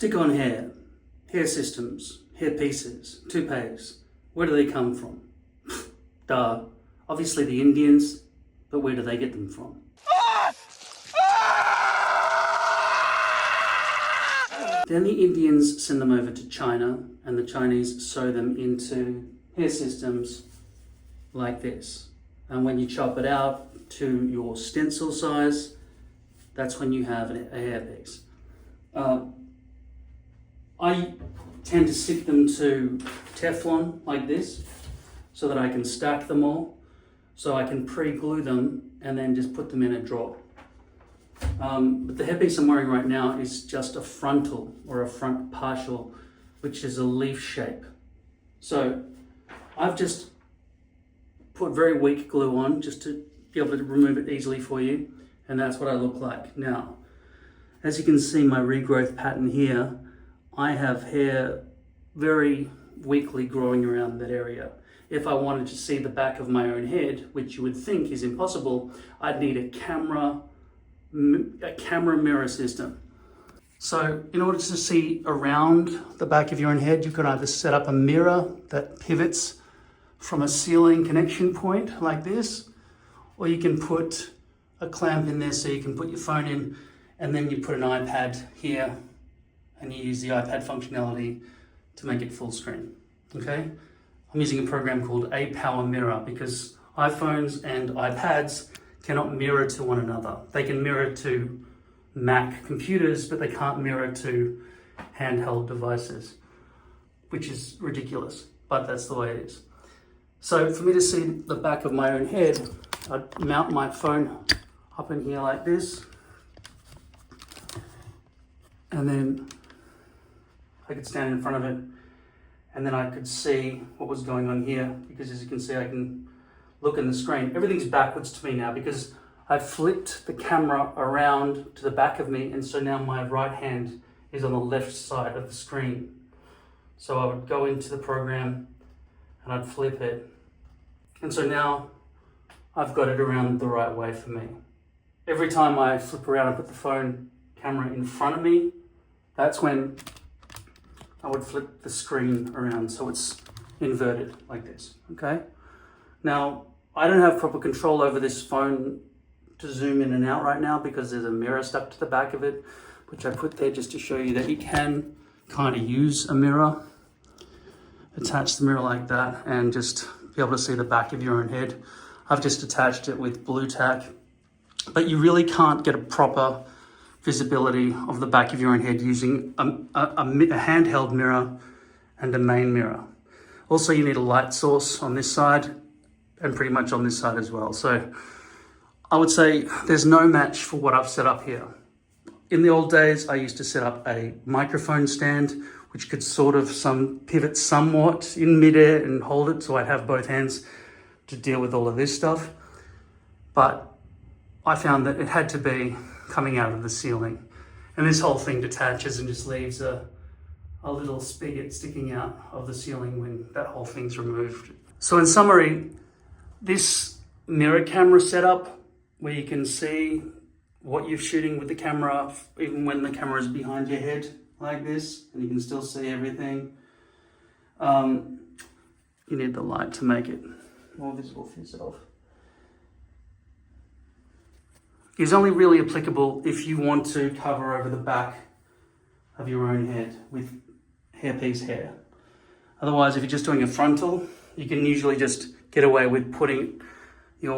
StickOnHair, hair systems, hair pieces, toupees. Where do they come from? Duh. Obviously the Indians, but where do they get them from? Then the Indians send them over to China, and the Chinese sew them into hair systems like this. And when you chop it out to your stencil size, that's when you have a hairpiece. I tend to stick them to Teflon like this so that I can stack them all, so I can pre-glue them and then just put them in a drawer. But the hairpiece I'm wearing right now is just a frontal or a front partial, which is a leaf shape. So I've just put very weak glue on just to be able to remove it easily for you, and that's what I look like. Now, as you can see my regrowth pattern here, I have hair very weakly growing around that area. If I wanted to see the back of my own head, which you would think is impossible, I'd need a camera mirror system. So in order to see around the back of your own head, you could either set up a mirror that pivots from a ceiling connection point like this, or you can put a clamp in there so you can put your phone in, and then you put an iPad here and you use the iPad functionality to make it full screen, okay? I'm using a program called A Power Mirror because iPhones and iPads cannot mirror to one another. They can mirror to Mac computers, but they can't mirror to handheld devices, which is ridiculous, but that's the way it is. So for me to see the back of my own head, I'd mount my phone up in here like this, and then I could stand in front of it, and then I could see what was going on here, because as you can see, I can look in the screen. Everything's backwards to me now because I flipped the camera around to the back of me, and so now my right hand is on the left side of the screen. So I would go into the program and I'd flip it. And so now I've got it around the right way for me. Every time I flip around and put the phone camera in front of me, that's when I would flip the screen around so it's inverted like this, okay? Now, I don't have proper control over this phone to zoom in and out right now because there's a mirror stuck to the back of it, which I put there just to show you that you can kind of use a mirror, attach the mirror like that, and just be able to see the back of your own head. I've just attached it with blue tack, but you really can't get a proper visibility of the back of your own head using a handheld mirror and a main mirror. Also, you need a light source on this side and pretty much on this side as well. So I would say there's no match for what I've set up here. In the old days, I used to set up a microphone stand, which could sort of pivot somewhat in midair and hold it, so I'd have both hands to deal with all of this stuff. But I found that it had to be coming out of the ceiling. And this whole thing detaches and just leaves a little spigot sticking out of the ceiling when that whole thing's removed. So in summary, this mirror camera setup where you can see what you're shooting with the camera, even when the camera is behind your head like this, and you can still see everything. You need the light to make it more visible for yourself. Is only really applicable if you want to cover over the back of your own head with hairpiece hair. Otherwise, if you're just doing a frontal, you can usually just get away with putting you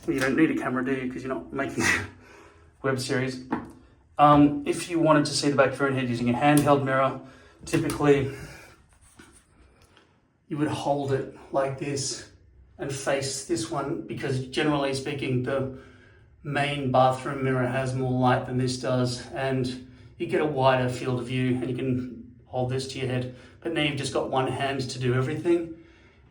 don't need a camera, do you? Because you're not making a web series. If you wanted to see the back of your own head using a handheld mirror, typically you would hold it like this and face this one, because generally speaking, the main bathroom mirror has more light than this does, and you get a wider field of view, and you can hold this to your head. But now you've just got one hand to do everything.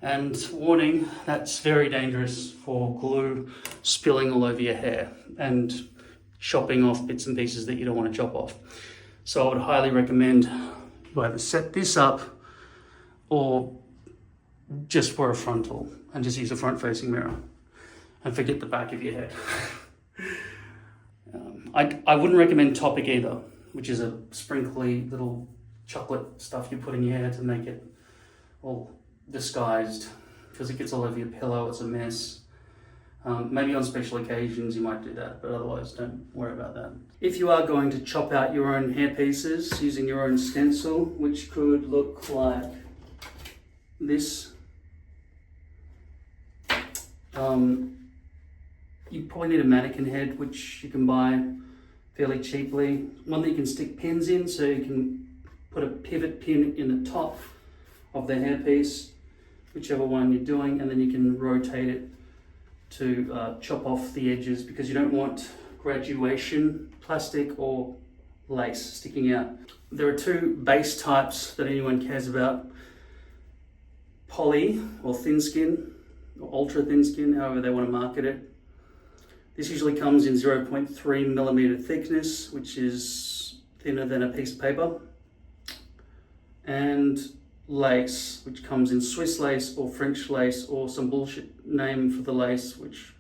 And warning, that's very dangerous for glue spilling all over your hair and chopping off bits and pieces that you don't want to chop off. So I would highly recommend you either set this up or just wear a frontal and just use a front-facing mirror and forget the back of your head. I wouldn't recommend topic either. which is a sprinkly little chocolate stuff you put in your hair to make it all disguised, because it gets all over your pillow, it's a mess. Maybe on special occasions you might do that, but otherwise don't worry about that. If you are going to chop out your own hair pieces using your own stencil, which could look like this, you probably need a mannequin head, which you can buy fairly cheaply. One that you can stick pins in, so you can put a pivot pin in the top of the hairpiece, whichever one you're doing, and then you can rotate it to chop off the edges, because you don't want graduation plastic or lace sticking out. There are two base types that anyone cares about: poly or thin skin, or ultra thin skin, however they want to market it. This usually comes in 0.3 millimeter thickness, which is thinner than a piece of paper. And lace, which comes in Swiss lace or French lace, or some bullshit name for the lace, which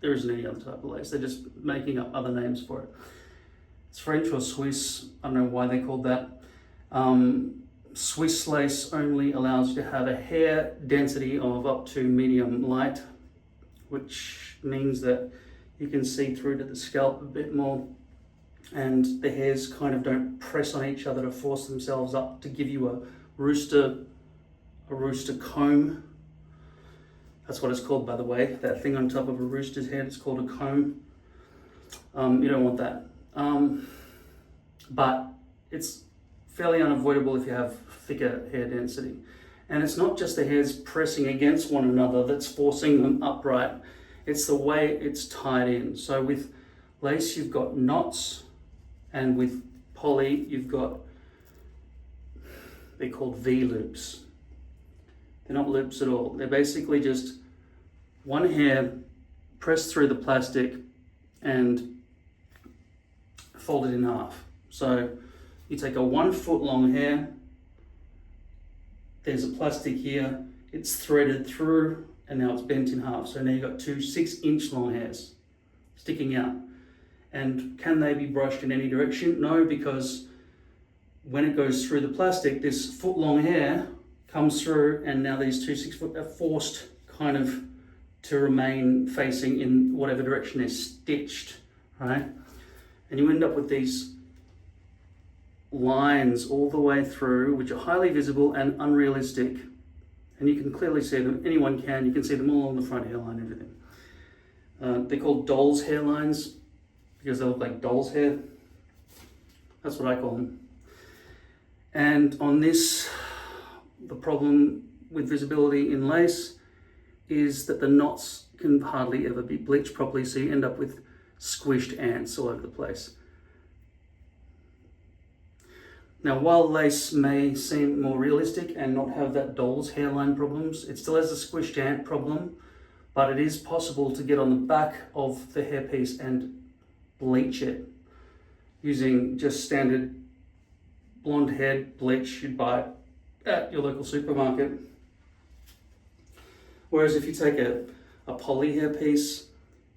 there isn't any other type of lace. They're just making up other names for it. It's French or Swiss, I don't know why they called that. Swiss lace only allows you to have a hair density of up to medium light, which means that you can see through to the scalp a bit more, and the hairs kind of don't press on each other to force themselves up to give you a rooster comb. That's what it's called, by the way. That thing on top of a rooster's head, it's called a comb. You don't want that. But it's fairly unavoidable if you have thicker hair density. And it's not just the hairs pressing against one another that's forcing them upright. It's the way it's tied in. So with lace, you've got knots, and with poly, you've got, they're called V-loops. They're not loops at all. They're basically just one hair pressed through the plastic and folded in half. So you take a 1 foot long hair, there's a plastic here, it's threaded through, and now it's bent in half. So now you've got two 6-inch long hairs sticking out. And can they be brushed in any direction? No, because when it goes through the plastic, this foot long hair comes through, and now these two 6 foot are forced kind of to remain facing in whatever direction they're stitched, right? And you end up with these lines all the way through, which are highly visible and unrealistic. And you can clearly see them, anyone can, you can see them all on the front hairline, everything. They're called doll's hairlines because they look like doll's hair. That's what I call them. And on this, the problem with visibility in lace is that the knots can hardly ever be bleached properly, so you end up with squished ants all over the place. Now, while lace may seem more realistic and not have that doll's hairline problems, it still has a squished ant problem, but it is possible to get on the back of the hairpiece and bleach it using just standard blonde head bleach you'd buy at your local supermarket. Whereas if you take a poly hairpiece,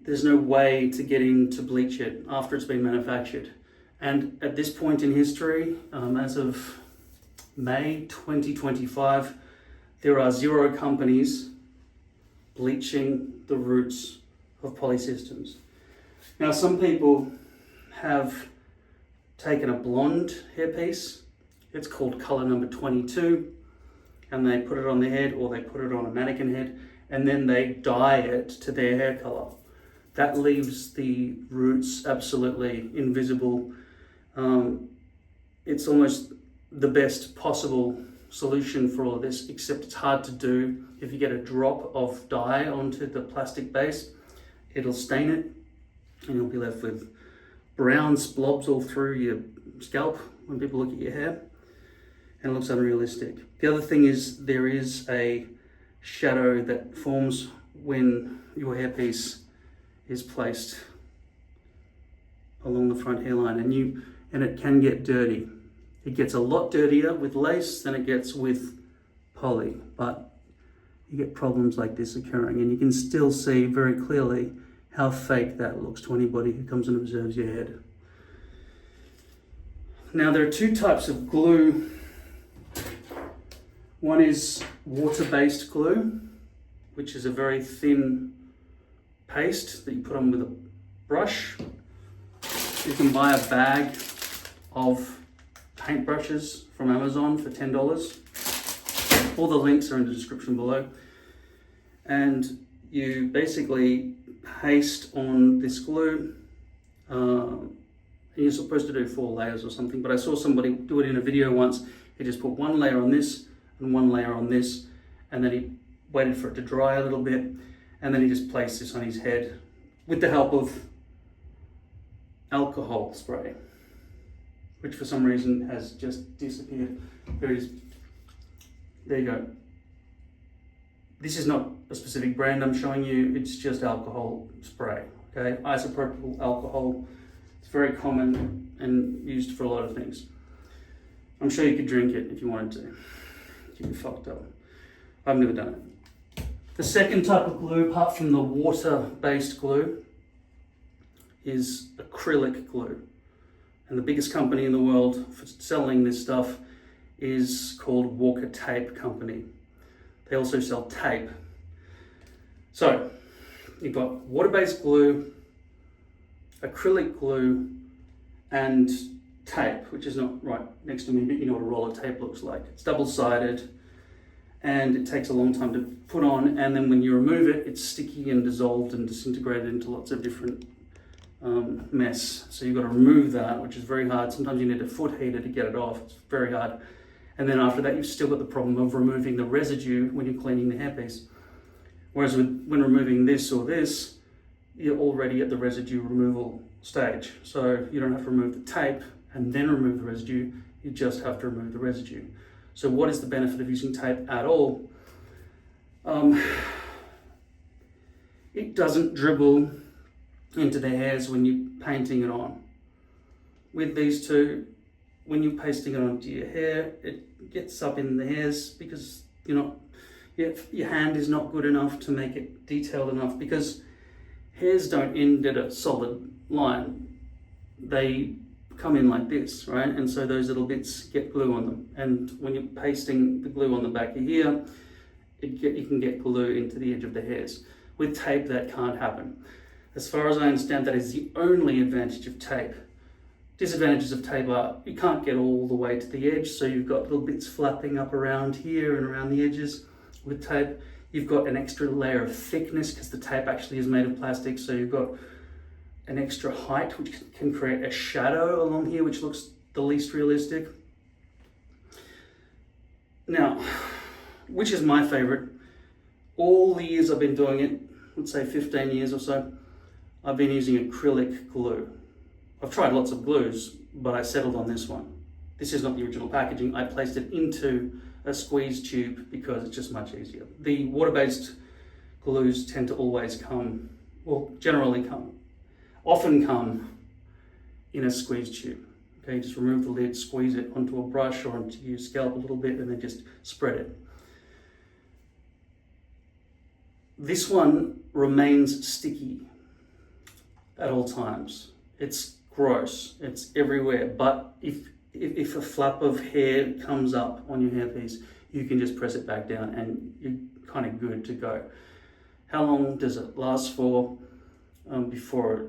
there's no way to get in to bleach it after it's been manufactured. And at this point in history, as of May 2025, there are 0 companies bleaching the roots of poly systems. Now, some people have taken a blonde hairpiece, it's called color number 22, and they put it on their head, or they put it on a mannequin head, and then they dye it to their hair color. That leaves the roots absolutely invisible. It's almost the best possible solution for all of this, except it's hard to do. If you get a drop of dye onto the plastic base, it'll stain it, and you'll be left with brown splobs all through your scalp when people look at your hair, and it looks unrealistic. The other thing is there is a shadow that forms when your hairpiece is placed along the front hairline, and it can get dirty. It gets a lot dirtier with lace than it gets with poly, but you get problems like this occurring, and you can still see very clearly how fake that looks to anybody who comes and observes your head. Now there are two types of glue. One is water-based glue, which is a very thin paste that you put on with a brush. You can buy a bag of paintbrushes from Amazon for $10. All the links are in the description below. And you basically paste on this glue. You're supposed to do 4 layers or something, but I saw somebody do it in a video once. He just put 1 layer on this and 1 layer on this, and then he waited for it to dry a little bit, and then he just placed this on his head with the help of alcohol spray, which for some reason has just disappeared. There it is. There you go. This is not a specific brand I'm showing you, it's just alcohol spray, okay? Isopropyl alcohol. It's very common and used for a lot of things. I'm sure you could drink it if you wanted to. Keep you fucked up. I've never done it. The second type of glue, apart from the water-based glue, is acrylic glue. And the biggest company in the world for selling this stuff is called Walker Tape Company. They also sell tape. So, you've got water-based glue, acrylic glue, and tape, which is not right next to me, but you know what a roll of tape looks like. It's double-sided, and it takes a long time to put on, and then when you remove it, it's sticky and dissolved and disintegrated into lots of different mess. So you've got to remove that, which is very hard. Sometimes you need a foot heater to get it off. It's very hard. And then after that, you've still got the problem of removing the residue when you're cleaning the hairpiece. Whereas when removing this or this, you're already at the residue removal stage. So you don't have to remove the tape and then remove the residue, you just have to remove the residue. So what is the benefit of using tape at all? It doesn't dribble into the hairs when you're painting it on. With these two, when you're pasting it onto your hair, it gets up in the hairs because your hand is not good enough to make it detailed enough, because hairs don't end at a solid line. They come in like this, right? And so those little bits get glue on them. And when you're pasting the glue on the back of here, you can get glue into the edge of the hairs. With tape, that can't happen. As far as I understand, that is the only advantage of tape. Disadvantages of tape are you can't get all the way to the edge, so you've got little bits flapping up around here and around the edges. With tape, you've got an extra layer of thickness because the tape actually is made of plastic, so you've got an extra height which can create a shadow along here which looks the least realistic. Now, which is my favorite? All the years I've been doing it, let's say 15 years or so, I've been using acrylic glue. I've tried lots of glues, but I settled on this one. This is not the original packaging. I placed it into a squeeze tube because it's just much easier. The water-based glues tend to always come, well, often come in a squeeze tube. Okay, just remove the lid, squeeze it onto a brush or onto your scalp a little bit, and then just spread it. This one remains sticky at all times. It's gross, it's everywhere, but if a flap of hair comes up on your hairpiece, you can just press it back down and you're kind of good to go. How long does it last for before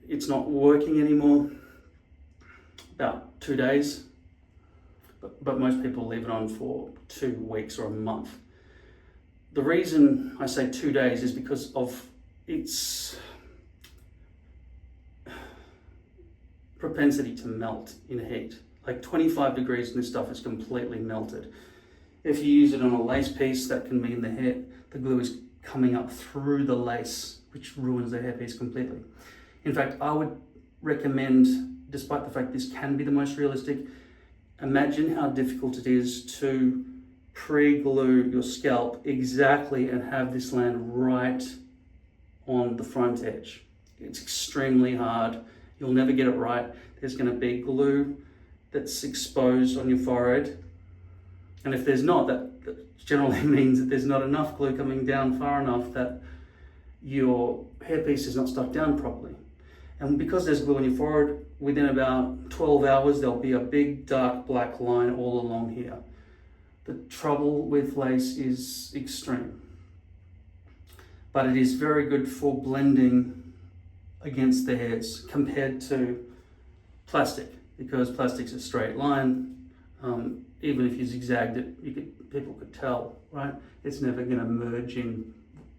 it's not working anymore? About 2 days, but most people leave it on for 2 weeks or a month. The reason I say 2 days is because of its propensity to melt in heat. Like 25 degrees and this stuff is completely melted. If you use it on a lace piece, that can mean the glue is coming up through the lace, which ruins the hairpiece completely. In fact, I would recommend, despite the fact this can be the most realistic, imagine how difficult it is to pre-glue your scalp exactly and have this land right on the front edge. It's extremely hard. You'll never get it right. There's going to be glue that's exposed on your forehead. And if there's not, that generally means that there's not enough glue coming down far enough that your hairpiece is not stuck down properly. And because there's glue on your forehead, within about 12 hours, there'll be a big dark black line all along here. The trouble with lace is extreme, but it is very good for blending against the hairs compared to plastic, because plastic's a straight line. Even if you zigzagged it, people could tell, right? It's never going to merge in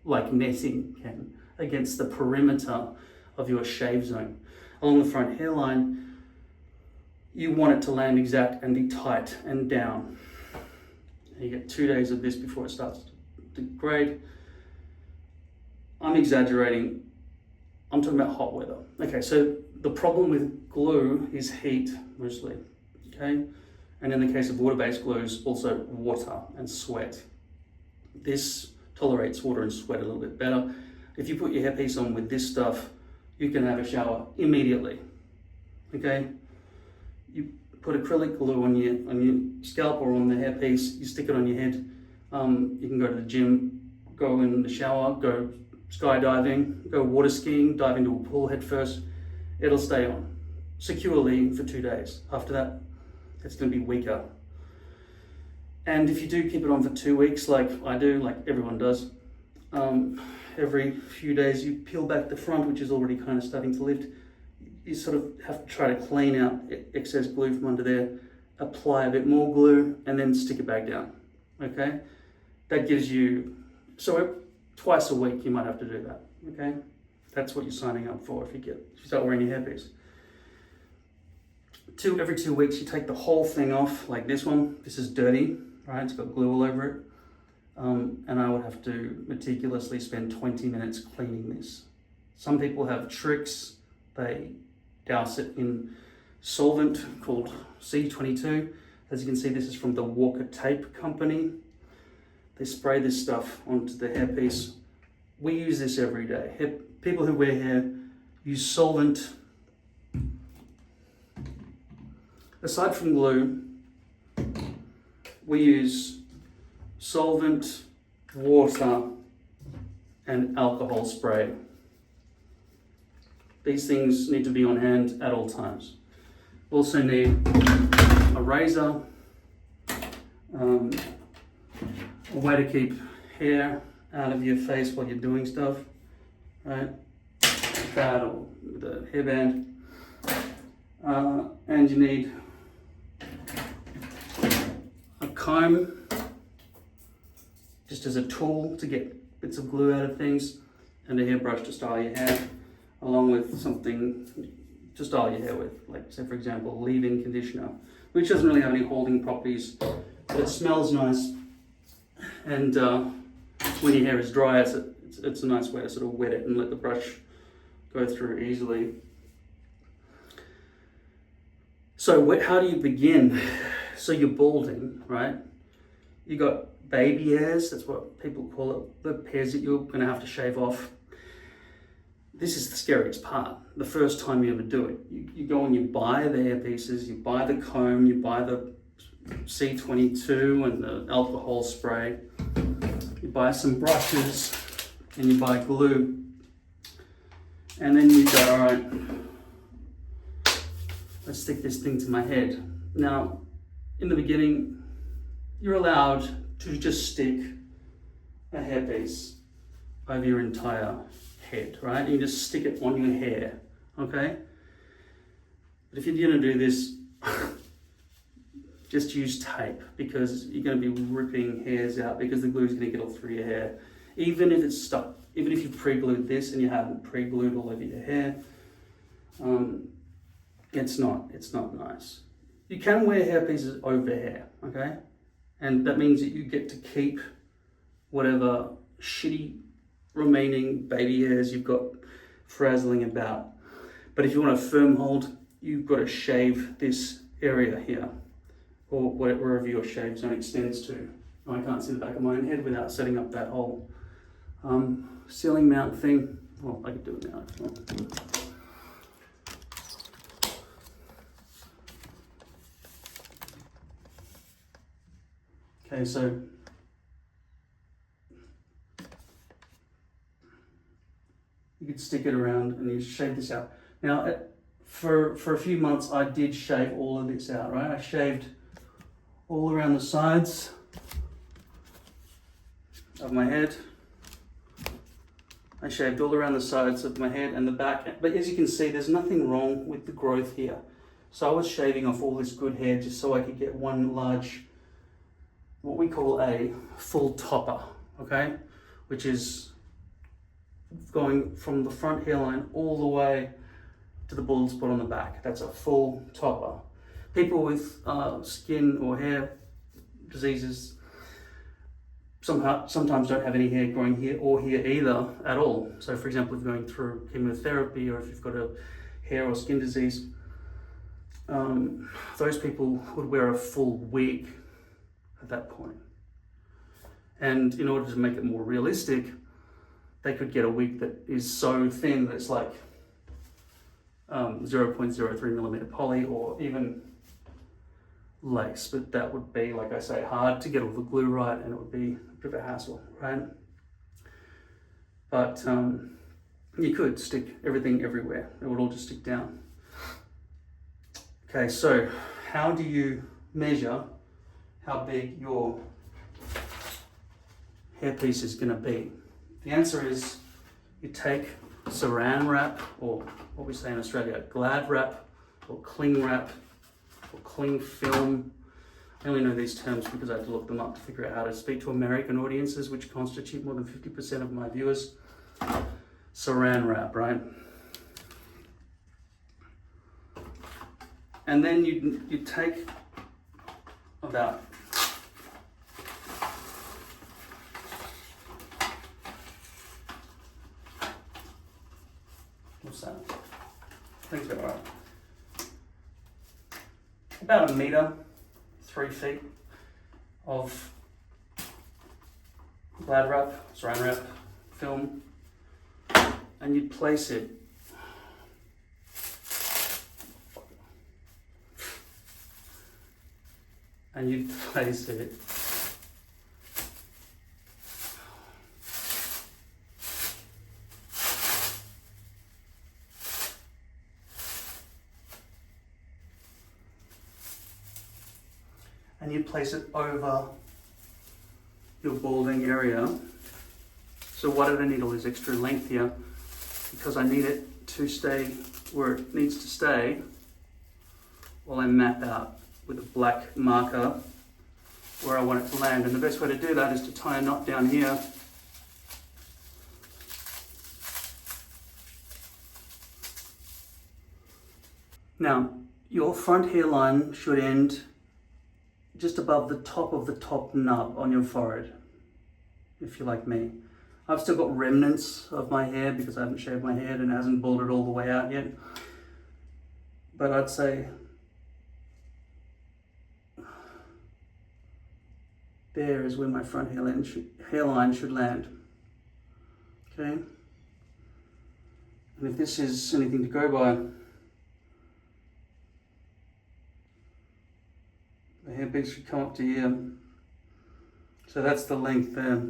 like netting can against the perimeter of your shave zone. Along the front hairline, you want it to land exact and be tight and down. And you get 2 days of this before it starts to degrade. I'm exaggerating. I'm talking about hot weather. Okay, so the problem with glue is heat mostly, okay? And in the case of water-based glues, also water and sweat. This tolerates water and sweat a little bit better. If you put your hairpiece on with this stuff, you can have a shower immediately, okay? You put acrylic glue on your scalp or on the hairpiece, you stick it on your head. You can go to the gym, go in the shower, go skydiving, go water skiing, dive into a pool head first. It'll stay on securely for 2 days. After that, it's going to be weaker. And if you do keep it on for 2 weeks, like I do, like everyone does, every few days you peel back the front, which is already kind of starting to lift. You sort of have to try to clean out excess glue from under there, apply a bit more glue, and then stick it back down, okay? That gives you, so twice a week you might have to do that, okay? That's what you're signing up for if you start wearing your hairpiece. Every 2 weeks you take the whole thing off, like this one. This is dirty, right? It's got glue all over it. And I would have to meticulously spend 20 minutes cleaning this. Some people have tricks. They douse it in solvent called C22. As you can see, this is from the Walker Tape Company. They spray this stuff onto the hairpiece. We use this every day. People who wear hair use solvent. Aside from glue, we use solvent, water, and alcohol spray. These things need to be on hand at all times. We also need a razor, a way to keep hair out of your face while you're doing stuff, right? That or with a hairband. And you need a comb, just as a tool to get bits of glue out of things, and a hairbrush to style your hair, along with something to style your hair with, like say for example leave-in conditioner, which doesn't really have any holding properties, but it smells nice, and when your hair is dry, it's a nice way to sort of wet it and let the brush go through easily. So how do you begin? So you're balding, right? You got baby hairs, that's what people call it, the hairs that you're gonna have to shave off. This is the scariest part, the first time you ever do it. You go and you buy the hair pieces, you buy the comb, you buy the C22 and the alcohol spray, you buy some brushes, and you buy glue. And then you go, all right, let's stick this thing to my head. Now, in the beginning, you're allowed to just stick a hairpiece over your entire head, right? You just stick it on your hair, okay? But if you're gonna do this, just use tape, because you're gonna be ripping hairs out because the glue is gonna get all through your hair. Even if it's stuck, even if you've pre-glued this and you haven't pre-glued all over your hair, it's not nice. You can wear hair pieces over hair, okay? And that means that you get to keep whatever shitty remaining baby hairs you've got frazzling about. But if you want a firm hold, you've got to shave this area here, or wherever your shave zone extends to. I can't see the back of my own head without setting up that whole ceiling mount thing. Well, I could do it now if you want. Okay, so you could stick it around and you shave this out. Now, for a few months, I did shave all of this out, right? I shaved all around the sides of my head. I shaved all around the sides of my head and the back. But as you can see, there's nothing wrong with the growth here. So I was shaving off all this good hair just so I could get one large, what we call a full topper, okay? Which is going from the front hairline all the way to the bald spot on the back. That's a full topper. People with skin or hair diseases sometimes don't have any hair growing here or here either at all. So for example, if you're going through chemotherapy or if you've got a hair or skin disease, those people would wear a full wig at that point. And in order to make it more realistic, they could get a wig that is so thin that it's like 0.03 millimeter poly or even lace, but that would be, like I say, hard to get all the glue right and it would be a bit of a hassle, right? But you could stick everything everywhere. It would all just stick down. Okay, so how do you measure how big your hairpiece is going to be? The answer is you take saran wrap, or what we say in Australia, glad wrap, or cling wrap, or cling film. I only know these terms because I had to look them up to figure out how to speak to American audiences, which constitute more than 50% of my viewers. Saran wrap, right? And then you take about what's that? I think it's about right. About 1 meter, 3 feet of glad wrap, saran wrap film, and you'd place it over your balding area. So why did I need all this extra length here? Because I need it to stay where it needs to stay while I map out with a black marker where I want it to land. And the best way to do that is to tie a knot down here. Now, your front hairline should end just above the top of the top nub on your forehead, if you're like me. I've still got remnants of my hair because I haven't shaved my head and it hasn't balded all the way out yet. But I'd say there is where my front hairline should land. Okay? And if this is anything to go by, the hairpiece should come up to here. So that's the length there.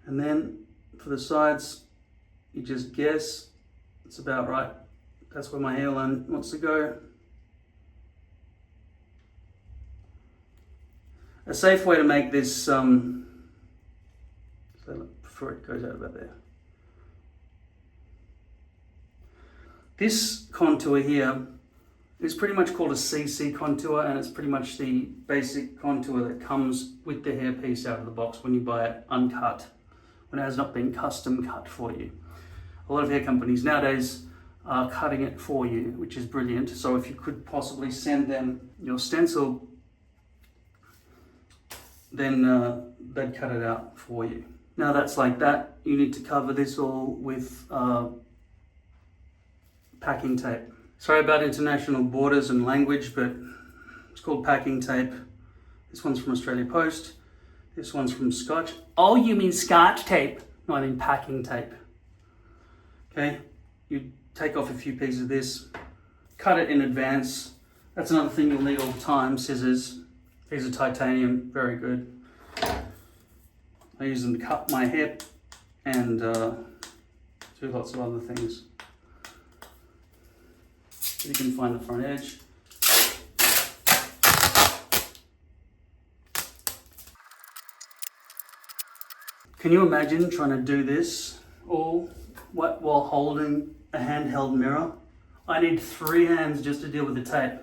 And then for the sides, you just guess it's about right. That's where my hairline wants to go. A safe way to make this, so before it goes out about there. This contour here is pretty much called a CC contour, and it's pretty much the basic contour that comes with the hairpiece out of the box when you buy it uncut, when it has not been custom cut for you. A lot of hair companies nowadays are cutting it for you, which is brilliant. So if you could possibly send them your stencil, then they'd cut it out for you. Now that's like that. You need to cover this all with packing tape. Sorry about international borders and language, but it's called packing tape. This one's from Australia Post. This one's from Scotch. Oh, you mean Scotch tape? No, I mean packing tape. Okay, you take off a few pieces of this, cut it in advance. That's another thing you'll need all the time, scissors. These are titanium, very good. I use them to cut my hair and do lots of other things. You can find the front edge. Can you imagine trying to do this all while holding a handheld mirror? I need 3 hands just to deal with the tape.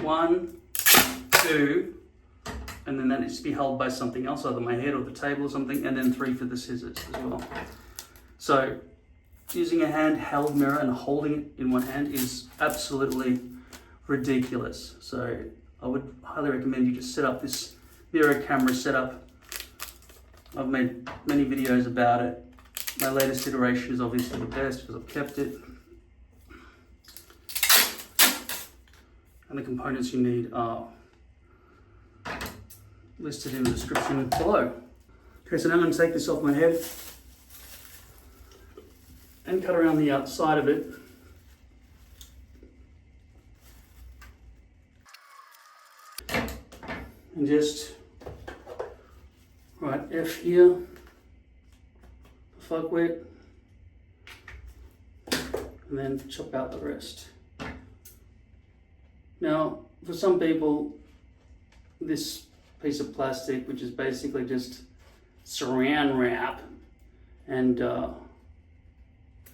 1, 2, and then that needs to be held by something else, either my head or the table or something, and then 3 for the scissors as well. So using a handheld mirror and holding it in one hand is absolutely ridiculous. So I would highly recommend you just set up this mirror camera setup. I've made many videos about it. My latest iteration is obviously the best because I've kept it. And the components you need are listed in the description below. Okay, so now I'm going to take this off my head and cut around the outside of it. And just write F here, fuck with, and then chop out the rest. Now, for some people, this piece of plastic, which is basically just saran wrap and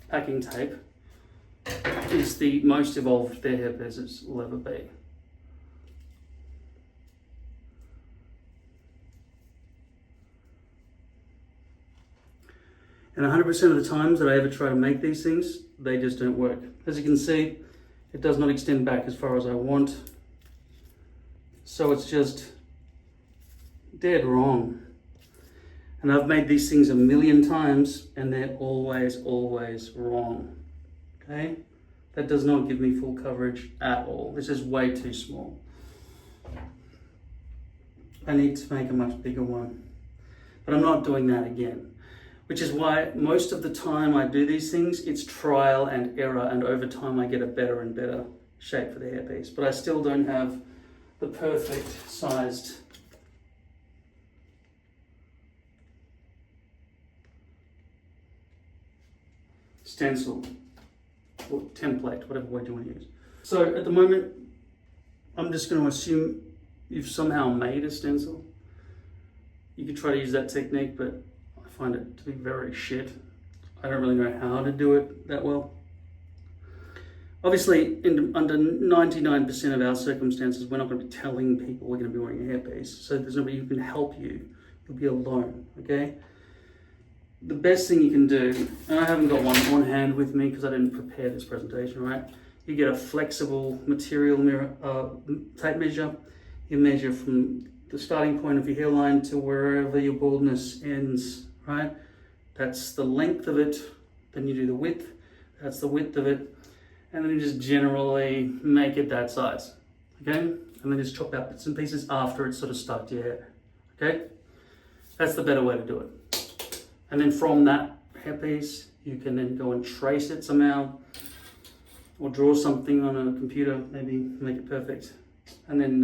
packing tape, is the most evolved their hairpieces will ever be. And 100% of the times that I ever try to make these things, they just don't work. As you can see, it does not extend back as far as I want. So it's just dead wrong. And I've made these things a million times and they're always, always wrong. Okay? That does not give me full coverage at all. This is way too small. I need to make a much bigger one. But I'm not doing that again. Which is why most of the time I do these things, it's trial and error, and over time I get a better and better shape for the hairpiece. But I still don't have the perfect sized stencil or template, whatever word you want to use. So at the moment, I'm just going to assume you've somehow made a stencil. You could try to use that technique, but I find it to be very shit. I don't really know how to do it that well. Obviously, under 99% of our circumstances, we're not going to be telling people we're going to be wearing a hairpiece. So there's nobody who can help you. You'll be alone, okay? The best thing you can do, and I haven't got one on hand with me because I didn't prepare this presentation, right? You get a flexible material mirror, tape measure. You measure from the starting point of your hairline to wherever your baldness ends, right? That's the length of it. Then you do the width. That's the width of it. And then you just generally make it that size, okay? And then just chop out bits and pieces after it's sort of stuck to your hair, okay? That's the better way to do it. And then from that hairpiece, you can then go and trace it somehow, or draw something on a computer, maybe make it perfect. And then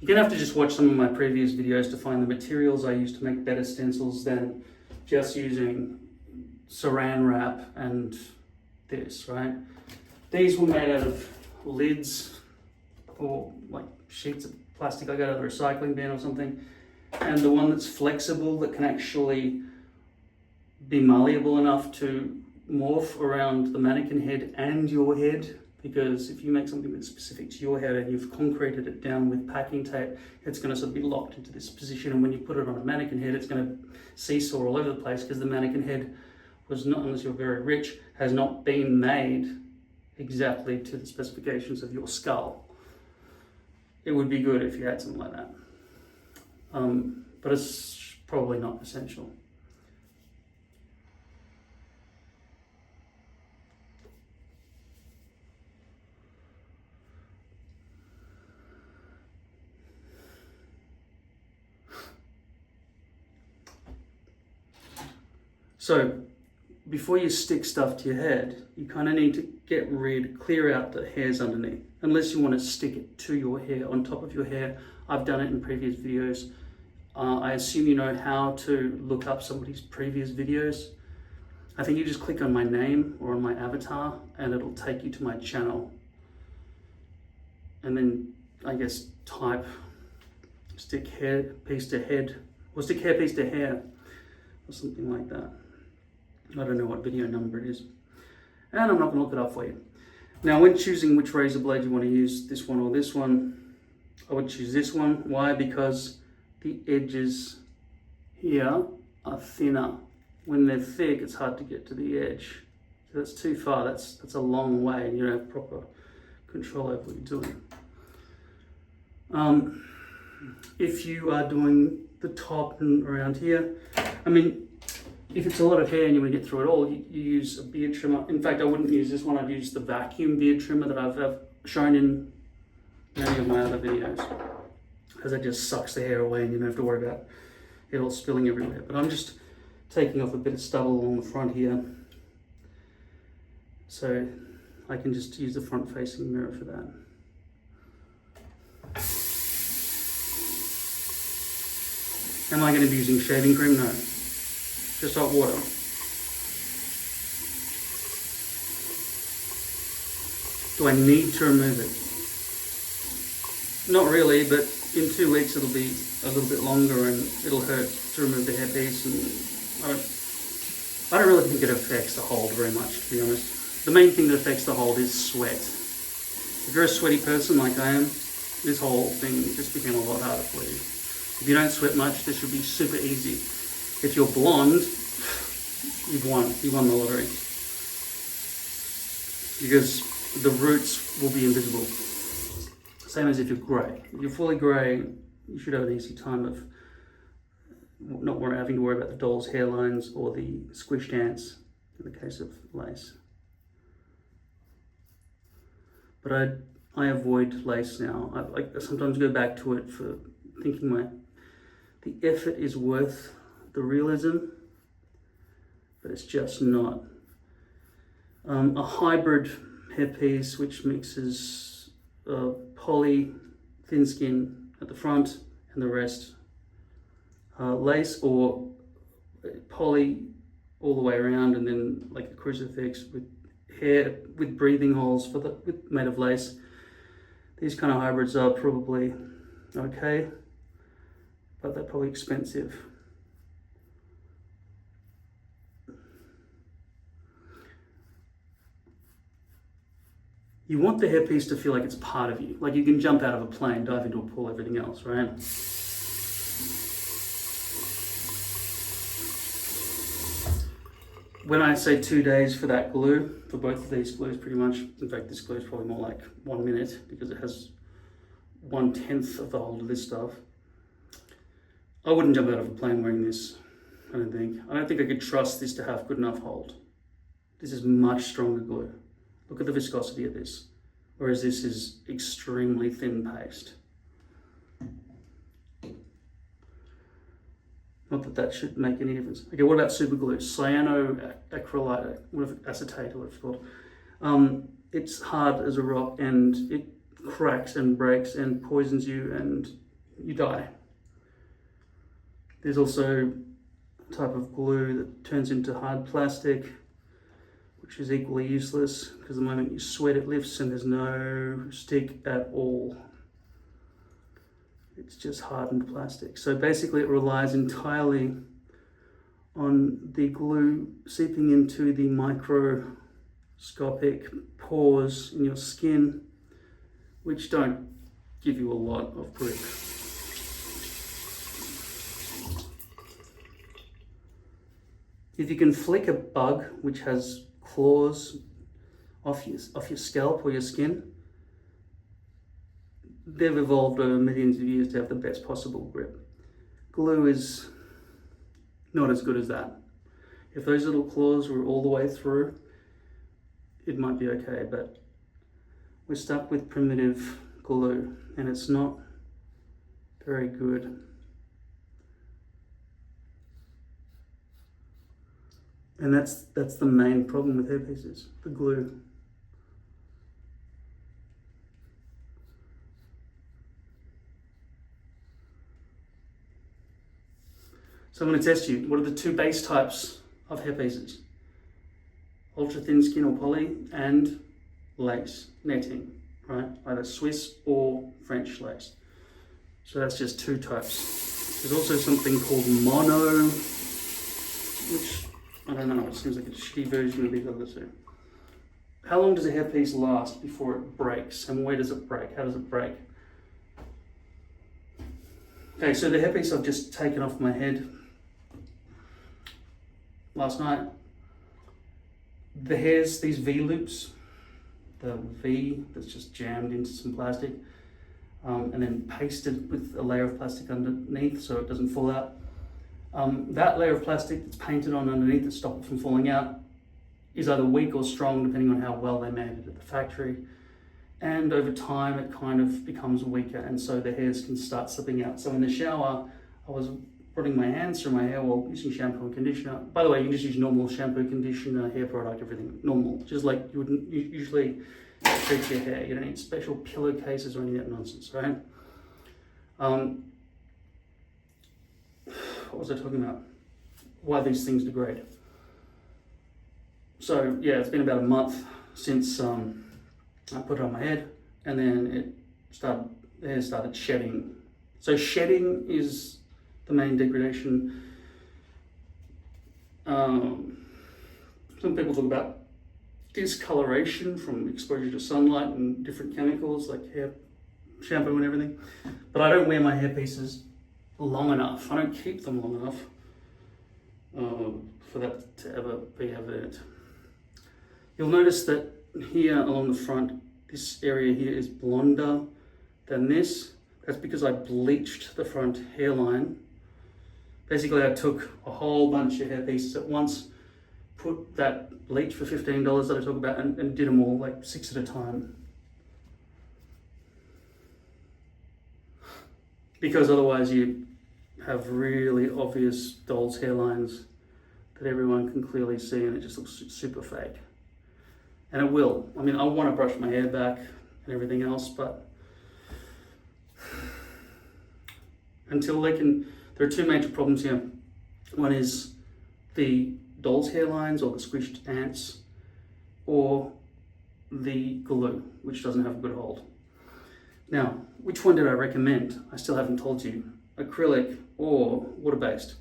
you're gonna have to just watch some of my previous videos to find the materials I use to make better stencils than just using saran wrap and this, right? These were made out of lids or like sheets of plastic I got out of the recycling bin or something. And the one that's flexible, that can actually be malleable enough to morph around the mannequin head and your head, because if you make something that's specific to your head and you've concreted it down with packing tape, it's going to sort of be locked into this position, and when you put it on a mannequin head, it's going to seesaw all over the place because the mannequin head was not, unless you're very rich, has not been made exactly to the specifications of your skull. It would be good if you had something like that. But it's probably not essential. So before you stick stuff to your head, you kind of need to clear out the hairs underneath, unless you want to stick it to your hair, on top of your hair. I've done it in previous videos. I assume you know how to look up somebody's previous videos. I think you just click on my name or on my avatar and it'll take you to my channel. And then I guess type stick hairpiece to head, or stick hairpiece to hair, or something like that. I don't know what video number it is. And I'm not going to look it up for you. Now, when choosing which razor blade you want to use, this one or this one, I would choose this one. Why? Because the edges here are thinner. When they're thick, it's hard to get to the edge. So that's too far. That's a long way, and you don't have proper control over what you're doing. If you are doing the top and around here, I mean, if it's a lot of hair and you want to get through it all, you use a beard trimmer. In fact, I wouldn't use this one. I'd use the vacuum beard trimmer that I've shown in many of my other videos, because it just sucks the hair away and you don't have to worry about it all spilling everywhere. But I'm just taking off a bit of stubble along the front here, so I can just use the front facing mirror for that. Am I going to be using shaving cream? No. Just hot water. Do I need to remove it? Not really, but in 2 weeks it'll be a little bit longer and it'll hurt to remove the hairpiece, and I don't really think it affects the hold very much, to be honest. The main thing that affects the hold is sweat. If you're a sweaty person like I am, this whole thing just became a lot harder for you. If you don't sweat much, this should be super easy. If you're blonde, you've won. You won the lottery. Because the roots will be invisible. Same as if you're grey. If you're fully grey, you should have an easy time of not having to worry about the doll's hairlines or the squished ants in the case of lace. But I avoid lace now. I sometimes go back to it for thinking the effort is worth the realism, but it's just not. A hybrid hairpiece which mixes poly thin skin at the front and the rest lace, or poly all the way around, and then like a crucifix with hair with breathing holes made of lace. These kind of hybrids are probably okay, but they're probably expensive. You want the hairpiece to feel like it's part of you. Like you can jump out of a plane, dive into a pool, everything else, right? When I say 2 days for that glue, for both of these glues pretty much, in fact this glue is probably more like 1 minute because it has 1/10 of the hold of this stuff. I wouldn't jump out of a plane wearing this, I don't think. I don't think I could trust this to have good enough hold. This is much stronger glue. Look at the viscosity of this, whereas this is extremely thin paste. Not that that should make any difference. Okay, what about super glue? Cyanoacrylate, acetate, or what it's called. It's hard as a rock and it cracks and breaks and poisons you and you die. There's also a type of glue that turns into hard plastic, which is equally useless because the moment you sweat it lifts and there's no stick at all. It's just hardened plastic. So basically it relies entirely on the glue seeping into the microscopic pores in your skin, which don't give you a lot of grip. If you can flick a bug which has claws off your scalp or your skin, they've evolved over millions of years to have the best possible grip. Glue is not as good as that. If those little claws were all the way through, it might be okay, but we're stuck with primitive glue and it's not very good. And that's the main problem with hairpieces, the glue. So I'm going to test you. What are the two base types of hairpieces? ultra thin skin or poly, and lace, netting, right? Either Swiss or French lace. So that's just 2 types. There's also something called mono, which I don't know, it seems like a shitty version of these other 2. How long does a hairpiece last before it breaks, and where does it break? How does it break? Okay, so the hairpiece I've just taken off my head last night, the hairs, these V-loops, the V that's just jammed into some plastic, and then pasted with a layer of plastic underneath so it doesn't fall out. That layer of plastic that's painted on underneath to stop it from falling out is either weak or strong depending on how well they made it at the factory. And over time it kind of becomes weaker, and so the hairs can start slipping out. So in the shower, I was running my hands through my hair while using shampoo and conditioner. By the way, you can just use normal shampoo, conditioner, hair product, everything normal, just like you would usually treat your hair. You don't need special pillowcases or any of that nonsense, right? What was I talking about? Why these things degrade. So yeah, it's been about a month since I put it on my head, and then the hair started shedding. So shedding is the main degradation. Some people talk about discoloration from exposure to sunlight and different chemicals like hair shampoo and everything, but I don't wear my hair pieces long enough. I don't keep them long enough for that to ever be evident. You'll notice that here along the front, this area here is blonder than this. That's because I bleached the front hairline. Basically, I took a whole bunch of hair pieces at once, put that bleach for $15 that I talk about, and did them all like 6 at a time. Because otherwise you have really obvious doll's hairlines that everyone can clearly see, and it just looks super fake. And it will. I mean, I want to brush my hair back and everything else, but until they can, there are 2 major problems here. One is the doll's hairlines or the squished ants, or the glue, which doesn't have a good hold. Now, which one did I recommend? I still haven't told you. Acrylic or water-based.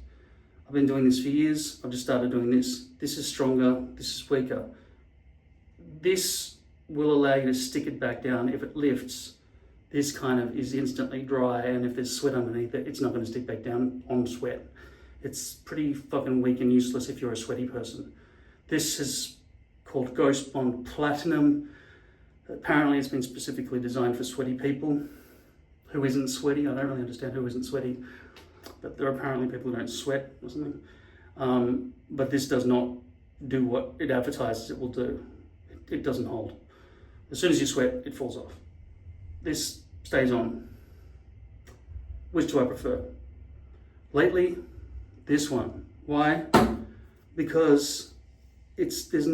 I've been doing this for years. I've just started doing this. This is stronger, this is weaker. This will allow you to stick it back down. If it lifts, this kind of is instantly dry, and if there's sweat underneath it, it's not going to stick back down on sweat. It's pretty fucking weak and useless if you're a sweaty person. This is called Ghost Bond Platinum. Apparently it's been specifically designed for sweaty people. Who isn't sweaty? I don't really understand who isn't sweaty, but there are apparently people who don't sweat or something. But this does not do what it advertises it will do. It doesn't hold. As soon as you sweat, it falls off. This stays on. Which do I prefer? Lately, this one. Why? Because there's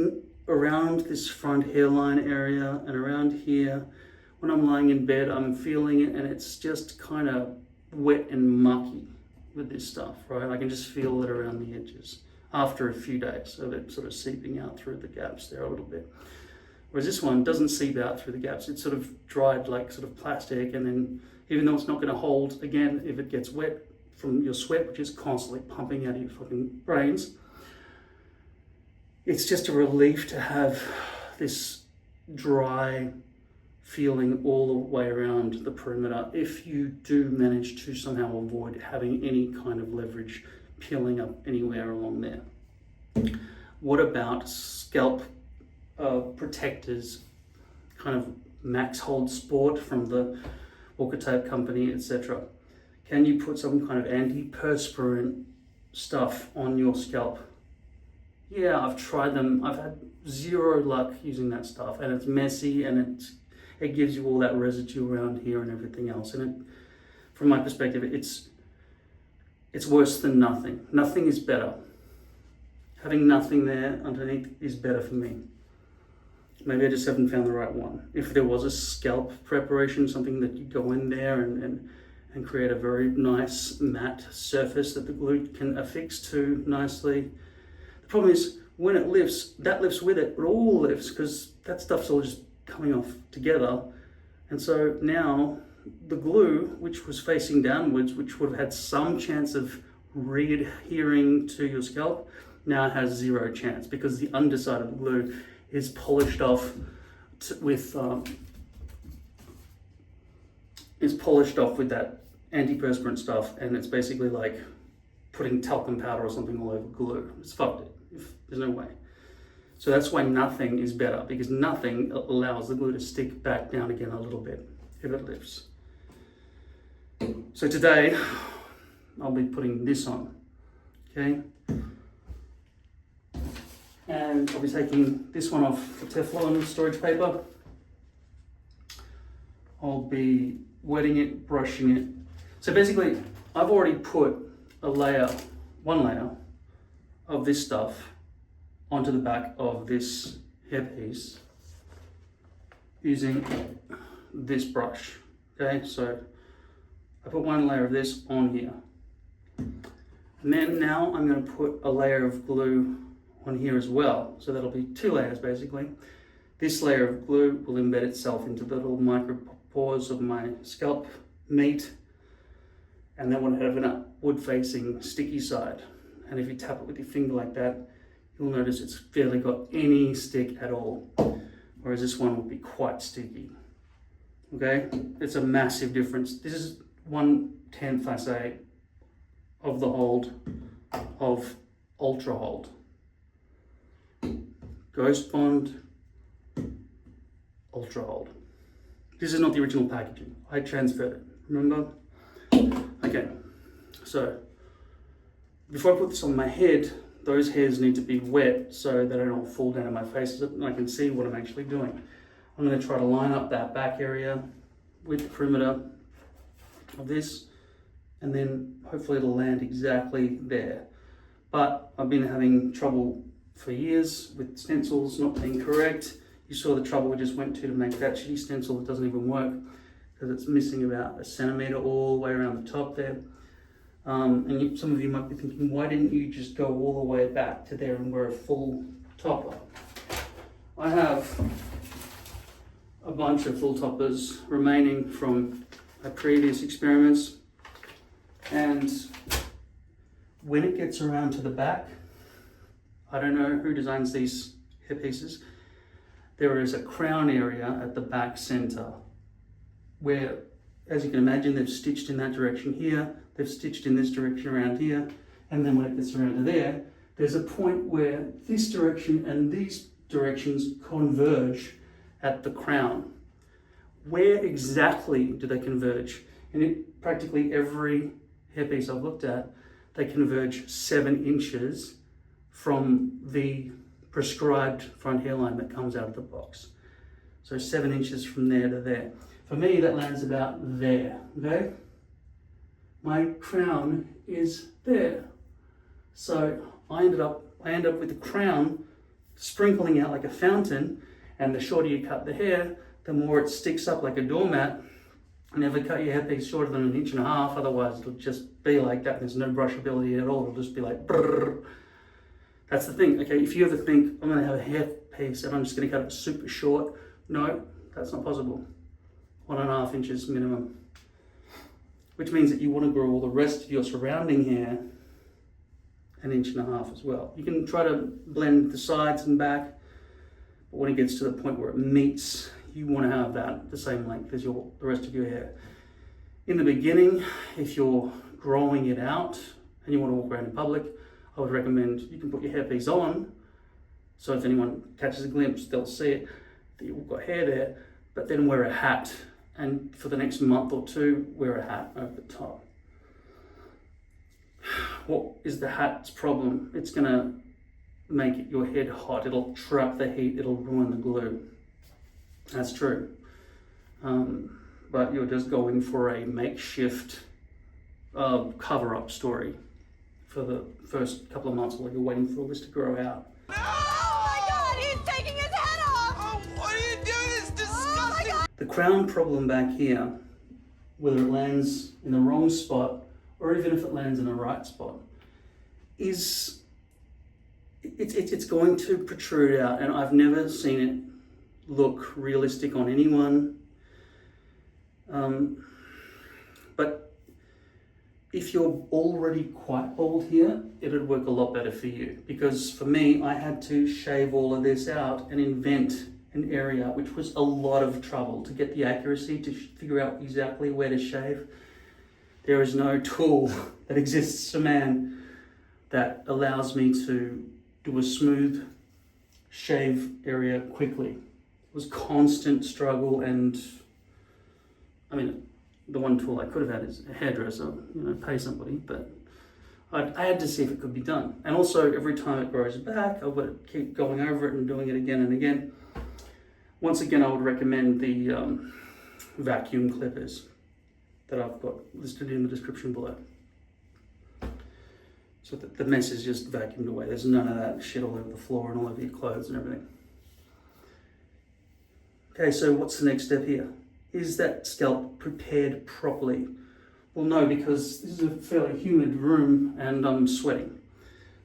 around this front hairline area and around here. When I'm lying in bed, I'm feeling it, and it's just kind of wet and mucky with this stuff, right? I can just feel it around the edges after a few days of it sort of seeping out through the gaps there a little bit. Whereas this one doesn't seep out through the gaps. It's sort of dried like sort of plastic, and then even though it's not going to hold, again, if it gets wet from your sweat, which is constantly pumping out of your fucking brains, it's just a relief to have this dry feeling all the way around the perimeter if you do manage to somehow avoid having any kind of leverage peeling up anywhere along there. What about scalp protectors, kind of max hold sport from the Walker Tape company, etc.? Can you put some kind of antiperspirant stuff on your scalp? Yeah, I've tried them. I've had zero luck using that stuff, and it's messy, and it gives you all that residue around here and everything else. And from my perspective, it's worse than nothing. Nothing is better. Having nothing there underneath is better for me. Maybe I just haven't found the right one. If there was a scalp preparation, something that you go in there and create a very nice matte surface that the glue can affix to nicely. The problem is when it lifts, that lifts with it. It all lifts because that stuff's all just coming off together. And so now the glue, which was facing downwards, which would have had some chance of re-adhering to your scalp, now has zero chance because the underside of the glue is polished off with that antiperspirant stuff, and it's basically like putting talcum powder or something all over glue. It's fucked it. There's no way. So that's why nothing is better, because nothing allows the glue to stick back down again a little bit if it lifts. So today I'll be putting this on, okay? And I'll be taking this one off the Teflon storage paper. I'll be wetting it, brushing it. So basically, I've already put one layer of this stuff onto the back of this hairpiece using this brush, okay? So I put one layer of this on here. And then now I'm going to put a layer of glue on here as well. So that'll be 2 layers basically. This layer of glue will embed itself into the little micropores of my scalp meat, and then we'll have an upward facing sticky side. And if you tap it with your finger like that, you'll notice it's barely got any stick at all, whereas this one will be quite sticky. Okay, it's a massive difference. This is 1/10, I say, of the hold of Ultra Hold. Ghost Bond, Ultra Hold. This is not the original packaging. I transferred it, remember? Okay, so before I put this on my head, those hairs need to be wet so that I don't fall down in my face and I can see what I'm actually doing. I'm going to try to line up that back area with the perimeter of this, and then hopefully it'll land exactly there. But I've been having trouble for years with stencils not being correct. You saw the trouble we just went to make that shitty stencil that doesn't even work because it's missing about 1 centimeter all the way around the top there. And some of you might be thinking, why didn't you just go all the way back to there and wear a full topper? I have a bunch of full toppers remaining from my previous experiments, and when it gets around to the back, I don't know who designs these hairpieces, there is a crown area at the back center where, as you can imagine, they've stitched in that direction here, they've stitched in this direction around here, and then when it gets around to there, there's a point where this direction and these directions converge at the crown. Where exactly do they converge? In practically every hairpiece I've looked at, they converge 7 inches from the prescribed front hairline that comes out of the box. So 7 inches from there to there. For me, that lands about there, okay? My crown is there. So I end up with the crown sprinkling out like a fountain, and the shorter you cut the hair, the more it sticks up like a doormat. Never cut your hairpiece shorter than 1.5 inches, otherwise it'll just be like that. There's no brushability at all, it'll just be like brrr. That's the thing, okay? If you ever think, I'm gonna have a hairpiece and I'm just gonna cut it super short, no, that's not possible. 1.5 inches minimum. Which means that you wanna grow all the rest of your surrounding hair 1.5 inches as well. You can try to blend the sides and back, but when it gets to the point where it meets, you want to have that the same length as the rest of your hair. In the beginning, if you're growing it out and you want to walk around in public, I would recommend you can put your hairpiece on, so if anyone catches a glimpse, they'll see it, that you've got hair there, but then wear a hat, and for the next month or 2, wear a hat over the top. What is the hat's problem? It's going to make your head hot, it'll trap the heat, it'll ruin the glue. That's true, but you're just going for a makeshift cover-up story for the first couple of months while you're waiting for all this to grow out. Oh my God, he's taking his head off! Oh, what are you doing? It's disgusting! Oh, the crown problem back here, whether it lands in the wrong spot or even if it lands in the right spot, is it's going to protrude out, and I've never seen it look realistic on anyone. But if you're already quite bald here, it would work a lot better for you, because for me, I had to shave all of this out and invent an area, which was a lot of trouble to get the accuracy to figure out exactly where to shave. There is no tool that exists for man that allows me to do a smooth shave area quickly. It was constant struggle, and I mean, the one tool I could have had is a hairdresser, pay somebody, but I had to see if it could be done. And also, every time it grows back, I've got to keep going over it and doing it again and again. Once again, I would recommend the vacuum clippers that I've got listed in the description below. So that the mess is just vacuumed away. There's none of that shit all over the floor and all over your clothes and everything. Okay, so what's the next step here? Is that scalp prepared properly? Well, no, because this is a fairly humid room and I'm sweating.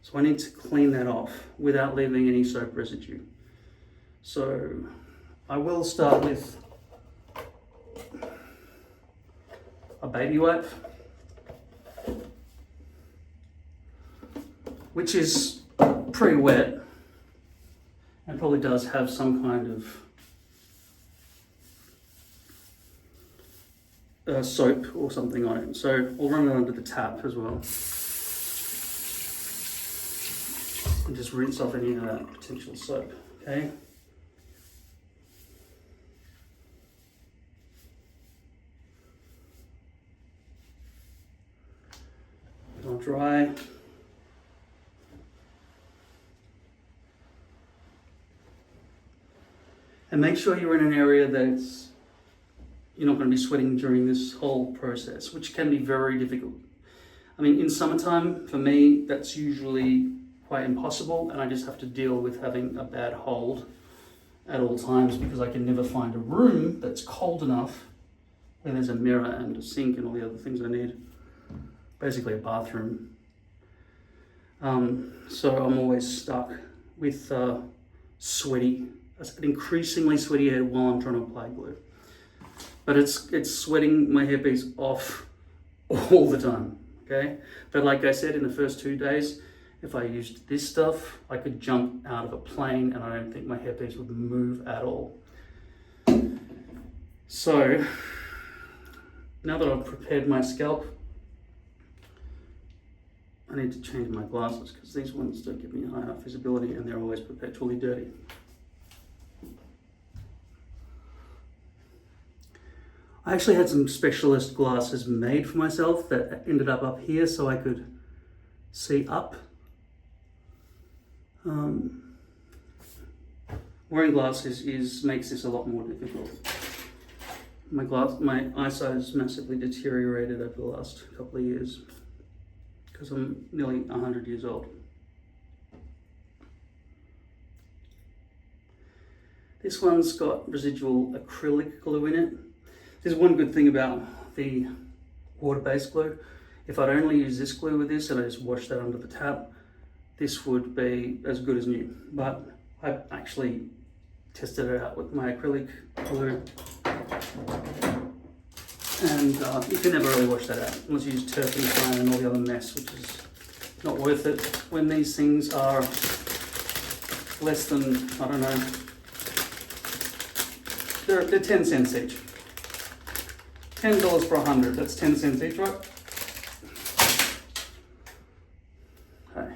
So I need to clean that off without leaving any soap residue. So I will start with a baby wipe, which is pretty wet and probably does have some kind of soap or something on it. So I'll run it under the tap as well and just rinse off any of that potential soap, okay? I'll dry. And make sure you're in an area that you're not going to be sweating during this whole process, which can be very difficult. I mean, in summertime, for me, that's usually quite impossible, and I just have to deal with having a bad hold at all times because I can never find a room that's cold enough where there's a mirror and a sink and all the other things I need. Basically a bathroom. So I'm always stuck with an increasingly sweaty head while I'm trying to apply glue. But it's sweating my hairpiece off all the time, okay? But like I said, in the first 2 days, if I used this stuff, I could jump out of a plane and I don't think my hairpiece would move at all. So, now that I've prepared my scalp, I need to change my glasses because these ones don't give me high enough visibility and they're always perpetually dirty. I actually had some specialist glasses made for myself that ended up here so I could see up. Wearing glasses makes this a lot more difficult. My eyesight has massively deteriorated over the last couple of years because I'm nearly 100 years old. This one's got residual acrylic glue in it. There's one good thing about the water-based glue. If I'd only use this glue with this and I just wash that under the tap, this would be as good as new. But I actually tested it out with my acrylic glue. And you can never really wash that out unless you use turpentine and all the other mess, which is not worth it when these things are less than, I don't know, they're 10 cents each. $10 for 100, that's 10 cents each, right? Okay.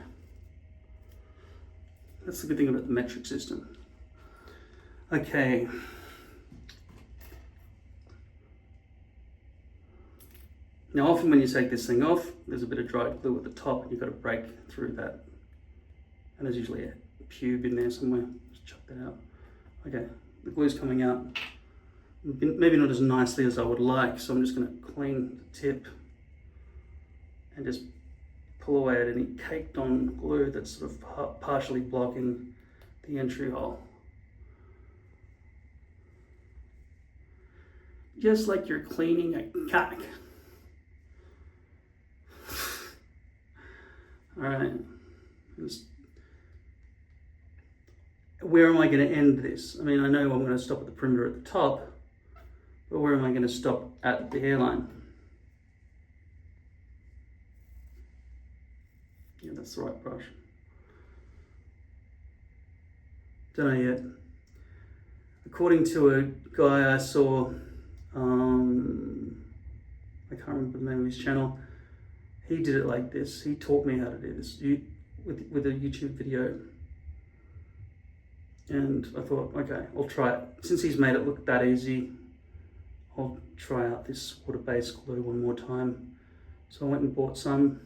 That's the good thing about the metric system. Okay. Now often when you take this thing off, there's a bit of dried glue at the top and you've got to break through that. And there's usually a pube in there somewhere. Just chuck that out. Okay, the glue's coming out. Maybe not as nicely as I would like, so I'm just going to clean the tip and just pull away at any caked on glue that's sort of partially blocking the entry hole. Just like you're cleaning a cock. All right, just where am I going to end this? I mean, I know I'm going to stop at the perimeter at the top, but where am I going to stop at the hairline? Yeah, that's the right brush. Don't know yet. According to a guy I saw, I can't remember the name of his channel, he did it like this. He taught me how to do this with a YouTube video. And I thought, okay, I'll try it. Since he's made it look that easy, I'll try out this water-based glue one more time. So I went and bought some.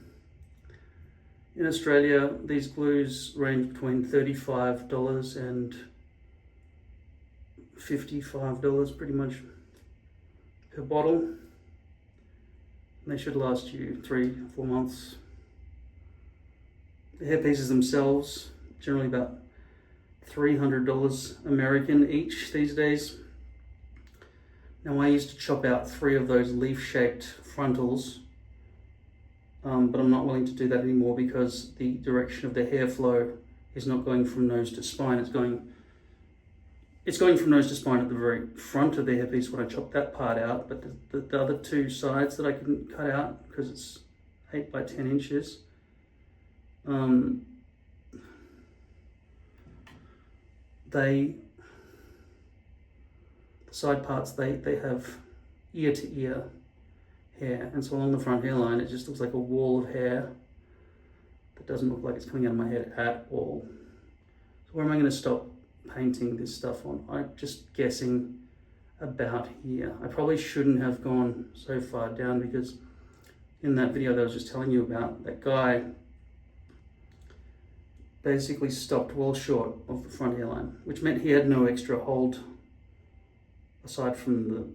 In Australia, these glues range between $35 and $55 pretty much per bottle. And they should last you 3-4 months. The hairpieces themselves, generally about $300 American each these days. Now I used to chop out 3 of those leaf-shaped frontals, but I'm not willing to do that anymore because the direction of the hair flow is not going from nose to spine. It's going from nose to spine at the very front of the hairpiece when I chop that part out, but the other 2 sides that I can cut out because it's 8 by 10 inches. The side parts, they have ear to ear hair, and so along the front hairline it just looks like a wall of hair that doesn't look like it's coming out of my head at all. So where am I going to stop painting this stuff on? I'm just guessing about here. I probably shouldn't have gone so far down because in that video that I was just telling you about, that guy basically stopped well short of the front hairline, which meant he had no extra hold aside from the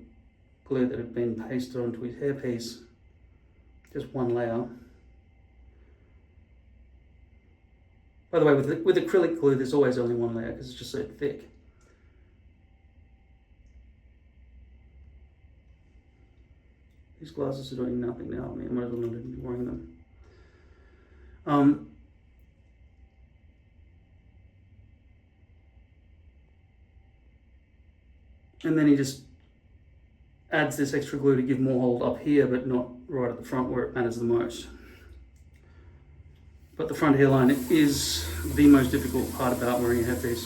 glue that had been pasted onto his hairpiece, just one layer. By the way, with acrylic glue, there's always only one layer because it's just so thick. These glasses are doing nothing now. I mean, I might as well not even be wearing them. And then he just adds this extra glue to give more hold up here, but not right at the front where it matters the most. But the front hairline is the most difficult part about wearing a hairpiece.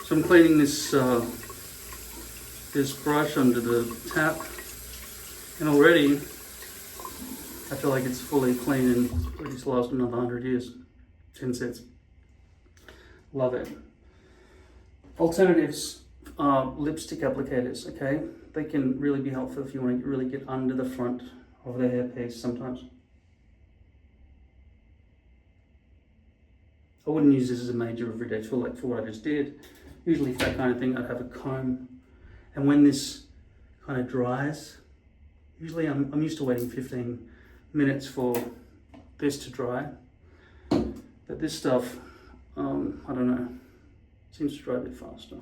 So I'm cleaning this brush under the tap, and already I feel like it's fully clean and ready to last another 100 years. 10 sets. Love it. Alternatives are lipstick applicators, okay? They can really be helpful if you want to really get under the front of the hairpiece sometimes. I wouldn't use this as a major everyday tool like for what I just did. Usually for that kind of thing, I'd have a comb. And when this kind of dries, usually I'm used to waiting 15 minutes for this to dry. But this stuff, I don't know, seems to dry a bit faster.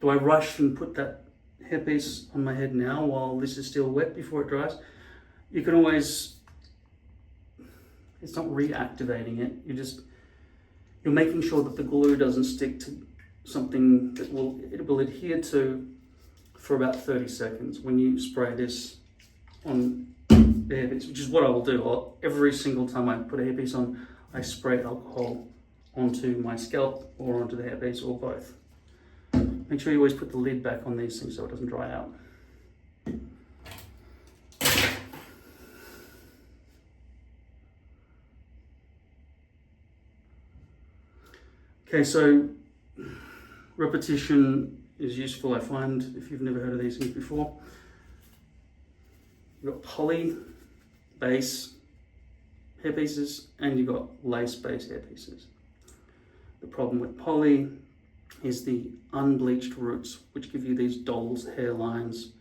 Do I rush and put that hairpiece on my head now while this is still wet before it dries? You can always, it's not reactivating it, you're making sure that the glue doesn't stick to something that it will adhere to for about 30 seconds when you spray this on the hairpiece, which is what I will do. Every single time I put a hairpiece on, I spray alcohol onto my scalp or onto the hairpiece or both. Make sure you always put the lid back on these things so it doesn't dry out. Okay, so repetition is useful, I find, if you've never heard of these things before. You've got poly base hairpieces and you've got lace base hairpieces. The problem with poly is the unbleached roots, which give you these doll's hairlines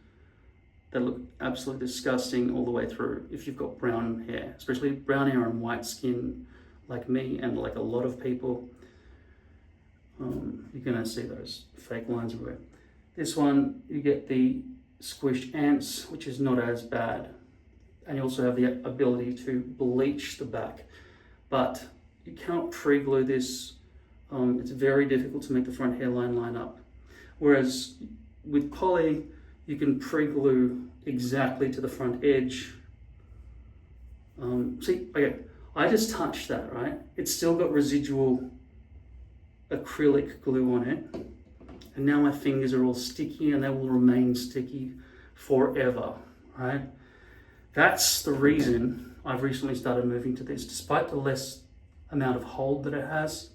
that look absolutely disgusting all the way through if you've got brown hair, especially brown hair and white skin like me and like a lot of people. You're going to see those fake lines everywhere. This one, you get the squished ants, which is not as bad. And you also have the ability to bleach the back. But you cannot pre-glue this. It's very difficult to make the front hairline line up. Whereas with poly, you can pre-glue exactly to the front edge. See, okay, I just touched that, right? It's still got residual acrylic glue on it. And now my fingers are all sticky and they will remain sticky forever, right? That's the reason I've recently started moving to this. Despite the less amount of hold that it has,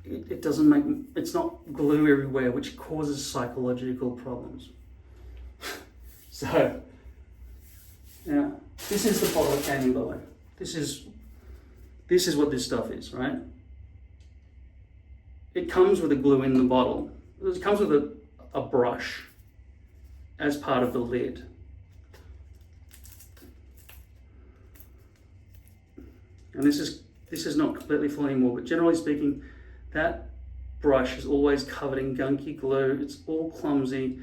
it doesn't make, it's not glue everywhere, which causes psychological problems. So, yeah, this is the bottle it came in, by the way. This is what this stuff is, right? It comes with a glue in the bottle. It comes with a brush as part of the lid. And this is not completely full anymore, but generally speaking, that brush is always covered in gunky glue. It's all clumsy,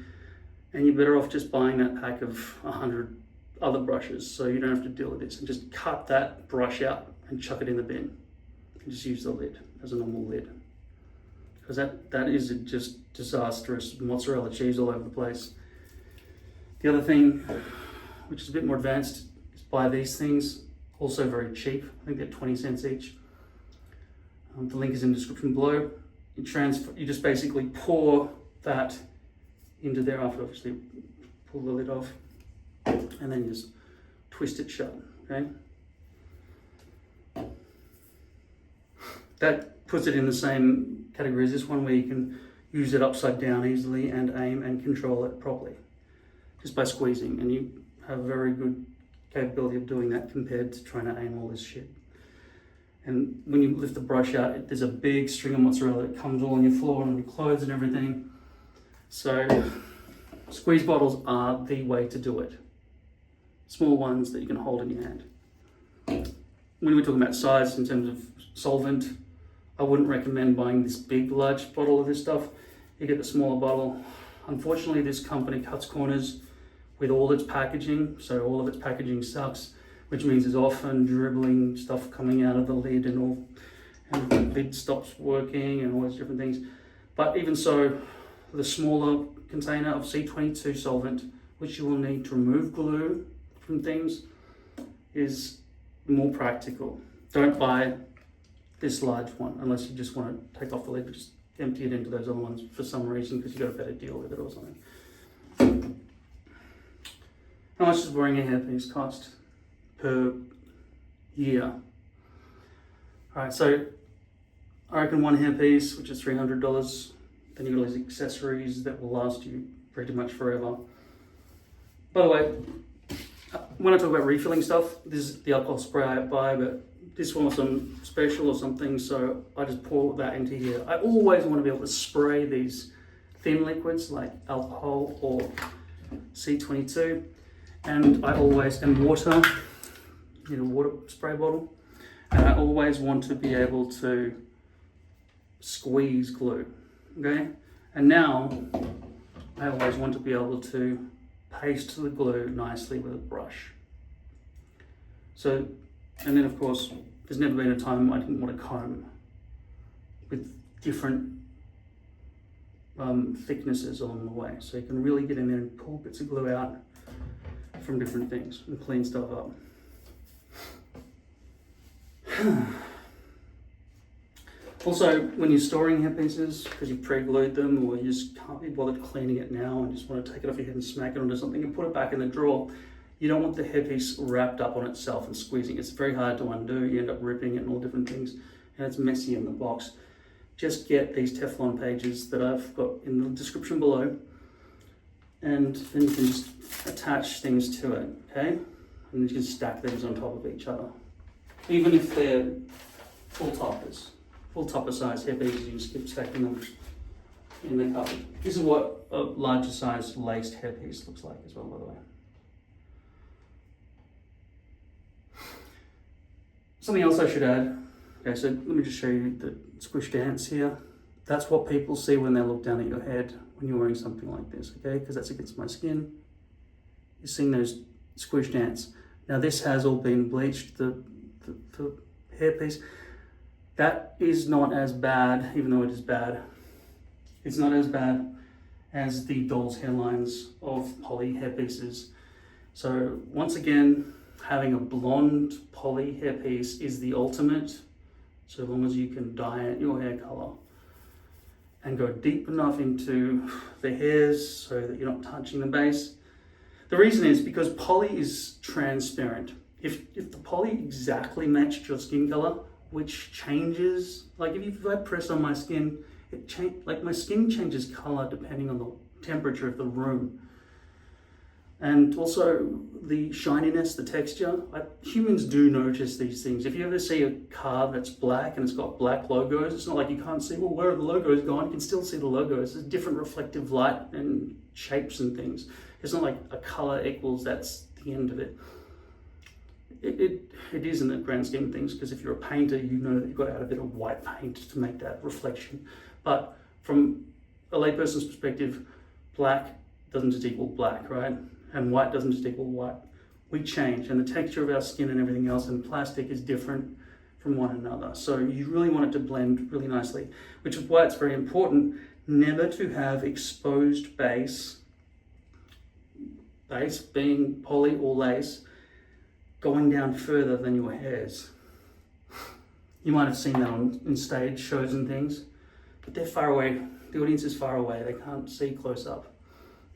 and you're better off just buying that pack of 100 other brushes so you don't have to deal with this, and just cut that brush out and chuck it in the bin and just use the lid as a normal lid, because that is just disastrous mozzarella cheese all over the place. The other thing, which is a bit more advanced, is buy these things, also very cheap. I think they're 20 cents each. The link is in the description below. You just basically pour that into there after obviously pull the lid off, and then you just twist it shut, okay? That puts it in the same category as this one, where you can use it upside down easily and aim and control it properly just by squeezing, and you have a very good capability of doing that compared to trying to aim all this shit. And when you lift the brush out, there's a big string of mozzarella that comes all on your floor and on your clothes and everything. So squeeze bottles are the way to do it. Small ones that you can hold in your hand. When we're talking about size in terms of solvent, I wouldn't recommend buying this big, large bottle of this stuff. You get the smaller bottle. Unfortunately, this company cuts corners with all its packaging, so all of its packaging sucks, which means there's often dribbling stuff coming out of the lid and the lid stops working and all those different things. But even so, the smaller container of C22 solvent, which you will need to remove glue from things, is more practical. Don't buy this large one unless you just want to take off the lid, but just empty it into those other ones for some reason because you got a better deal with it or something. How much does wearing a hairpiece cost per year? Alright, so I reckon one hairpiece, which is $300, then you've got all these accessories that will last you pretty much forever. By the way, when I talk about refilling stuff, this is the alcohol spray I buy, but this one was some special or something, so I just pour that into here. I always want to be able to spray these thin liquids like alcohol or C22, and water, water spray bottle, and I always want to be able to squeeze glue, okay? And now I always want to be able to paste the glue nicely with a brush. So, and then of course, there's never been a time I didn't want to comb with different thicknesses along the way. So you can really get in there and pull bits of glue out from different things and clean stuff up. Also, when you're storing hairpieces, because you've pre-glued them or you just can't be bothered cleaning it now and just want to take it off your head and smack it onto something and put it back in the drawer, you don't want the hairpiece wrapped up on itself and squeezing. It's very hard to undo. You end up ripping it and all different things, and it's messy in the box. Just get these Teflon pages that I've got in the description below, and then you can just attach things to it, okay? And you can stack these on top of each other. Even if they're full topper size hairpieces, you just keep stacking them in the cupboard. This is what a larger size laced hairpiece looks like as well, by the way. Something else I should add. Okay, so let me just show you the squish dance here. That's what people see when they look down at your head when you're wearing something like this, okay? Because that's against my skin. You're seeing those squish dance. Now this has all been bleached, the hairpiece. That is not as bad, even though it is bad. It's not as bad as the doll's hairlines of poly hairpieces. So once again, having a blonde poly hairpiece is the ultimate, so long as you can dye it your hair color and go deep enough into the hairs so that you're not touching the base. The reason is because poly is transparent. If the poly exactly matched your skin color, which changes, like if I press on my skin, like my skin changes color depending on the temperature of the room. And also the shininess, the texture. Humans do notice these things. If you ever see a car that's black and it's got black logos, it's not like you can't see, well, where are the logos gone? You can still see the logos. There's different reflective light and shapes and things. It's not like a color equals that's the end of it. It is in the grand scheme of things, because if you're a painter, you know that you've got to add a bit of white paint to make that reflection. But from a layperson's perspective, black doesn't just equal black, right? And white doesn't just equal white. We change, and the texture of our skin and everything else and plastic is different from one another. So you really want it to blend really nicely, which is why it's very important never to have exposed base being poly or lace, going down further than your hairs. You might have seen that in stage shows and things, but they're far away. The audience is far away. They can't see close up.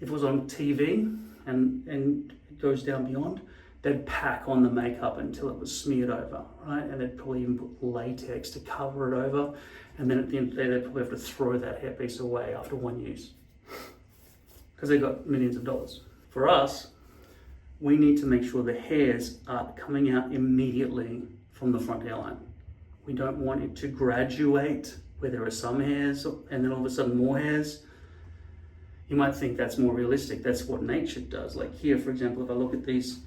If it was on TV and it goes down beyond, they'd pack on the makeup until it was smeared over, right? And they'd probably even put latex to cover it over. And then at the end of the day, they'd probably have to throw that hairpiece away after one use, because they got millions of dollars. For us, we need to make sure the hairs are coming out immediately from the front hairline. We don't want it to graduate where there are some hairs and then all of a sudden more hairs. You might think that's more realistic. That's what nature does. Like here, for example, if I look at these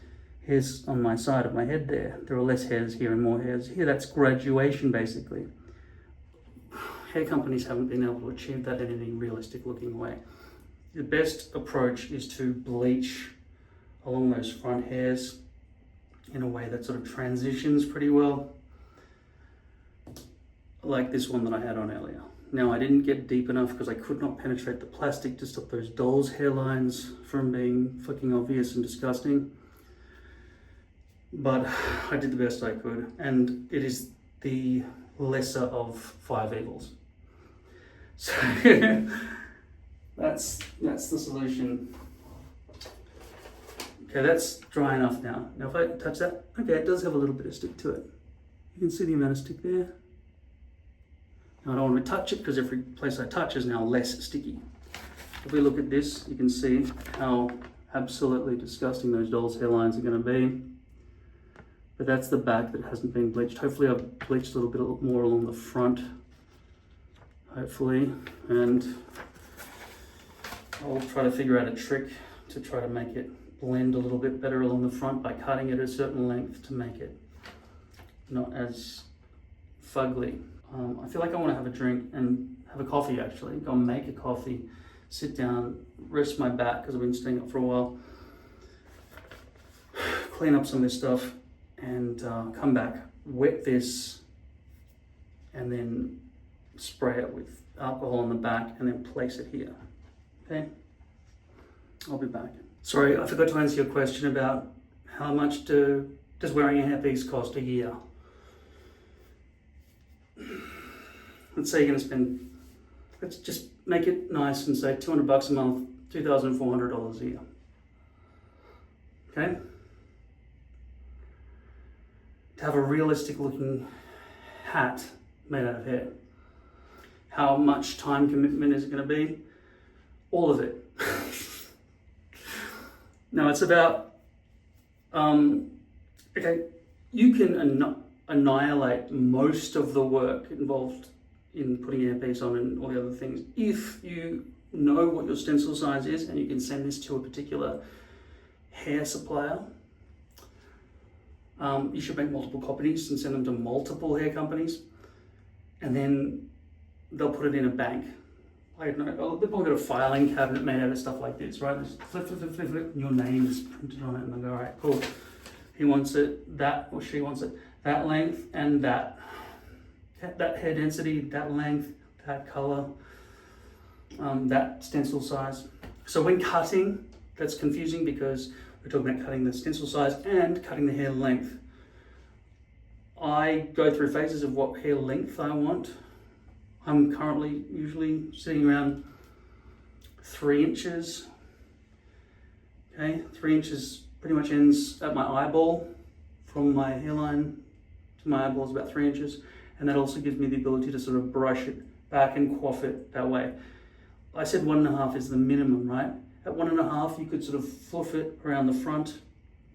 hairs on my side of my head there are less hairs here and more hairs here. That's graduation, basically. Hair companies haven't been able to achieve that in any realistic looking way. The best approach is to bleach along those front hairs in a way that sort of transitions pretty well, like this one that I had on earlier. Now I didn't get deep enough because I could not penetrate the plastic to stop those doll's hairlines from being fucking obvious and disgusting, but I did the best I could, and it is the lesser of 5 evils. So that's the solution. Okay, that's dry enough now. Now if I touch that, okay, it does have a little bit of stick to it. You can see the amount of stick there. Now I don't want to touch it because every place I touch is now less sticky. If we look at this, you can see how absolutely disgusting those doll's hairlines are going to be. But that's the back that hasn't been bleached. Hopefully I've bleached a little bit more along the front. Hopefully, and I'll try to figure out a trick to try to make it blend a little bit better along the front by cutting it a certain length to make it not as fugly. I feel like I want to have a drink and have a coffee, actually. Go and make a coffee, sit down, rest my back because I've been staying up for a while, clean up some of this stuff, and come back, wet this, and then spray it with alcohol on the back and then place it here. Okay? I'll be back. Sorry, I forgot to answer your question about how much does wearing a hairpiece cost a year? Let's say you're going to spend, let's just make it nice and say $200 a month, $2,400 a year. Okay? To have a realistic looking hat made out of hair. How much time commitment is it going to be? All of it. No, it's about, okay, you can annihilate most of the work involved in putting a hairpiece on and all the other things if you know what your stencil size is and you can send this to a particular hair supplier. You should make multiple copies and send them to multiple hair companies, and then they'll put it in a bank. I don't know, they've probably got a filing cabinet made out of stuff like this, right? Just flip, and your name is printed on it, and they'll go, all right, cool. he wants it that, or she wants it that length and that hair density, that length, that color, that stencil size. So when cutting, that's confusing because we're talking about cutting the stencil size and cutting the hair length. I go through phases of what hair length I want. I'm currently usually sitting around 3 inches. Okay, 3 inches pretty much ends at my eyeball. From my hairline to my eyeball is about 3 inches. And that also gives me the ability to sort of brush it back and coif it that way. I said 1.5 is the minimum, right? At 1.5, you could sort of fluff it around the front.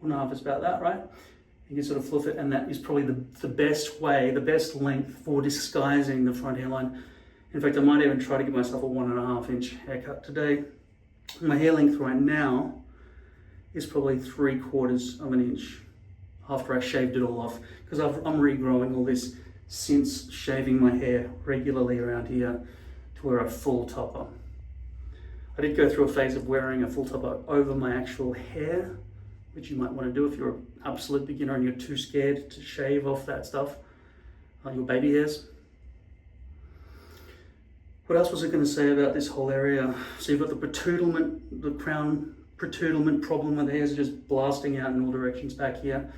1.5 is about that, right? You can sort of fluff it, and that is probably the best way, the best length for disguising the front hairline. In fact, I might even try to give myself a 1.5 inch haircut today. My hair length right now is probably 3/4 of an inch after I shaved it all off, because I'm regrowing all this since shaving my hair regularly around here to wear a full topper. I did go through a phase of wearing a full topper over my actual hair, which you might want to do if you're an absolute beginner and you're too scared to shave off that stuff, your baby hairs. What else was I going to say about this whole area? So you've got the protudelment, the crown protudelment problem where the hairs are just blasting out in all directions back here.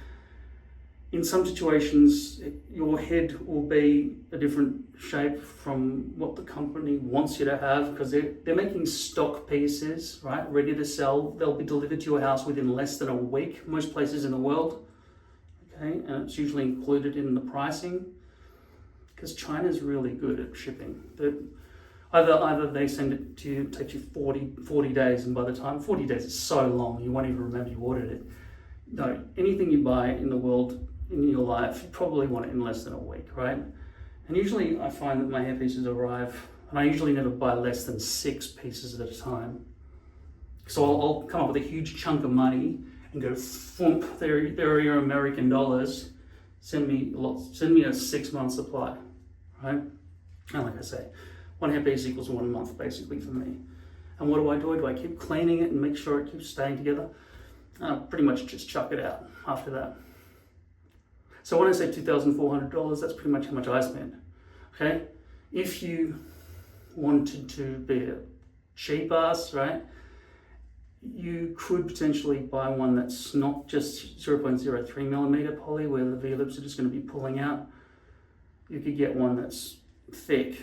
In some situations, your head will be a different shape from what the company wants you to have, because they're making stock pieces, right, ready to sell. They'll be delivered to your house within less than a week, most places in the world, okay, and it's usually included in the pricing, because China's really good at shipping. Either they send it to you, it takes you 40 days, and by the time, 40 days is so long, you won't even remember you ordered it. No, anything you buy in the world, in your life, you probably want it in less than a week, right? And usually I find that my hair pieces arrive, and I usually never buy less than 6 pieces at a time. So I'll come up with a huge chunk of money and go, thump, there are your American dollars, send me a 6-month supply, right? And like I say, 1 hair piece equals 1 month basically for me. And what do? Do I keep cleaning it and make sure it keeps staying together? Pretty much just chuck it out after that. So when I say $2,400, that's pretty much how much I spent, okay? If you wanted to be a cheap ass, right, you could potentially buy one that's not just 0.03 millimeter poly where the V-lips are just going to be pulling out. You could get one that's thick,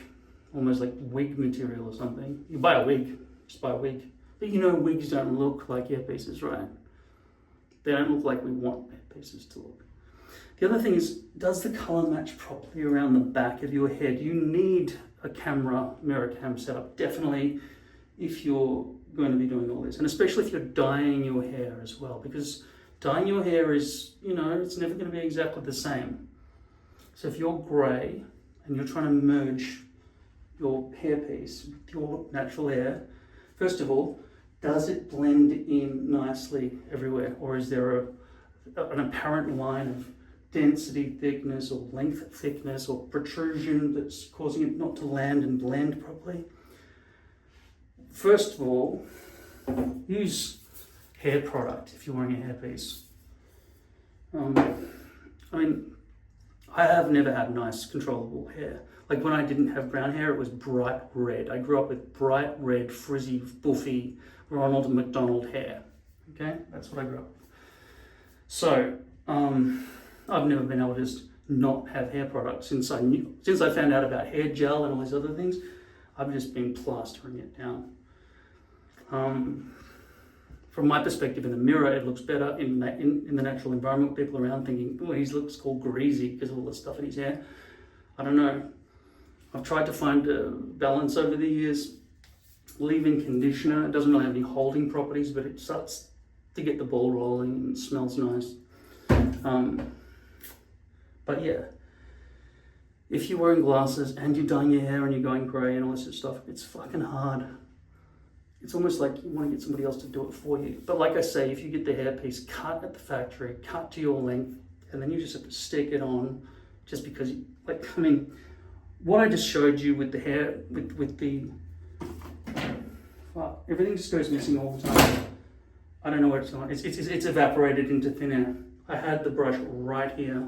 almost like wig material or something. You buy a wig, just buy a wig. But you know wigs don't look like hairpieces, right? They don't look like we want hairpieces to look. The other thing is, does the color match properly around the back of your head? You need a mirror cam setup, definitely, if you're going to be doing all this. And especially if you're dyeing your hair as well, because dyeing your hair is, it's never going to be exactly the same. So if you're gray and you're trying to merge your hairpiece with your natural hair, first of all, does it blend in nicely everywhere? Or is there an apparent line of density, thickness, or length, thickness, or protrusion that's causing it not to land and blend properly? First of all, use hair product if you're wearing a hairpiece. I have never had nice, controllable hair. Like when I didn't have brown hair, it was bright red. I grew up with bright red, frizzy, buffy, Ronald McDonald hair. Okay, that's what I grew up with. So, I've never been able to just not have hair products since I found out about hair gel and all these other things. I've just been plastering it down. From my perspective in the mirror, it looks better in the natural environment. People around thinking, oh, he looks all greasy because of all the stuff in his hair. I don't know. I've tried to find a balance over the years. Leave-in conditioner, it doesn't really have any holding properties, but it starts to get the ball rolling and it smells nice. But yeah, if you're wearing glasses and you're dyeing your hair and you're going grey and all this sort of stuff, it's fucking hard. It's almost like you want to get somebody else to do it for you. But like I say, if you get the hairpiece cut at the factory, cut to your length, and then you just have to stick it on just because, what I just showed you with the hair, with the, everything just goes missing all the time. I don't know where it's going. It's evaporated into thin air. I had the brush right here.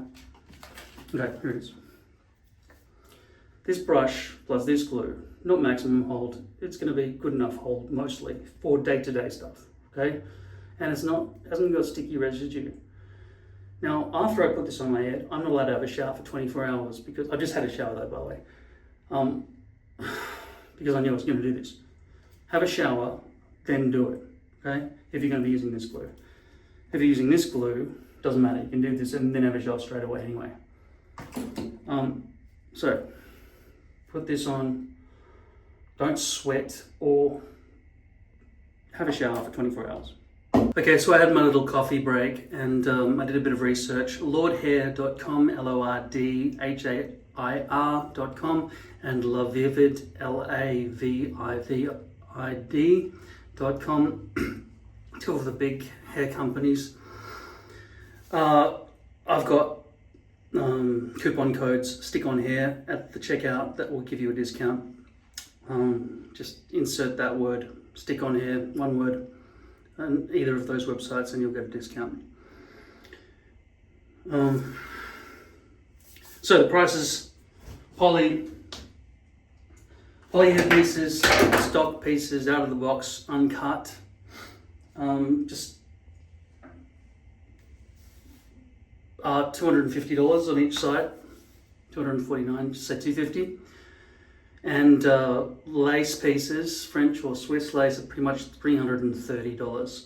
Okay, here it is. This brush plus this glue, not maximum hold, it's going to be good enough hold mostly for day-to-day stuff, okay? And hasn't got sticky residue. Now, after I put this on my head, I'm not allowed to have a shower for 24 hours because I've just had a shower though, by the way, because I knew I was going to do this. Have a shower, then do it, okay? If you're going to be using this glue. If you're using this glue, doesn't matter, you can do this and then have a shower straight away anyway. So, put this on, don't sweat or have a shower for 24 hours. Okay, so I had my little coffee break and I did a bit of research. Lordhair.com, LORDHAIR.com, and Lavivid, LAVIVID.com, two of the big hair companies. I've got coupon codes, StickOnHair at the checkout that will give you a discount. Just insert that word, StickOnHair, one word, and either of those websites and you'll get a discount. So the prices: poly hair pieces, stock pieces out of the box, uncut, just $250 on each side, $249, just say $250. And lace pieces, French or Swiss lace, are pretty much $330.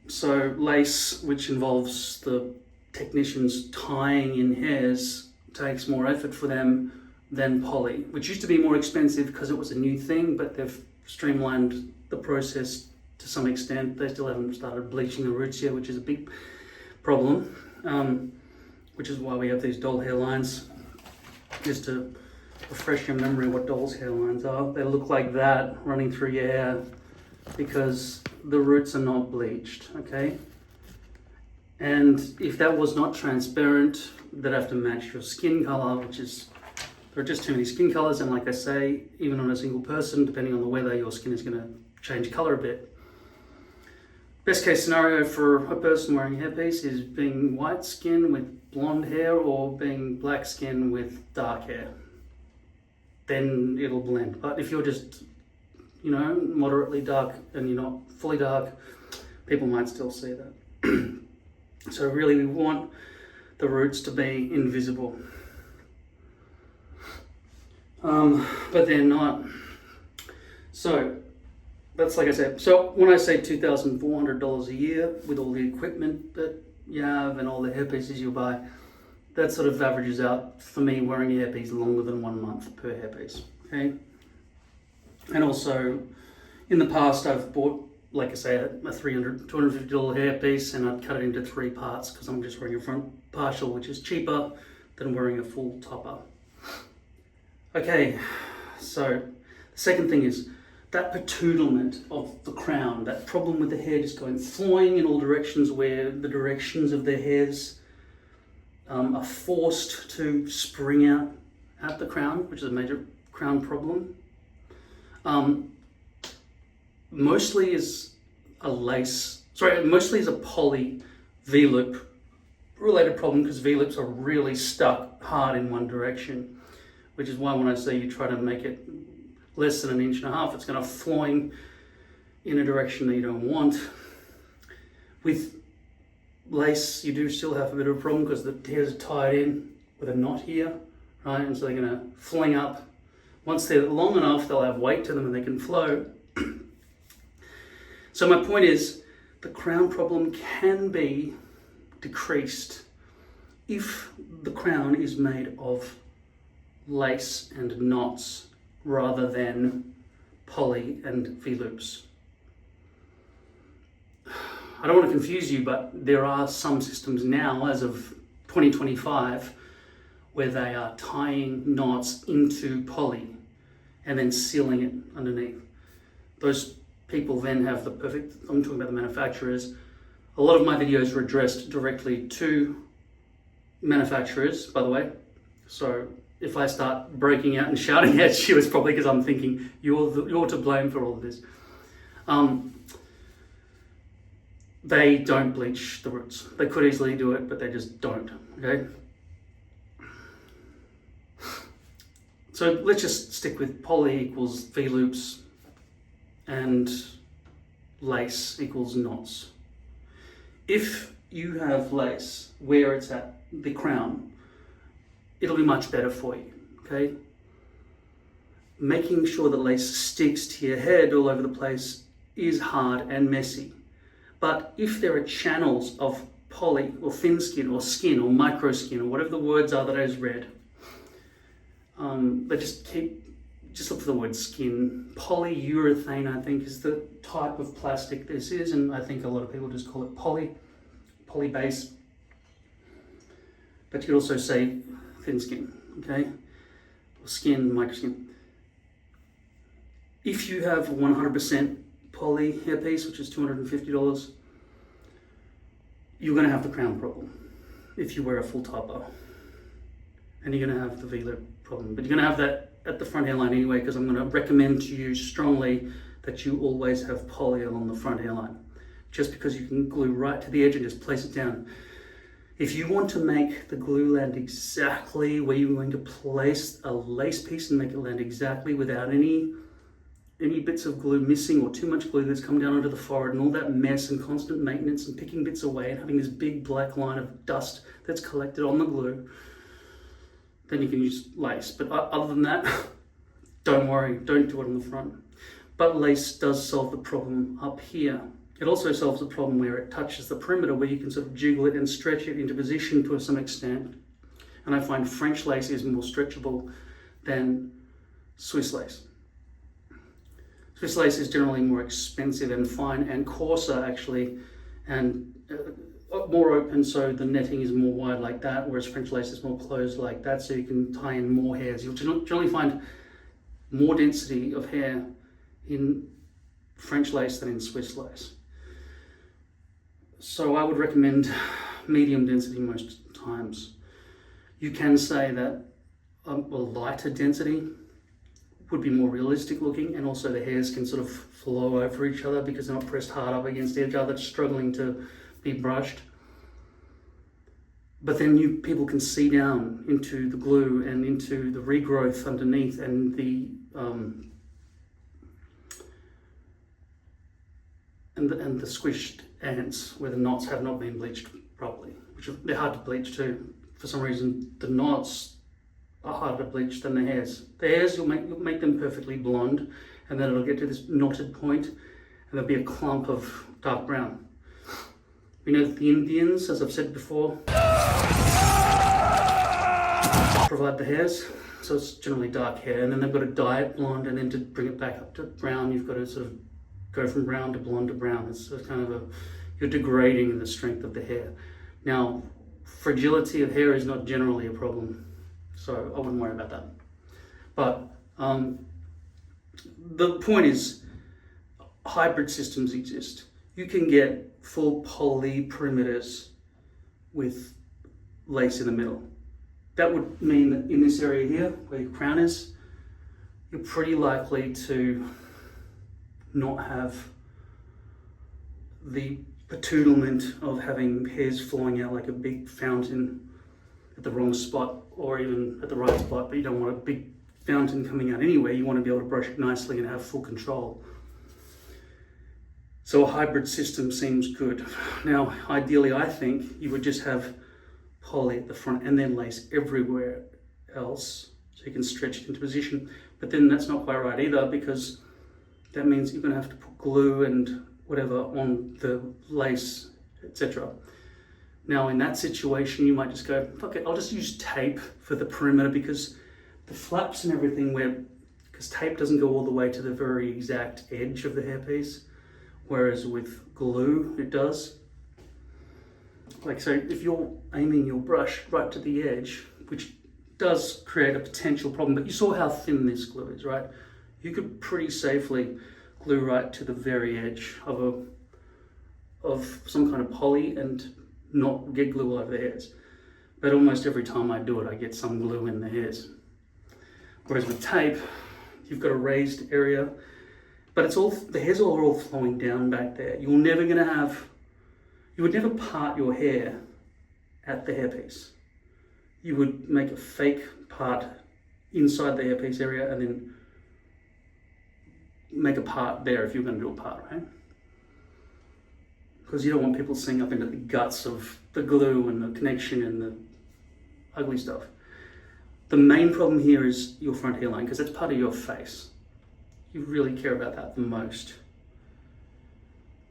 So lace, which involves the technicians tying in hairs, takes more effort for them than poly, which used to be more expensive because it was a new thing, but they've streamlined the process to some extent. They still haven't started bleaching the roots yet, which is a big problem, which is why we have these doll hairlines. Just to refresh your memory what doll's hairlines are. They look like that running through your hair because the roots are not bleached, okay? And if that was not transparent, they'd have to match your skin color, which is, there are just too many skin colors, and like I say, even on a single person, depending on the weather, your skin is going to change color a bit. Best case scenario for a person wearing a hairpiece is being white skin with blonde hair or being black skin with dark hair. Then it'll blend. But if you're just, moderately dark and you're not fully dark, people might still see that. So really we want the roots to be invisible. But they're not. So that's like I said. So when I say $2,400 a year with all the equipment that you have and all the hairpieces you buy, that sort of averages out for me wearing a hairpiece longer than 1 month per hairpiece. Okay. And also, in the past, I've bought, like I say, a $250 hairpiece, and I'd cut it into 3 parts because I'm just wearing a front partial, which is cheaper than wearing a full topper. Okay, so the second thing is that patoodlement of the crown, that problem with the hair just going flying in all directions where the directions of the hairs are forced to spring out at the crown, which is a major crown problem. Mostly is a poly V-loop related problem because V-loops are really stuck hard in one direction, which is why when I say you try to make it less than 1.5 inches, it's going to flying in a direction that you don't want. With lace, you do still have a bit of a problem because the hairs are tied in with a knot here, right? And so they're going to fling up. Once they're long enough, they'll have weight to them and they can flow. So my point is, the crown problem can be decreased if the crown is made of lace and knots rather than poly and V-loops. I don't want to confuse you, but there are some systems now, as of 2025, where they are tying knots into poly and then sealing it underneath. Those people then have the perfect, I'm talking about the manufacturers. A lot of my videos are addressed directly to manufacturers, by the way. So if I start breaking out and shouting at you, it's probably because I'm thinking you're to blame for all of this. they don't bleach the roots. They could easily do it, but they just don't, okay? So let's just stick with poly equals V-loops and lace equals knots. If you have lace where it's at the crown, it'll be much better for you, okay? Making sure that lace sticks to your head all over the place is hard and messy. But if there are channels of poly or thin skin or micro skin or whatever the words are that I just read, but just look for the word skin. Polyurethane, I think, is the type of plastic this is, and I think a lot of people just call it poly base. But you could also say thin skin, okay? Or skin, micro skin. If you have 100% poly hairpiece, which is $250, you're going to have the crown problem if you wear a full topper, and you're going to have the V-loop problem. But you're going to have that at the front hairline anyway, because I'm going to recommend to you strongly that you always have poly along the front hairline, just because you can glue right to the edge and just place it down. If you want to make the glue land exactly where you're going to place a lace piece and make it land exactly without any bits of glue missing or too much glue that's come down onto the forehead and all that mess and constant maintenance and picking bits away and having this big black line of dust that's collected on the glue, then you can use lace. But other than that, don't worry, don't do it on the front. But lace does solve the problem up here. It also solves the problem where it touches the perimeter, where you can sort of jiggle it and stretch it into position to some extent. And I find French lace is more stretchable than Swiss lace. Swiss lace is generally more expensive and fine and coarser actually, and more open, so the netting is more wide like that, whereas French lace is more closed like that, so you can tie in more hairs. You'll generally find more density of hair in French lace than in Swiss lace. So I would recommend medium density most times. You can say that a lighter density would be more realistic looking, and also the hairs can sort of flow over each other because they're not pressed hard up against each other, struggling to be brushed. But then people can see down into the glue and into the regrowth underneath and the squished ends where the knots have not been bleached properly, which they're hard to bleach too. For some reason, the knots are harder to bleach than the hairs. The hairs, you'll make them perfectly blonde, and then it'll get to this knotted point, and there'll be a clump of dark brown. We know that the Indians, as I've said before, provide the hairs, so it's generally dark hair, and then they've got to dye it blonde, and then to bring it back up to brown, you've got to sort of go from brown to blonde to brown. It's kind of you're degrading the strength of the hair. Now, fragility of hair is not generally a problem, so I wouldn't worry about that. But the point is, hybrid systems exist. You can get full poly perimeters with lace in the middle. That would mean that in this area here, where your crown is, you're pretty likely to not have the patoolement of having hairs flowing out like a big fountain at the wrong spot, or even at the right spot, but you don't want a big fountain coming out anyway. You want to be able to brush it nicely and have full control. So a hybrid system seems good. Now, ideally, I think you would just have poly at the front and then lace everywhere else, so you can stretch it into position. But then that's not quite right either, because that means you're going to have to put glue and whatever on the lace, etc. Now, in that situation, you might just go, fuck it, I'll just use tape for the perimeter, because the flaps and everything, because tape doesn't go all the way to the very exact edge of the hairpiece, whereas with glue, it does. Like, so if you're aiming your brush right to the edge, which does create a potential problem, but you saw how thin this glue is, right? You could pretty safely glue right to the very edge of some kind of poly and not get glue all over the hairs. But almost every time I do it, I get some glue in the hairs. Whereas with tape, you've got a raised area, but the hairs are all flowing down back there. You're never going to have You would never part your hair at the hairpiece. You would make a fake part inside the hairpiece area and then make a part there if you're going to do a part, right? Because you don't want people seeing up into the guts of the glue and the connection and the ugly stuff. The main problem here is your front hairline, because that's part of your face. You really care about that the most.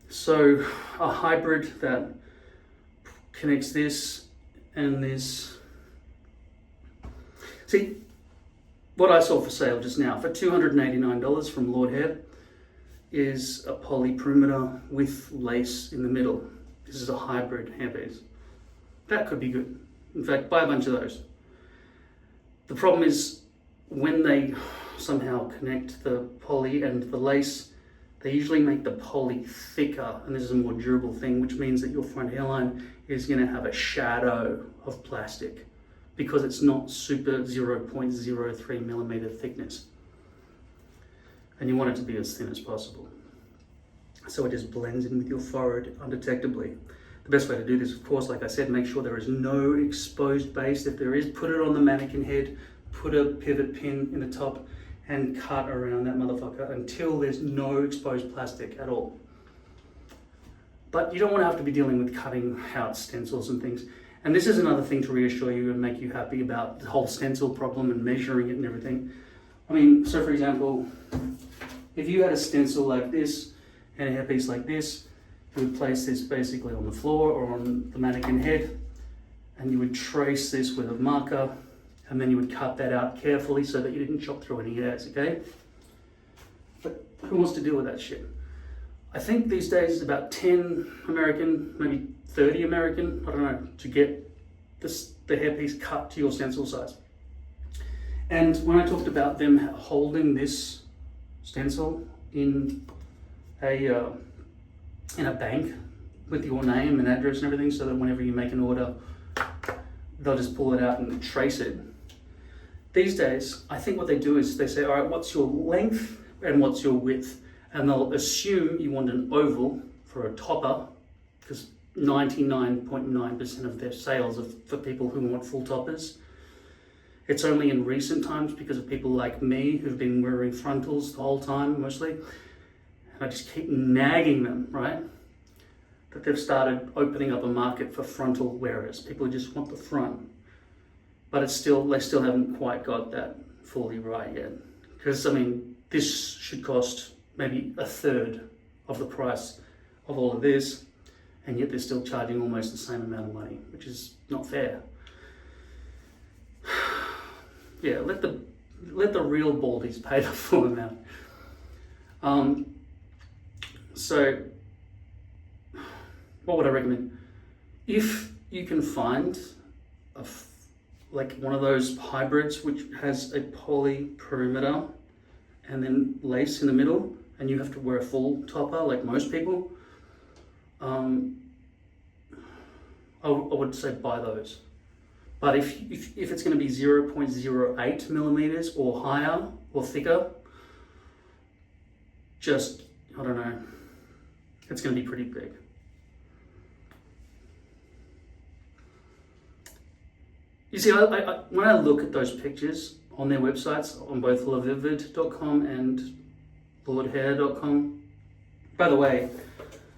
So a hybrid that connects this and this. See, what I saw for sale just now for $289 from Lord Hair is a poly perimeter with lace in the middle. This is a hybrid hairpiece. That could be good. In fact, buy a bunch of those. The problem is when they somehow connect the poly and the lace, they usually make the poly thicker, and this is a more durable thing, which means that your front hairline is going to have a shadow of plastic because it's not super 0.03 millimeter thickness. And you want it to be as thin as possible. So it just blends in with your forehead undetectably. The best way to do this, of course, like I said, make sure there is no exposed base. If there is, put it on the mannequin head, put a pivot pin in the top and cut around that motherfucker until there's no exposed plastic at all. But you don't want to have to be dealing with cutting out stencils and things. And this is another thing to reassure you and make you happy about the whole stencil problem and measuring it and everything. I mean, so for example, if you had a stencil like this and a hairpiece like this, you would place this basically on the floor or on the mannequin head, and you would trace this with a marker, and then you would cut that out carefully so that you didn't chop through any hairs, okay? But who wants to deal with that shit? I think these days it's about 10 American, maybe 30 American, I don't know, to get the hairpiece cut to your stencil size. And when I talked about them holding this stencil in a bank with your name and address and everything, so that whenever you make an order, they'll just pull it out and trace it. These days, I think what they do is they say, all right, what's your length and what's your width? And they'll assume you want an oval for a topper, because 99.9% of their sales are for people who want full toppers. It's only in recent times because of people like me who've been wearing frontals the whole time, mostly. And I just keep nagging them, right? That they've started opening up a market for frontal wearers. People who just want the front. But they still haven't quite got that fully right yet. Because, I mean, this should cost maybe a third of the price of all of this, and yet they're still charging almost the same amount of money, which is not fair. Yeah, let the real baldies pay the full amount. So, what would I recommend? If you can find like one of those hybrids which has a poly perimeter and then lace in the middle, and you have to wear a full topper like most people, I would say buy those. But if it's going to be 0.08 millimeters or higher or thicker, just, I don't know, it's going to be pretty big. You see, when I look at those pictures on their websites, on both levivid.com and lordhair.com, by the way,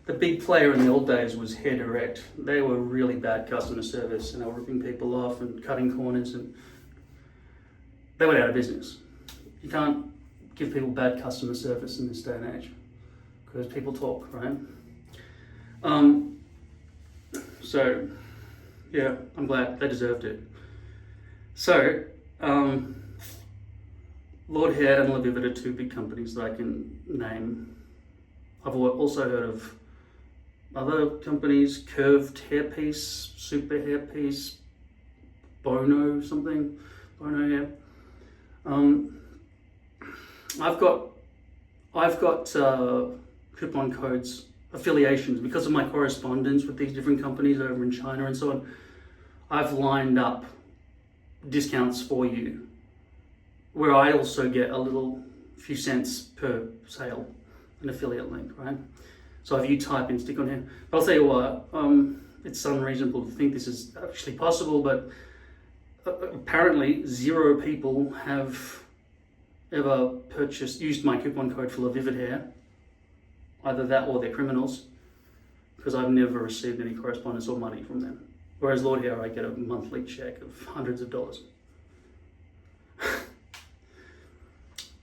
the big player in the old days was Hair Direct. They were really bad customer service, and they were ripping people off and cutting corners, and they went out of business. You can't give people bad customer service in this day and age because people talk, right? So, yeah, I'm glad they deserved it. So, Lord Hair and Levivid are two big companies that I can name. I've also heard of other companies, Curved Hairpiece, Super Hairpiece, Bono something, Bono, yeah. I've got coupon codes, affiliations, because of my correspondence with these different companies over in China and so on. I've lined up discounts for you, where I also get a few cents per sale, an affiliate link, right? So if you type in stick on hair, but I'll tell you what, it's unreasonable to think this is actually possible, but apparently 0 people have ever used my coupon code for Vivid Hair. Either that or they're criminals, because I've never received any correspondence or money from them. Whereas Lord Hair, I get a monthly check of hundreds of dollars.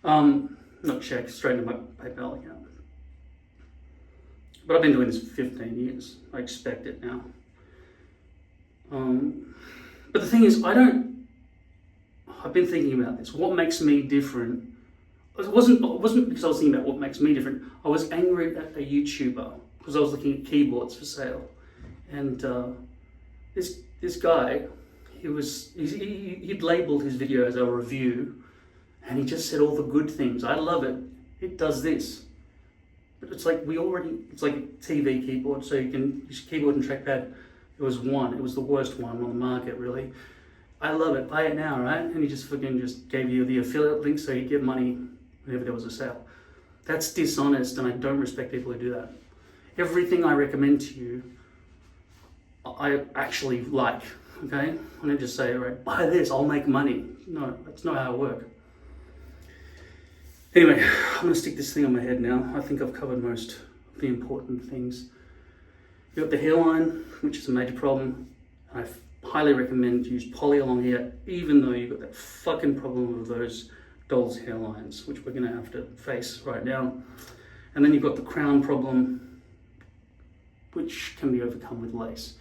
Not check, straight into my PayPal account. But I've been doing this for 15 years. I expect it now. But the thing is, I've been thinking about this. What makes me different? It wasn't because I was thinking about what makes me different. I was angry at a YouTuber because I was looking at keyboards for sale. And this guy, he'd labeled his video as a review, and he just said all the good things. I love it. It does this. But it's like it's like a TV keyboard, so you can use keyboard and trackpad. It was the worst one on the market, really. I love it, buy it now, right? And he just gave you the affiliate link so you get money whenever there was a sale. That's dishonest, and I don't respect people who do that. Everything I recommend to you, I actually like, okay? I don't just say, right, buy this, I'll make money. No, that's not how it works. Anyway, I'm gonna stick this thing on my head now. I think I've covered most of the important things. You've got the hairline, which is a major problem. I highly recommend use poly along here, even though you've got that fucking problem of those doll's hairlines, which we're gonna have to face right now. And then you've got the crown problem, which can be overcome with lace.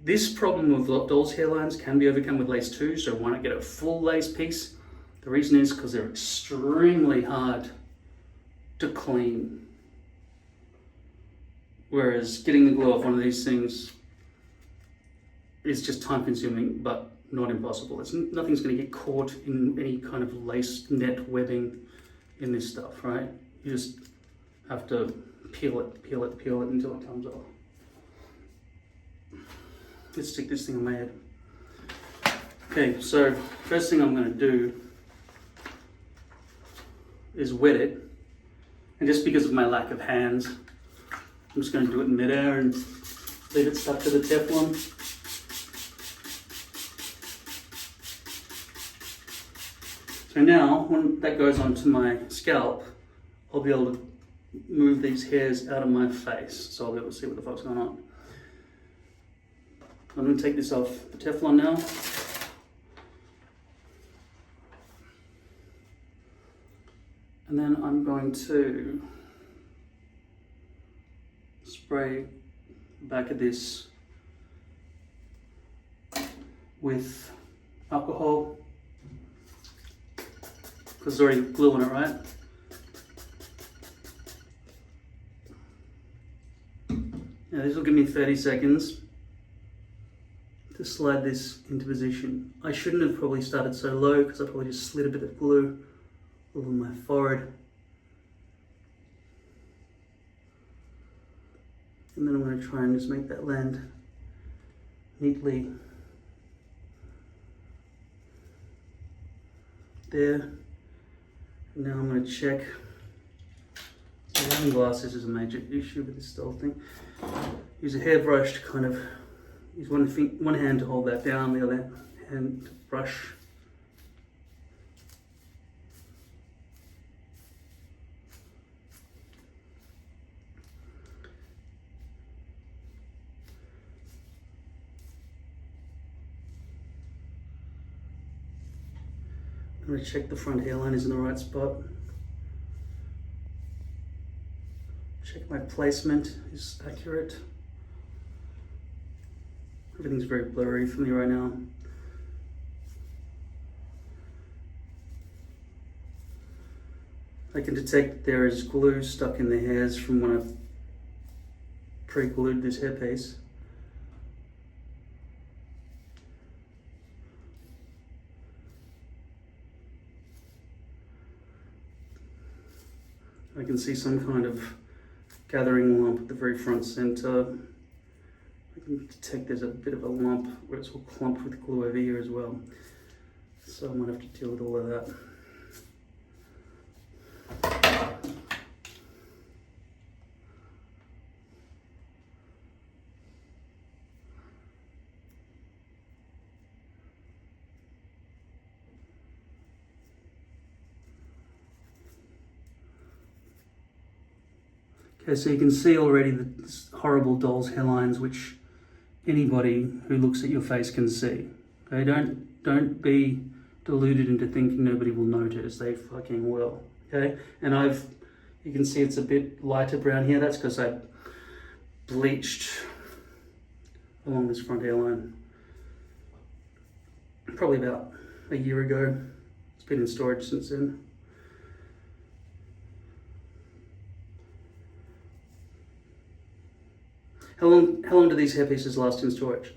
This problem with doll's hairlines can be overcome with lace too, so why not get a full lace piece? The reason is because they're extremely hard to clean. Whereas getting the glue off one of these things is just time consuming, but not impossible. Nothing's going to get caught in any kind of lace net webbing in this stuff, right? You just have to peel it until it comes off. Let's stick this thing on my head. Okay, so first thing I'm going to do is wet it, and just because of my lack of hands, I'm just going to do it in midair and leave it stuck to the Teflon. So now, when that goes onto my scalp, I'll be able to move these hairs out of my face, so I'll be able to see what the fuck's going on. I'm going to take this off the Teflon now. And then I'm going to spray the back of this with alcohol, because there's already glue on it, right? Now this will give me 30 seconds to slide this into position. I shouldn't have probably started so low, because I probably just slid a bit of glue over my forehead. And then I'm going to try and just make that land neatly there. And now I'm going to check. Wearing glasses is a major issue with this style thing. Use a hairbrush to kind of use one hand to hold that down, the other hand to brush. I'm going to check the front hairline is in the right spot. Check my placement is accurate. Everything's very blurry for me right now. I can detect there is glue stuck in the hairs from when I've pre-glued this hairpiece. I can see some kind of gathering lump at the very front center. I can detect there's a bit of a lump where it's all clumped with glue over here as well. So I might have to deal with all of that. Okay, so you can see already the horrible doll's hairlines, which anybody who looks at your face can see. Okay, don't be deluded into thinking nobody will notice. They fucking will. Okay, and you can see it's a bit lighter brown here. That's because I bleached along this front hairline probably about a year ago. It's been in storage since then. How long do these hairpieces last in storage?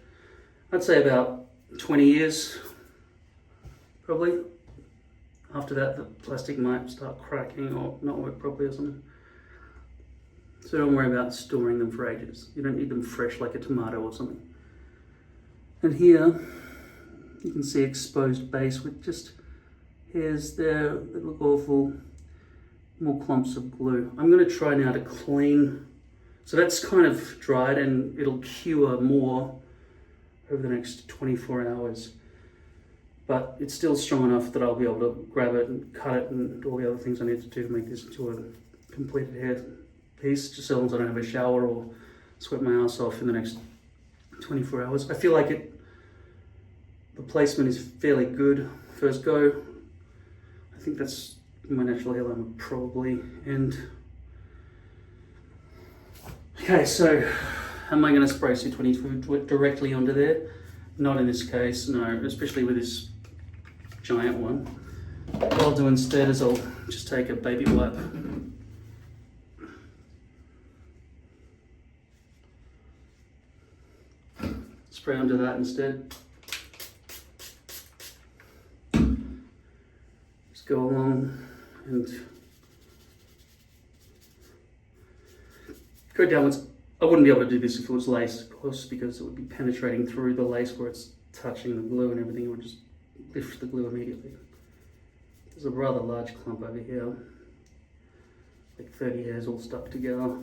I'd say about 20 years, probably. After that, the plastic might start cracking or not work properly or something. So don't worry about storing them for ages. You don't need them fresh like a tomato or something. And here, you can see exposed base with just hairs there that look awful. More clumps of glue. I'm going to try now to clean. So that's kind of dried and it'll cure more over the next 24 hours. But it's still strong enough that I'll be able to grab it and cut it and do all the other things I need to do to make this into a completed hair piece, just so long as I don't have a shower or sweat my ass off in the next 24 hours. I feel like the placement is fairly good first go. I think that's my natural hairline would probably end. Okay, so am I going to spray C22 directly onto there? Not in this case, no, especially with this giant one. What I'll do instead is I'll just take a baby wipe. Spray onto that instead. Just go along and go downwards. I wouldn't be able to do this if it was lace, of course, because it would be penetrating through the lace where it's touching the glue and everything. It would just lift the glue immediately. There's a rather large clump over here, like 30 hairs all stuck together.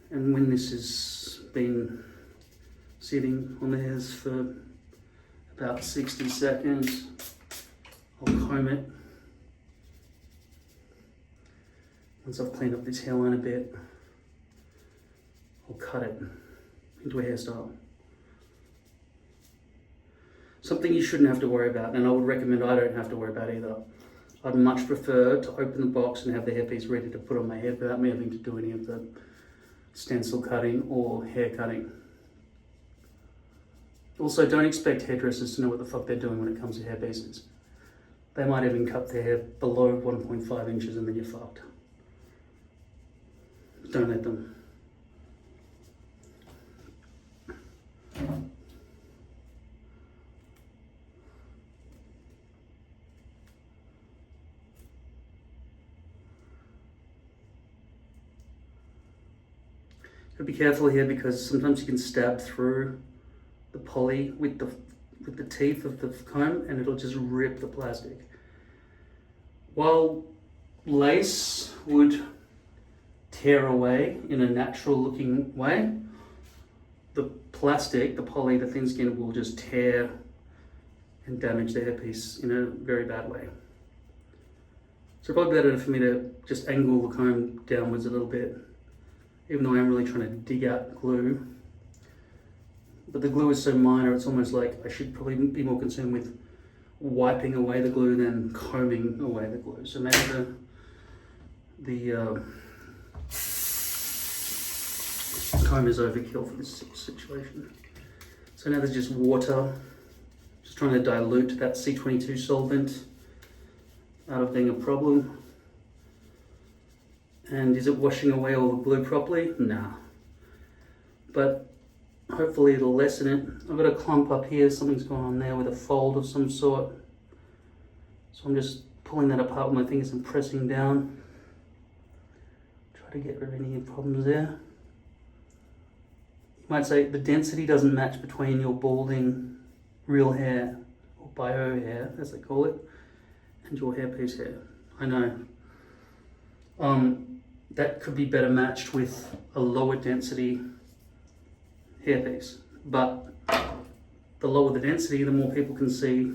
And when this has been sitting on the hairs for about 60 seconds, I'll comb it. Once I've cleaned up this hairline a bit, I'll cut it into a hairstyle. Something you shouldn't have to worry about, and I would recommend I don't have to worry about either. I'd much prefer to open the box and have the hairpiece ready to put on my head without me having to do any of the stencil cutting or hair cutting. Also, don't expect hairdressers to know what the fuck they're doing when it comes to hairpieces. They might even cut their hair below 1.5 inches and then you're fucked. Don't let them. Be careful here because sometimes you can stab through the poly with the teeth of the comb and it'll just rip the plastic. While lace would tear away in a natural looking way, the plastic, the poly, the thin skin will just tear and damage the hairpiece in a very bad way. So probably better for me to just angle the comb downwards a little bit, even though I am really trying to dig out glue. But the glue is so minor, it's almost like I should probably be more concerned with wiping away the glue than combing away the glue. So maybe the comb is overkill for this situation. So now there's just water, just trying to dilute that C22 solvent out of being a problem. And is it washing away all the glue properly? Nah. But hopefully it'll lessen it. I've got a clump up here, something's going on there with a fold of some sort. So I'm just pulling that apart with my fingers and pressing down. Try to get rid of any problems there. You might say the density doesn't match between your balding real hair, or bio hair as they call it, and your hairpiece hair. I know. That could be better matched with a lower density hairpiece. But the lower the density, the more people can see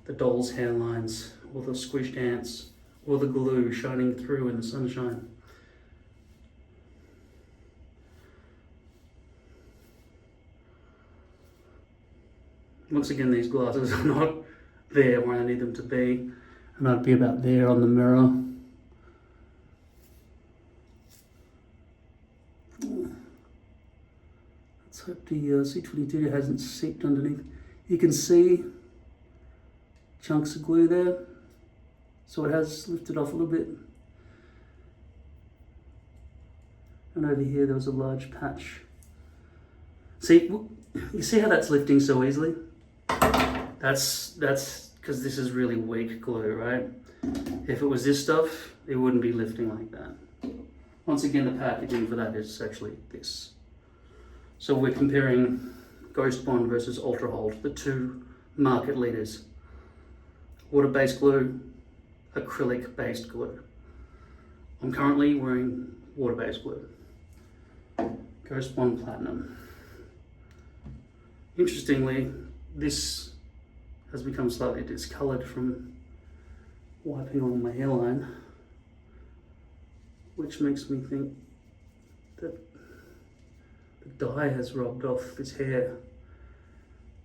the doll's hairlines, or the squished ants, or the glue shining through in the sunshine. once again, these glasses are not there where I need them to be, and I'd be about there on the mirror. Let's hope the C22 hasn't seeped underneath. You can see chunks of glue there, so it has lifted off a little bit. And over here there was a large patch. See, you see how that's lifting so easily? That's because this is really weak glue, right? If it was this stuff, it wouldn't be lifting like that. Once again, the packaging for that is actually this. So we're comparing Ghost Bond versus Ultra Hold, the two market leaders. Water-based glue, acrylic-based glue. I'm currently wearing water-based glue. Ghost Bond Platinum. Interestingly, this has become slightly discolored from wiping on my hairline, which makes me think that the dye has rubbed off this hair.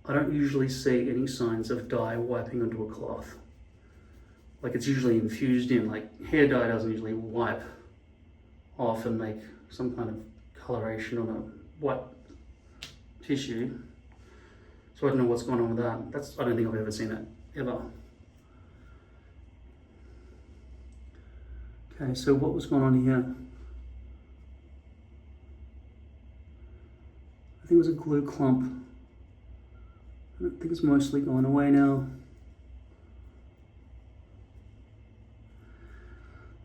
I don't usually see any signs of dye wiping onto a cloth. Like, it's usually infused in, like hair dye doesn't usually wipe off and make some kind of coloration on a white tissue. So I don't know what's going on with that. I don't think I've ever seen that, ever. Okay, so what was going on here? I think it was a glue clump. I think it's mostly gone away now.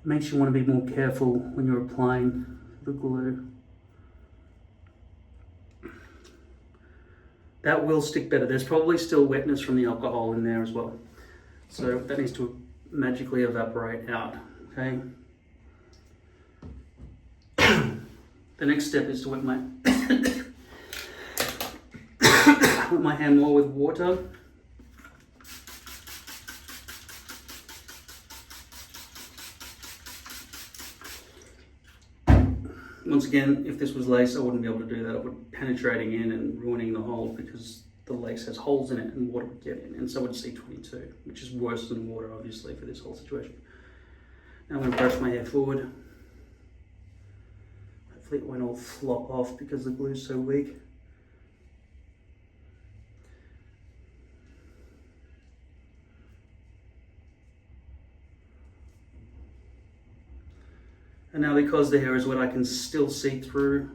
It makes you want to be more careful when you're applying the glue. That will stick better. There's probably still wetness from the alcohol in there as well. So that needs to magically evaporate out, okay? The next step is to wet my wet my hand more with water. Once again, if this was lace, I wouldn't be able to do that. It would be penetrating in and ruining the hole because the lace has holes in it and water would get in, and so would C22, which is worse than water, obviously, for this whole situation. Now I'm going to brush my hair forward. Hopefully it won't all flop off because the glue is so weak. And now, because the hair is wet, I can still see through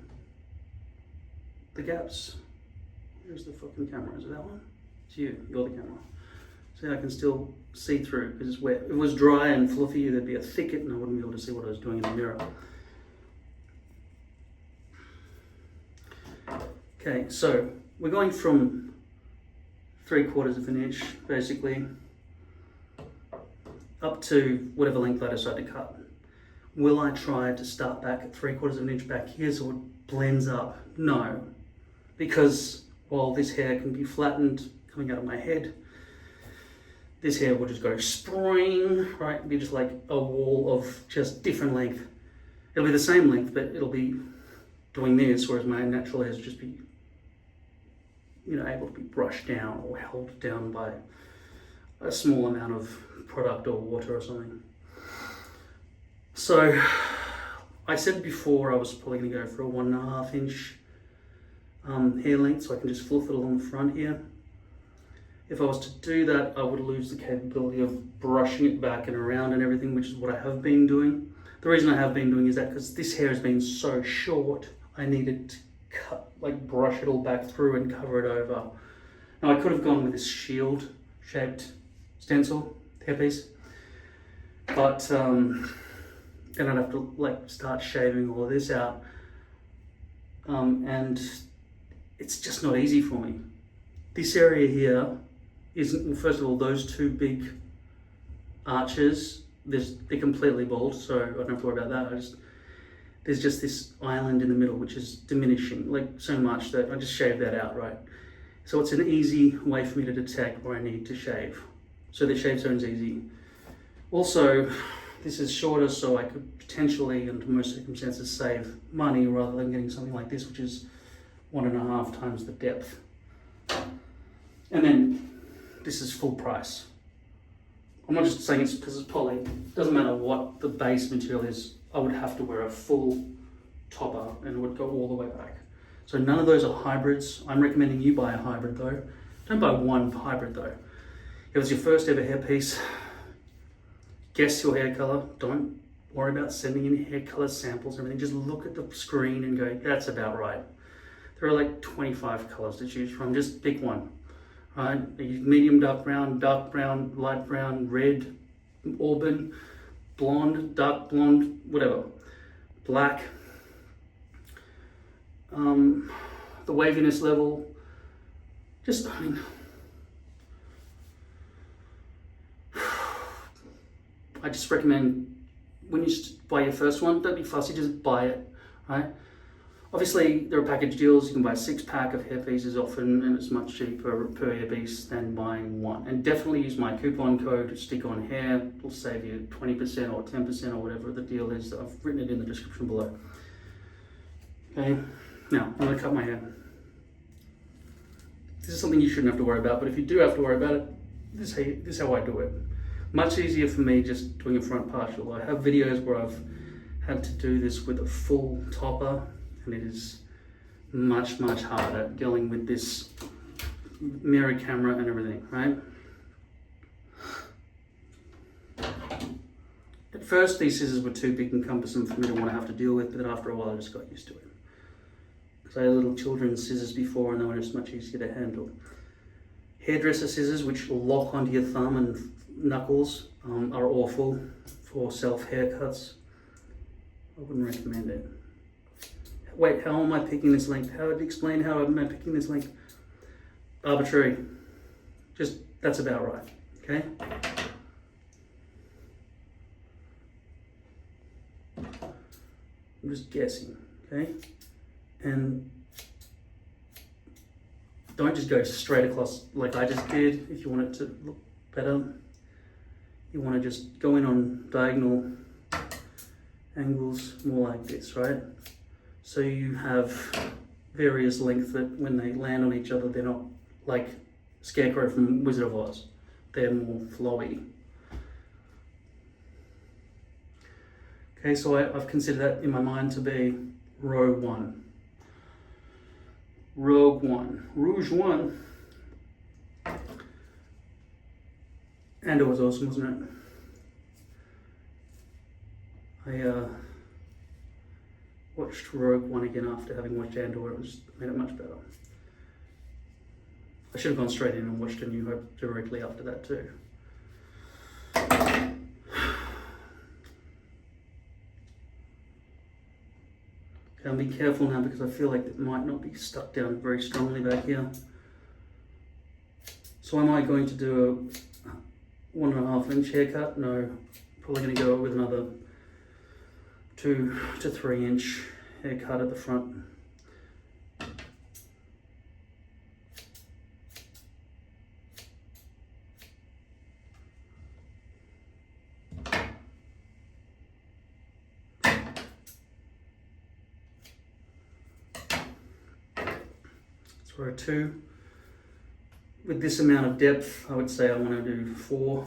the gaps. Where's the fucking camera? Is it that one? It's you. You're the camera. See, I can still see through because it's wet. If it was dry and fluffy, there'd be a thicket and I wouldn't be able to see what I was doing in the mirror. Okay, so we're going from 3/4 of an inch, basically, up to whatever length I decide to cut. Will I try to start back at 3/4 of an inch back here so it blends up? No, because while this hair can be flattened coming out of my head, this hair will just go spring, right? It'll be just like a wall of just different length. It'll be the same length, but it'll be doing this, whereas my natural hair is just be, able to be brushed down or held down by a small amount of product or water or something. So I said before I was probably going to go for a 1.5 inch hair length, so I can just fluff it along the front here. If I was to do that, I would lose the capability of brushing it back and around and everything, which is what I have been doing. The reason I have been doing is that because this hair has been so short, I needed to brush it all back through and cover it over. Now I could have gone with this shield shaped stencil hairpiece, but then I'd have to start shaving all of this out, and it's just not easy for me. This area here isn't, well, first of all, those two big arches, they're completely bald, so I don't have to worry about that. There's just this island in the middle which is diminishing, so much that I just shave that out, right? So it's an easy way for me to detect where I need to shave. So the shave zone's easy. Also, this is shorter, so I could potentially, under most circumstances, save money rather than getting something like this, which is 1.5 times the depth. And then this is full price. I'm not just saying it's because it's poly. It doesn't matter what the base material is. I would have to wear a full topper and it would go all the way back. So none of those are hybrids. I'm recommending you buy a hybrid though. Don't buy one hybrid though. If it was your first ever hairpiece, guess your hair color. Don't worry about sending in hair color samples and everything. Just look at the screen and go, that's about right. There are like 25 colors to choose from. Just pick one. Right? Medium dark brown, light brown, red, auburn, blonde, dark blonde, whatever. Black. The waviness level. Just, I mean, I just recommend when you buy your first one, don't be fussy, just buy it, right? Obviously, there are package deals. You can buy a 6-pack of hairpieces often, and it's much cheaper per hairpiece than buying one. And definitely use my coupon code StickOnHair. It'll save you 20% or 10% or whatever the deal is. I've written it in the description below. Okay, now I'm gonna cut my hair. This is something you shouldn't have to worry about, but if you do have to worry about it, this is how I do it. Much easier for me just doing a front partial. I have videos where I've had to do this with a full topper, and it is much, much harder dealing with this mirror camera and everything, right? At first, these scissors were too big and cumbersome for me to want to have to deal with, but then after a while, I just got used to it. Because I had little children's scissors before, and they were just much easier to handle. Hairdresser scissors, which lock onto your thumb and knuckles, are awful for self haircuts. I wouldn't recommend it. Wait, how am I picking this length? How would you explain how am I picking this length? Arbitrary. Just, that's about right, okay? I'm just guessing, okay? And don't just go straight across like I just did. If you want it to look better, you want to just go in on diagonal angles, more like this, right? So you have various lengths that when they land on each other, they're not like Scarecrow from Wizard of Oz. They're more flowy. Okay, so I've considered that in my mind to be row 1. Rogue 1. Rouge 1. And it was awesome, wasn't it? I watched Rogue One again after having watched Andor. It made it much better. I should have gone straight in and watched A New Hope directly after that too. Okay, I'll be careful now because I feel like it might not be stuck down very strongly back here. So am I going to do a 1.5 inch haircut? No, probably going to go with another 2 to 3 inch haircut at the front. So row 2. With this amount of depth, I would say I want to do 4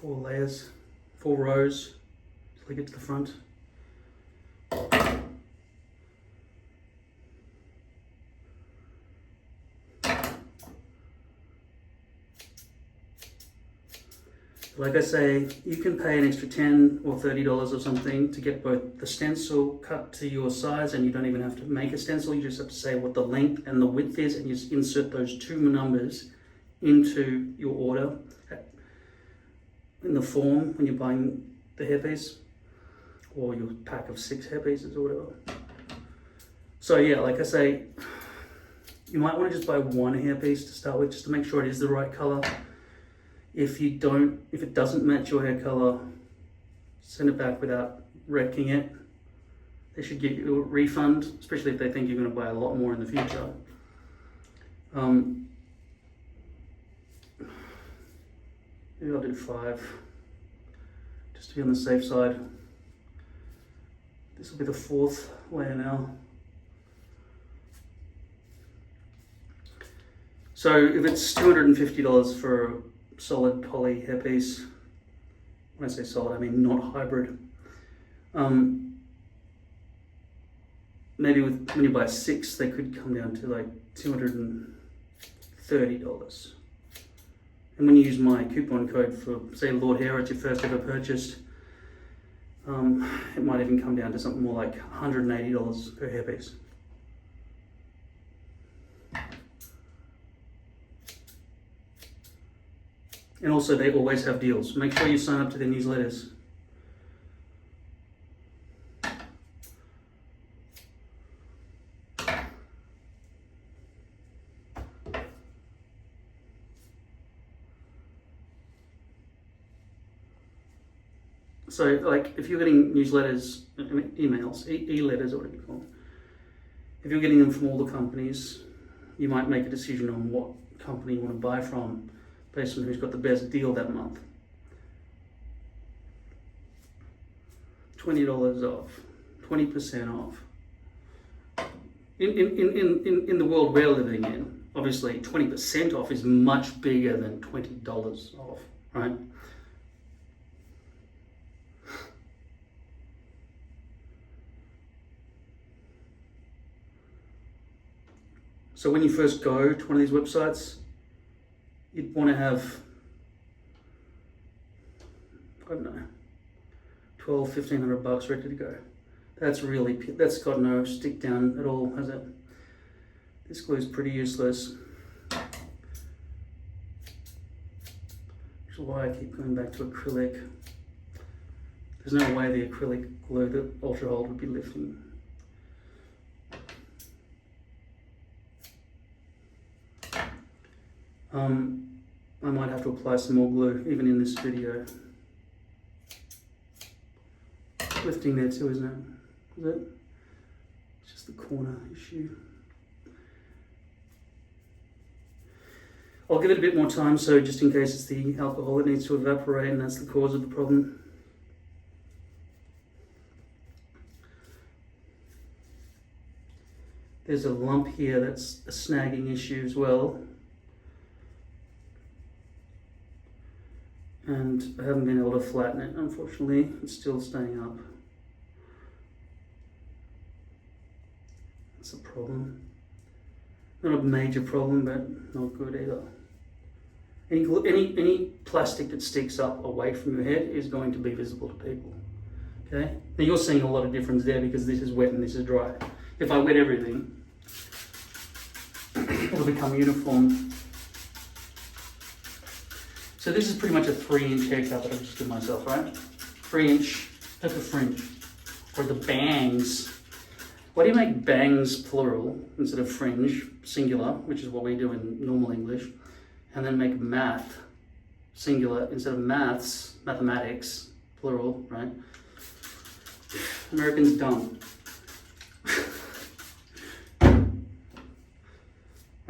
layers, 4 rows till I get to the front. Like I say, you can pay an extra $10 or $30 or something to get both the stencil cut to your size, and you don't even have to make a stencil. You just have to say what the length and the width is, and you just insert those 2 numbers into your order in the form when you're buying the hairpiece or your pack of 6 hairpieces or whatever. So yeah, like I say, you might want to just buy 1 hairpiece to start with, just to make sure it is the right color. If it doesn't match your hair color, send it back without wrecking it. They should give you a refund, especially if they think you're going to buy a lot more in the future. Maybe I'll do 5, just to be on the safe side. This will be the 4th layer now. So if it's $250 for a solid poly hairpiece, when I say solid, I mean not hybrid. Maybe when you buy 6, they could come down to like $230. And when you use my coupon code for, say, Lord Hair, it's your first ever purchase, it might even come down to something more like $180 per hairpiece. And also, they always have deals. Make sure you sign up to their newsletters. So, like, if you're getting newsletters, emails, e-letters, or whatever you call them, if you're getting them from all the companies, you might make a decision on what company you want to buy from based on who's got the best deal that month. $20 off, 20% off. In the world we're living in, obviously 20% off is much bigger than $20 off, right? So when you first go to one of these websites, you'd want to have, I don't know, $1,200-1,500 ready to go. That's got no stick down at all, has it? This glue is pretty useless. Which is why I keep going back to acrylic. There's no way the acrylic glue, the Ultra Hold, would be lifting. I might have to apply some more glue, even in this video. Lifting there too, isn't it? Is it? It's just the corner issue. I'll give it a bit more time, so just in case it's the alcohol that needs to evaporate and that's the cause of the problem. There's a lump here that's a snagging issue as well. And I haven't been able to flatten it, unfortunately. It's still staying up. That's a problem. Not a major problem, but not good either. Any plastic that sticks up away from your head is going to be visible to people. Okay? Now you're seeing a lot of difference there because this is wet and this is dry. If I wet everything, it'll become uniform. So this is pretty much a 3-inch haircut that I've just given myself, right? 3-inch pepper fringe, or the bangs. Why do you make bangs plural instead of fringe singular, which is what we do in normal English, and then make math singular instead of mathematics plural, right? Americans dumb.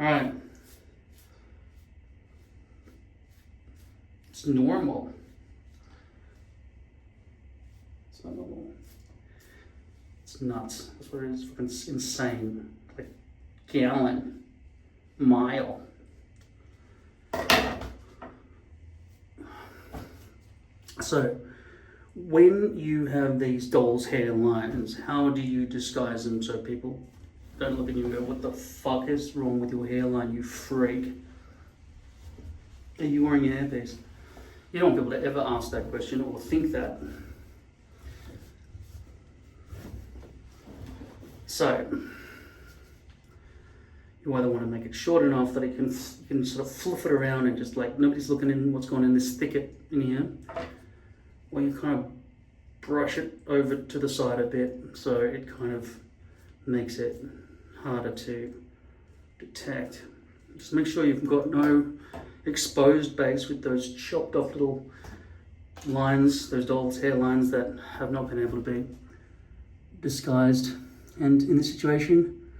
All right. It's normal. It's not normal. It's nuts. That's what it is. Fucking insane. Like gallon, mile. So, when you have these doll's hair lines, how do you disguise them so people don't look at you and go, "What the fuck is wrong with your hairline, you freak? Are you wearing a hairpiece?" You don't want people to ever ask that question or think that. So, you either want to make it short enough that you can sort of fluff it around and just like nobody's looking in what's going on in this thicket in here, or you kind of brush it over to the side a bit so it kind of makes it harder to detect. Just make sure you've got no exposed base with those chopped off little lines, those doll's hair lines that have not been able to be disguised. And in this situation,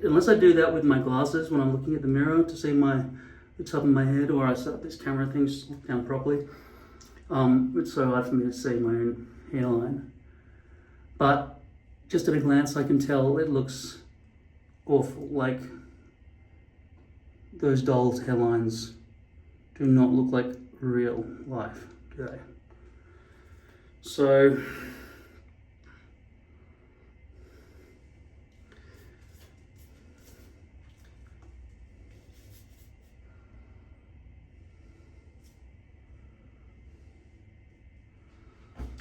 unless I do that with my glasses when I'm looking at the mirror to see the top of my head, or I set up this camera thing just look down properly, it's so hard for me to see my own hairline. But just at a glance I can tell it looks awful. Like those doll's hairlines do not look like real life, do they? So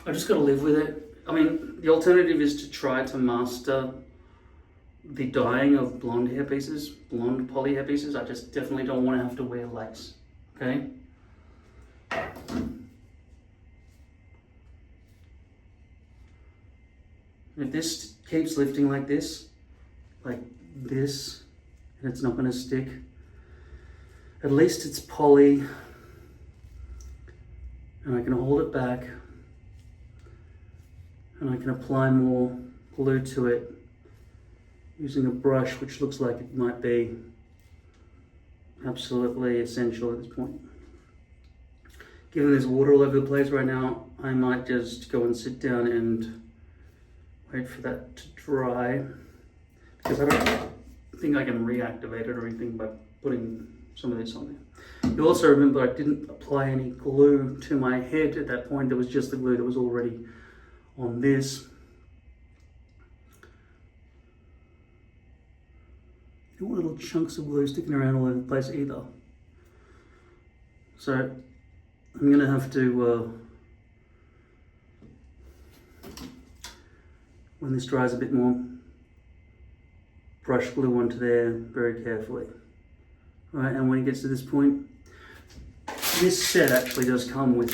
I just got to live with it. I mean, the alternative is to try to master the dyeing of blonde hairpieces, blonde poly hairpieces. I just definitely don't want to have to wear lace, okay? If this keeps lifting like this, and it's not going to stick, at least it's poly, and I can hold it back, and I can apply more glue to it using a brush, which looks like it might be absolutely essential at this point. Given there's water all over the place right now, I might just go and sit down and wait for that to dry, because I don't think I can reactivate it or anything by putting some of this on there. You'll also remember I didn't apply any glue to my head at that point. There was just the glue that was already on this. You don't want little chunks of glue sticking around all over the place either. So I'm gonna have to, when this dries a bit more, brush glue onto there very carefully. All right, and when it gets to this point, this set actually does come with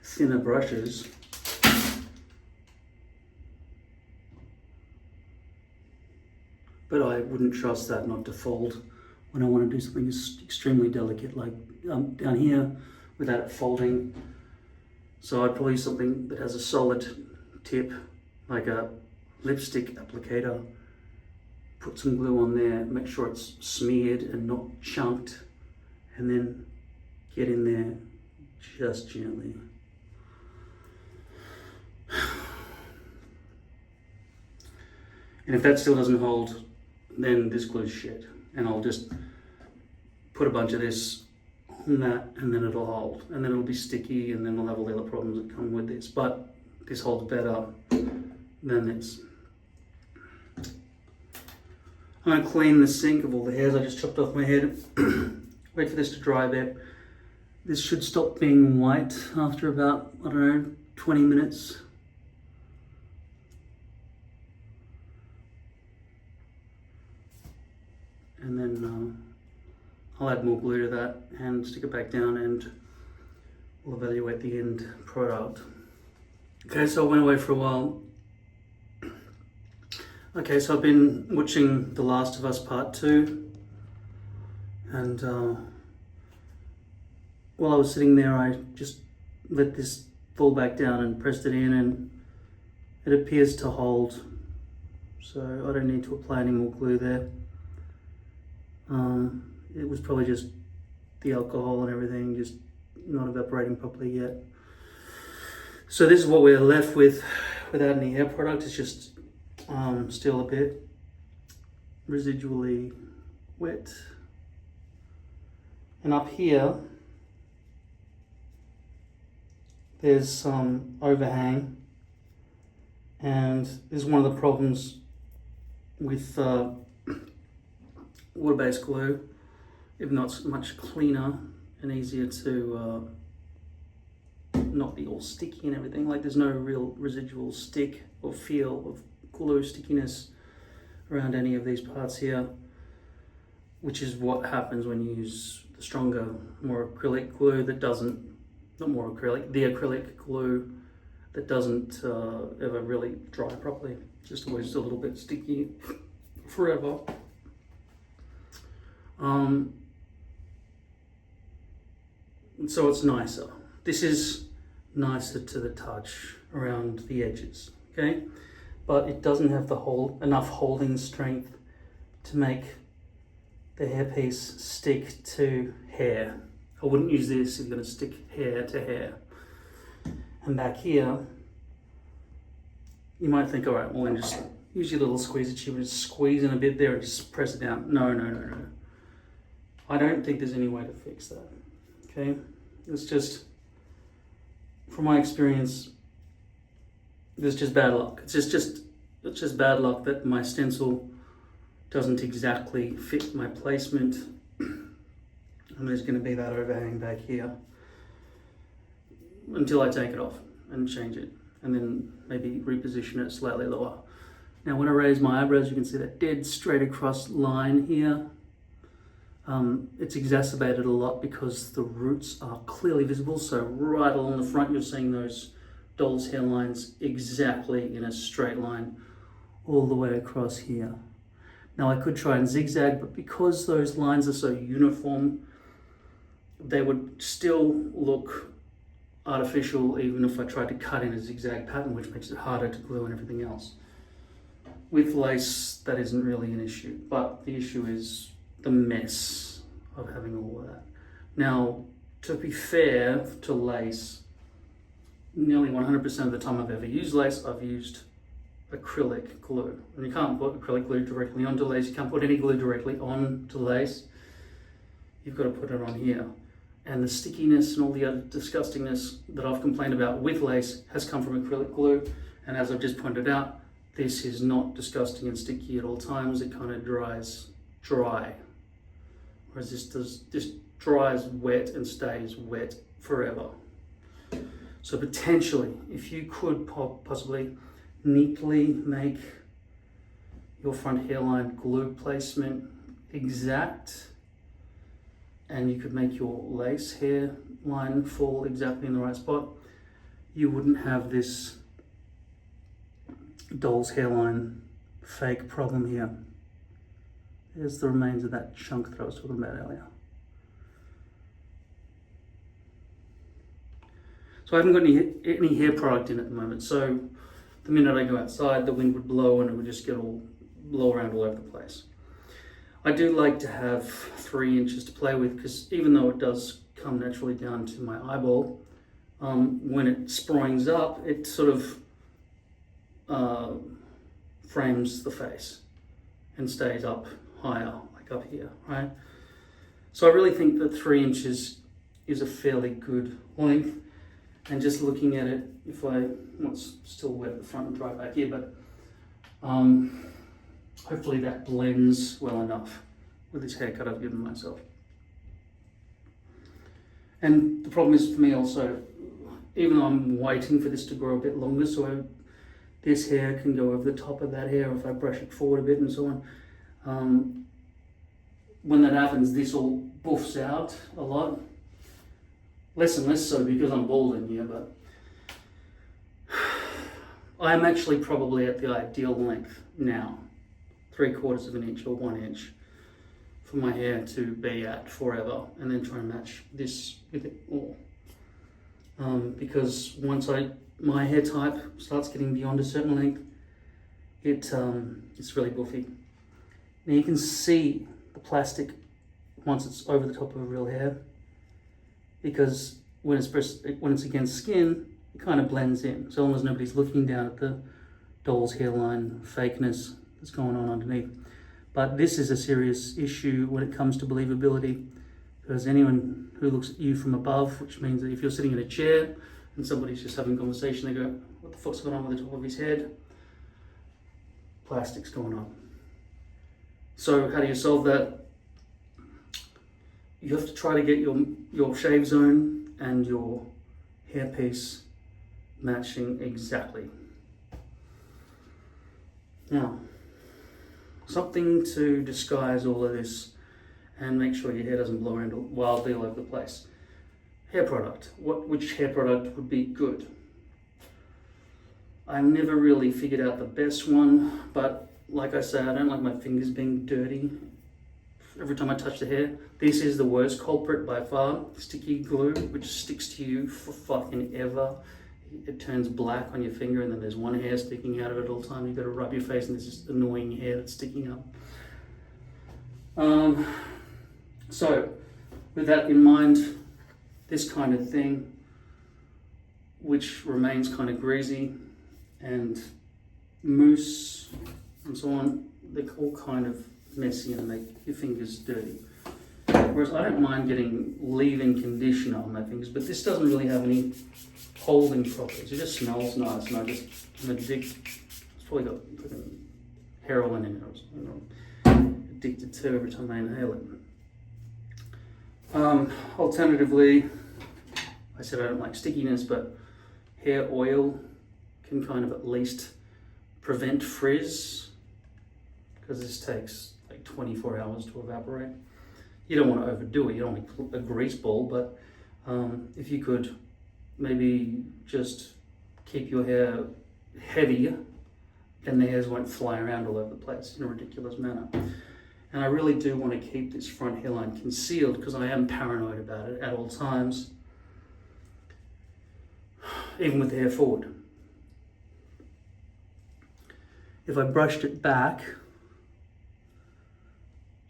thinner brushes. But I wouldn't trust that not to fold when I want to do something extremely delicate like down here without it folding. So I'd probably use something that has a solid tip, like a lipstick applicator. Put some glue on there, make sure it's smeared and not chunked, and then get in there just gently. And if that still doesn't hold, then this glue's shit. And I'll just put a bunch of this on that, and then it'll hold. And then it'll be sticky, and then we'll have all the other problems that come with this. But this holds better than this. I'm gonna clean the sink of all the hairs I just chopped off my head. Wait for this to dry a bit. This should stop being white after about, I don't know, 20 minutes. And then I'll add more glue to that and stick it back down, and we'll evaluate the end product. Okay, so I went away for a while. Okay, so I've been watching The Last of Us Part 2, and while I was sitting there, I just let this fall back down and pressed it in, and it appears to hold. So I don't need to apply any more glue there. It was probably just the alcohol and everything just not evaporating properly yet. So this is what we're left with without any hair product. It's just still a bit residually wet. And up here, there's some overhang, and this is one of the problems with water-based glue. Even though it's much cleaner and easier to not be all sticky and everything. Like, there's no real residual stick or feel of glue stickiness around any of these parts here, which is what happens when you use the stronger, more acrylic glue that doesn't, not more acrylic, the acrylic glue that doesn't ever really dry properly. It's just always a little bit sticky forever. So it's nicer. This is nicer to the touch around the edges, okay? But it doesn't have the enough holding strength to make the hairpiece stick to hair. I wouldn't use this if you're going to stick hair to hair. And back here, You might think, all right, well then just use your little squeezer tube and just squeeze in a bit there and just press it down. No. I don't think there's any way to fix that. Okay, it's just, from my experience, there's just bad luck. It's just bad luck that my stencil doesn't exactly fit my placement. And there's going to be that overhang back here until I take it off and change it, and then maybe reposition it slightly lower. Now when I raise my eyebrows, you can see that dead straight across line here. It's exacerbated a lot because the roots are clearly visible. So right along the front, you're seeing those doll's hairlines exactly in a straight line all the way across here. Now I could try and zigzag, but because those lines are so uniform, they would still look artificial even if I tried to cut in a zigzag pattern, which makes it harder to glue and everything else. With lace, that isn't really an issue, but the issue is the mess of having all of that. Now, to be fair to lace, nearly 100% of the time I've ever used lace, I've used acrylic glue. And you can't put acrylic glue directly onto lace, you can't put any glue directly onto lace. You've got to put it on here. And the stickiness and all the other disgustingness that I've complained about with lace has come from acrylic glue. And as I've just pointed out, this is not disgusting and sticky at all times. It kind of dries dry. Whereas this dries wet and stays wet forever. So potentially, if you could possibly neatly make your front hairline glue placement exact, and you could make your lace hairline fall exactly in the right spot, you wouldn't have this doll's hairline fake problem here. There's the remains of that chunk that I was talking about earlier. So I haven't got any hair product in at the moment, so the minute I go outside, the wind would blow and it would just blow around all over the place. I do like to have 3 inches to play with, because even though it does come naturally down to my eyeball, when it springs up, it sort of frames the face and stays up higher, like up here, right? So I really think that 3 inches is a fairly good length. And just looking at it, well, it's still wet at the front and dry back here, but hopefully that blends well enough with this haircut I've given myself. And the problem is for me also, even though I'm waiting for this to grow a bit longer, so this hair can go over the top of that hair if I brush it forward a bit and so on. When that happens, this all buffs out a lot. Less and less so because I'm balding here, but I'm actually probably at the ideal length now, 3/4 of an inch or 1 inch for my hair to be at forever, and then try and match this with it all. Because once my hair type starts getting beyond a certain length, it's really buffy. Now you can see the plastic once it's over the top of a real hair, because when it's against skin, it kind of blends in. So long as nobody's looking down at the doll's hairline fakeness that's going on underneath. But this is a serious issue when it comes to believability, because anyone who looks at you from above, which means that if you're sitting in a chair and somebody's just having a conversation, they go, what the fuck's going on with the top of his head? Plastic's going on. So how do you solve that? You have to try to get your shave zone and your hairpiece matching exactly. Now, something to disguise all of this and make sure your hair doesn't blow around wildly all over the place. Hair product. Which hair product would be good? I never really figured out the best one, but like I say, I don't like my fingers being dirty every time I touch the hair. This is the worst culprit by far. Sticky glue, which sticks to you for fucking ever. It turns black on your finger and then there's one hair sticking out of it all the time. You've got to rub your face and there's this annoying hair that's sticking up. So with that in mind, this kind of thing, which remains kind of greasy and mousse and so on, they're all kind of messy and make your fingers dirty. Whereas I don't mind getting leave-in conditioner on my fingers, but this doesn't really have any holding properties. It just smells nice, and I'm addicted. It's probably got freaking heroin in it or something. I'm addicted to every time I inhale it. Alternatively, I said I don't like stickiness, but hair oil can kind of at least prevent frizz, because this takes like 24 hours to evaporate. You don't want to overdo it, you don't want a grease ball, but if you could maybe just keep your hair heavier, then the hairs won't fly around all over the place in a ridiculous manner. And I really do want to keep this front hairline concealed because I am paranoid about it at all times, even with the hair forward. If I brushed it back,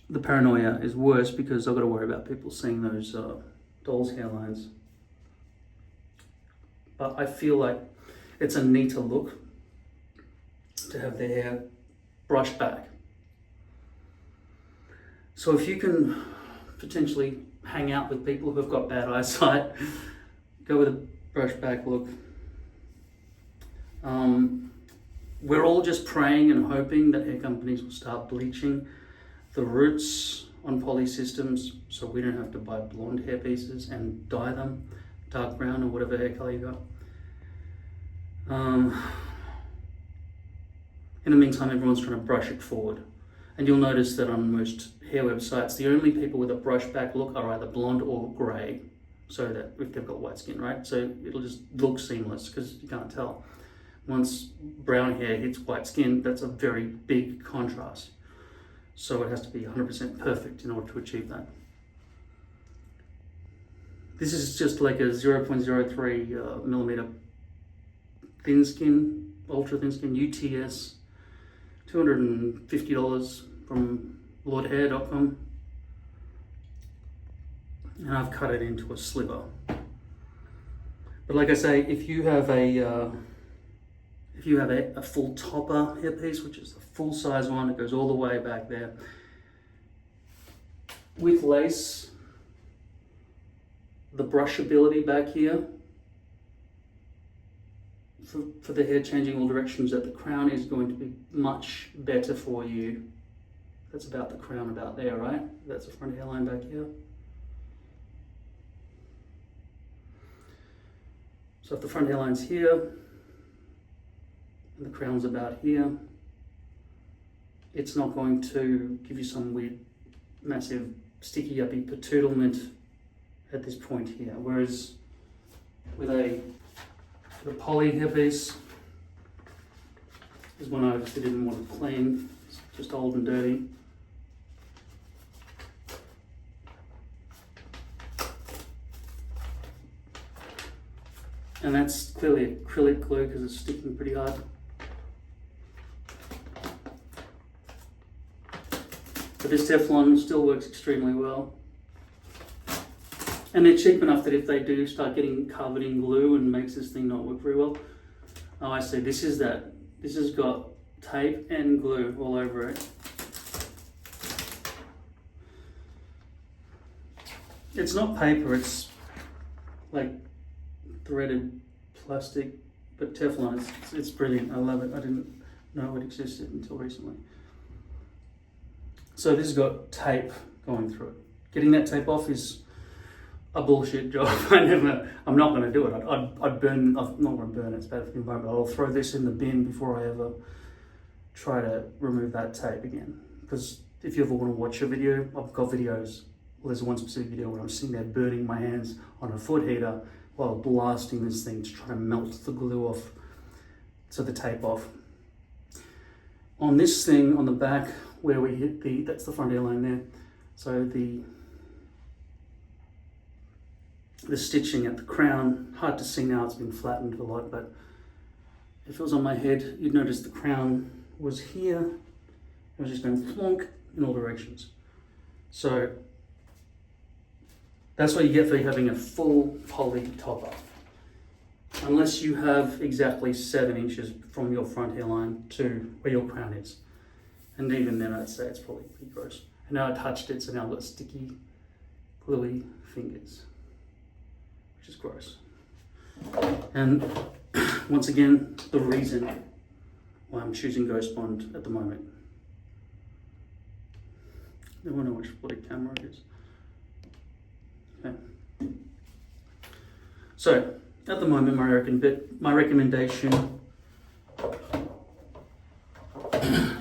the paranoia is worse because I've got to worry about people seeing those doll's hairlines. But I feel like it's a neater look to have their hair brushed back. So if you can potentially hang out with people who have got bad eyesight, go with a brush back look. We're all just praying and hoping that hair companies will start bleaching the roots on poly systems so we don't have to buy blonde hair pieces and dye them dark brown or whatever hair color you got. In the meantime, everyone's trying to brush it forward. And you'll notice that on most hair websites, the only people with a brush back look are either blonde or grey, so that if they've got white skin, right? So it'll just look seamless because you can't tell. Once brown hair hits white skin, that's a very big contrast. So it has to be 100% perfect in order to achieve that. This is just like a 0.03 millimeter thin skin, ultra thin skin, UTS, $250 from lordhair.com. And I've cut it into a sliver. But like I say, if you have a full topper hairpiece, which is the full size one, it goes all the way back there, with lace, the brushability back here, for the hair changing all directions at the crown is going to be much better for you. That's about the crown about there, right? That's the front hairline back here. So if the front hairline's here, and the crown's about here, it's not going to give you some weird, massive, sticky, uppy patoodlement at this point here. Whereas with a poly hairpiece, is one I obviously didn't want to clean, it's just old and dirty. And that's clearly acrylic glue because it's sticking pretty hard. But this Teflon still works extremely well. And they're cheap enough that if they do start getting covered in glue and makes this thing not work very well, oh, I see, this is that. This has got tape and glue all over it. It's not paper, it's like threaded plastic, but Teflon, it's brilliant. I love it. I didn't know it existed until recently. So this has got tape going through it. Getting that tape off is a bullshit job. I'm not going to do it. I'm not going to burn it, it's bad for the environment. I'll throw this in the bin before I ever try to remove that tape again. Because if you ever want to watch a video, I've got videos. Well, there's one specific video where I'm sitting there burning my hands on a foot heater while blasting this thing to try to melt the glue off, so the tape off. On this thing on the back where we hit that's the front hairline there. So the stitching at the crown, hard to see now, it's been flattened a lot, but if it was on my head, you'd notice the crown was here. It was just going flonk in all directions. So that's what you get for having a full poly topper. unless you have exactly 7 inches from your front hairline to where your crown is. And even then I'd say it's probably pretty gross. And now I touched it, so now I've got sticky, gluey fingers, which is gross. And once again, the reason why I'm choosing Ghost Bond at the moment. I don't know what a camera it is. Okay. So, at the moment, my recommendation,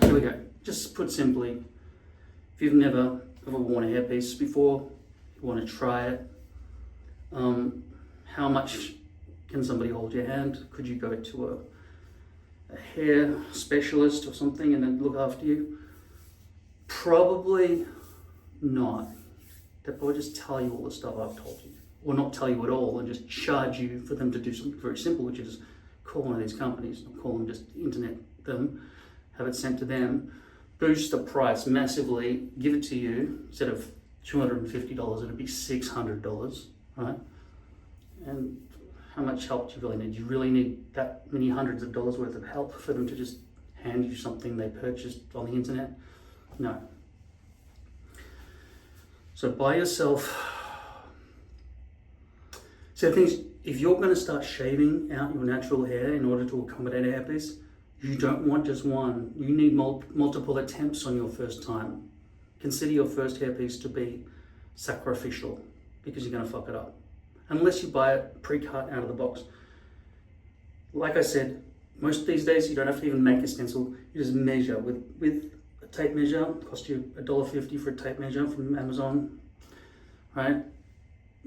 here we go. Just put simply, if you've never ever worn a hairpiece before, you want to try it, how much can somebody hold your hand? Could you go to a hair specialist or something and then look after you? Probably not. They'll probably just tell you all the stuff I've told you. Or not tell you at all and just charge you for them to do something very simple, which is call one of these companies, not call them, just internet them, have it sent to them, boost the price massively, give it to you, instead of $250, it'd be $600, right? And how much help do you really need? Do you really need that many hundreds of dollars worth of help for them to just hand you something they purchased on the internet? No. So buy yourself. So the thing is, if you're going to start shaving out your natural hair in order to accommodate a hairpiece, you don't want just one. You need multiple attempts on your first time. Consider your first hairpiece to be sacrificial because you're going to fuck it up. Unless you buy it pre-cut out of the box. Like I said, most these days you don't have to even make a stencil. You just measure with a tape measure. It costs you $1.50 for a tape measure from Amazon, right?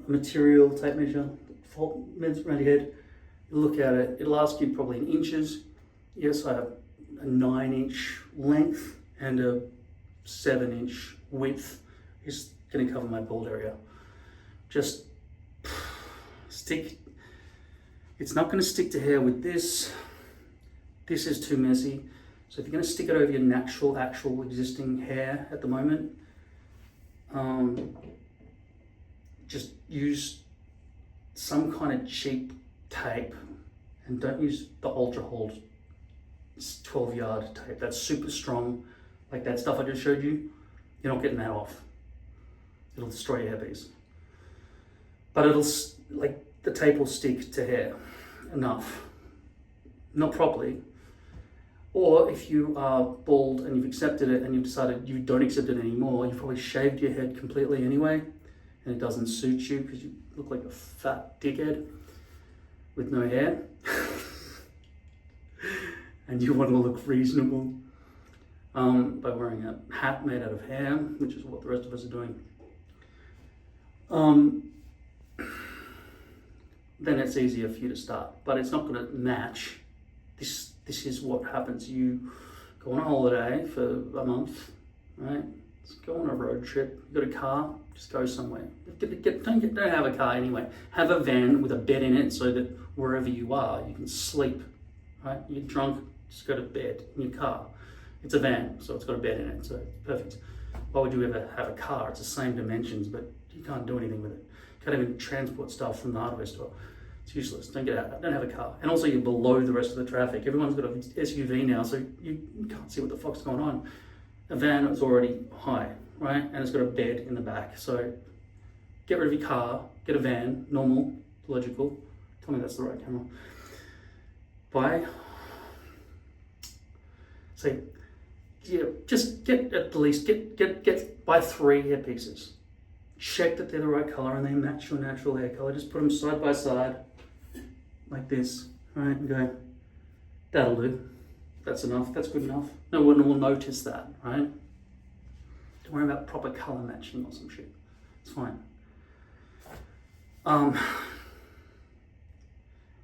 A material tape measure, around your head. You look at it, it'll ask you probably in inches. Yes, I have a 9-inch length and a 7-inch width. Is going to cover my bald area. Just stick. It's not going to stick to hair with this. This is too messy. So if you're going to stick it over your actual existing hair at the moment, just use some kind of cheap tape and don't use the Ultra Hold 12-yard tape. That's super strong. Like that stuff I just showed you, you're not getting that off. It'll destroy your hairpiece. But it'll, like, the tape will stick to hair enough. Not properly. Or if you are bald and you've accepted it and you've decided you don't accept it anymore, you've probably shaved your head completely anyway, and it doesn't suit you because you look like a fat dickhead with no hair. And you want to look reasonable by wearing a hat made out of hair, which is what the rest of us are doing. Then it's easier for you to start, but it's not going to match. This is what happens. You go on a holiday for a month, right? Just go on a road trip. You got a car, just go somewhere. Don't have a car anyway. Have a van with a bed in it so that wherever you are, you can sleep, right? You're drunk, just go to bed in your car. It's a van, so it's got a bed in it, so perfect. Why would you ever have a car? It's the same dimensions, but you can't do anything with it. You can't even transport stuff from the hardware store. It's useless. Don't get out. Don't have a car. And also you're below the rest of the traffic. Everyone's got an SUV now, so you can't see what the fuck's going on. A van is already high, right? And it's got a bed in the back. So get rid of your car, get a van, normal, logical. Tell me that's the right camera. Buy. So yeah, just get at least, buy 3 hairpieces. Check that they're the right color and they match your natural hair color. Just put them side by side, like this, right? And go, that'll do. That's enough, that's good enough. No one will notice that, right? Don't worry about proper color matching or some shit. It's fine.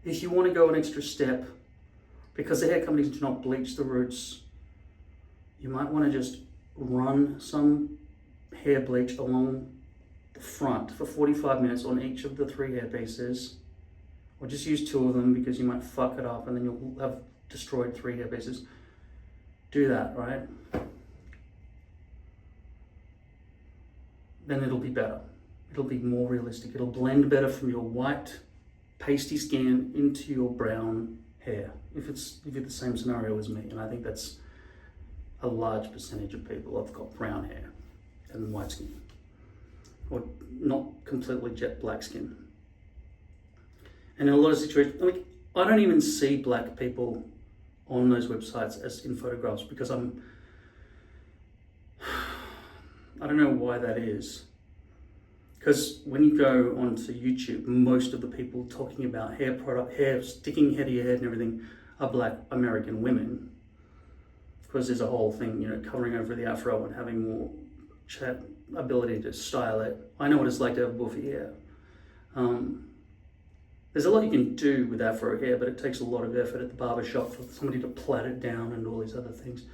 If you want to go an extra step, because the hair companies do not bleach the roots, you might want to just run some hair bleach along the front for 45 minutes on each of the 3 hair pieces, or just use 2 of them because you might fuck it up and then you'll have destroyed 3 hair pieces. Do that, right? Then it'll be better. It'll be more realistic. It'll blend better from your white pasty skin into your brown hair, if you're the same scenario as me. And I think that's a large percentage of people have got brown hair and white skin, or not completely jet black skin. And in a lot of situations, like, I don't even see black people on those websites as in photographs, because I don't know why that is. Because when you go onto YouTube, most of the people talking about hair sticking hair to your head and everything are black American women. Because there's a whole thing, you know, covering over the afro and having more ability to style it. I know what it's like to have buffy hair. There's a lot you can do with afro hair, but it takes a lot of effort at the barber shop for somebody to plait it down and all these other things.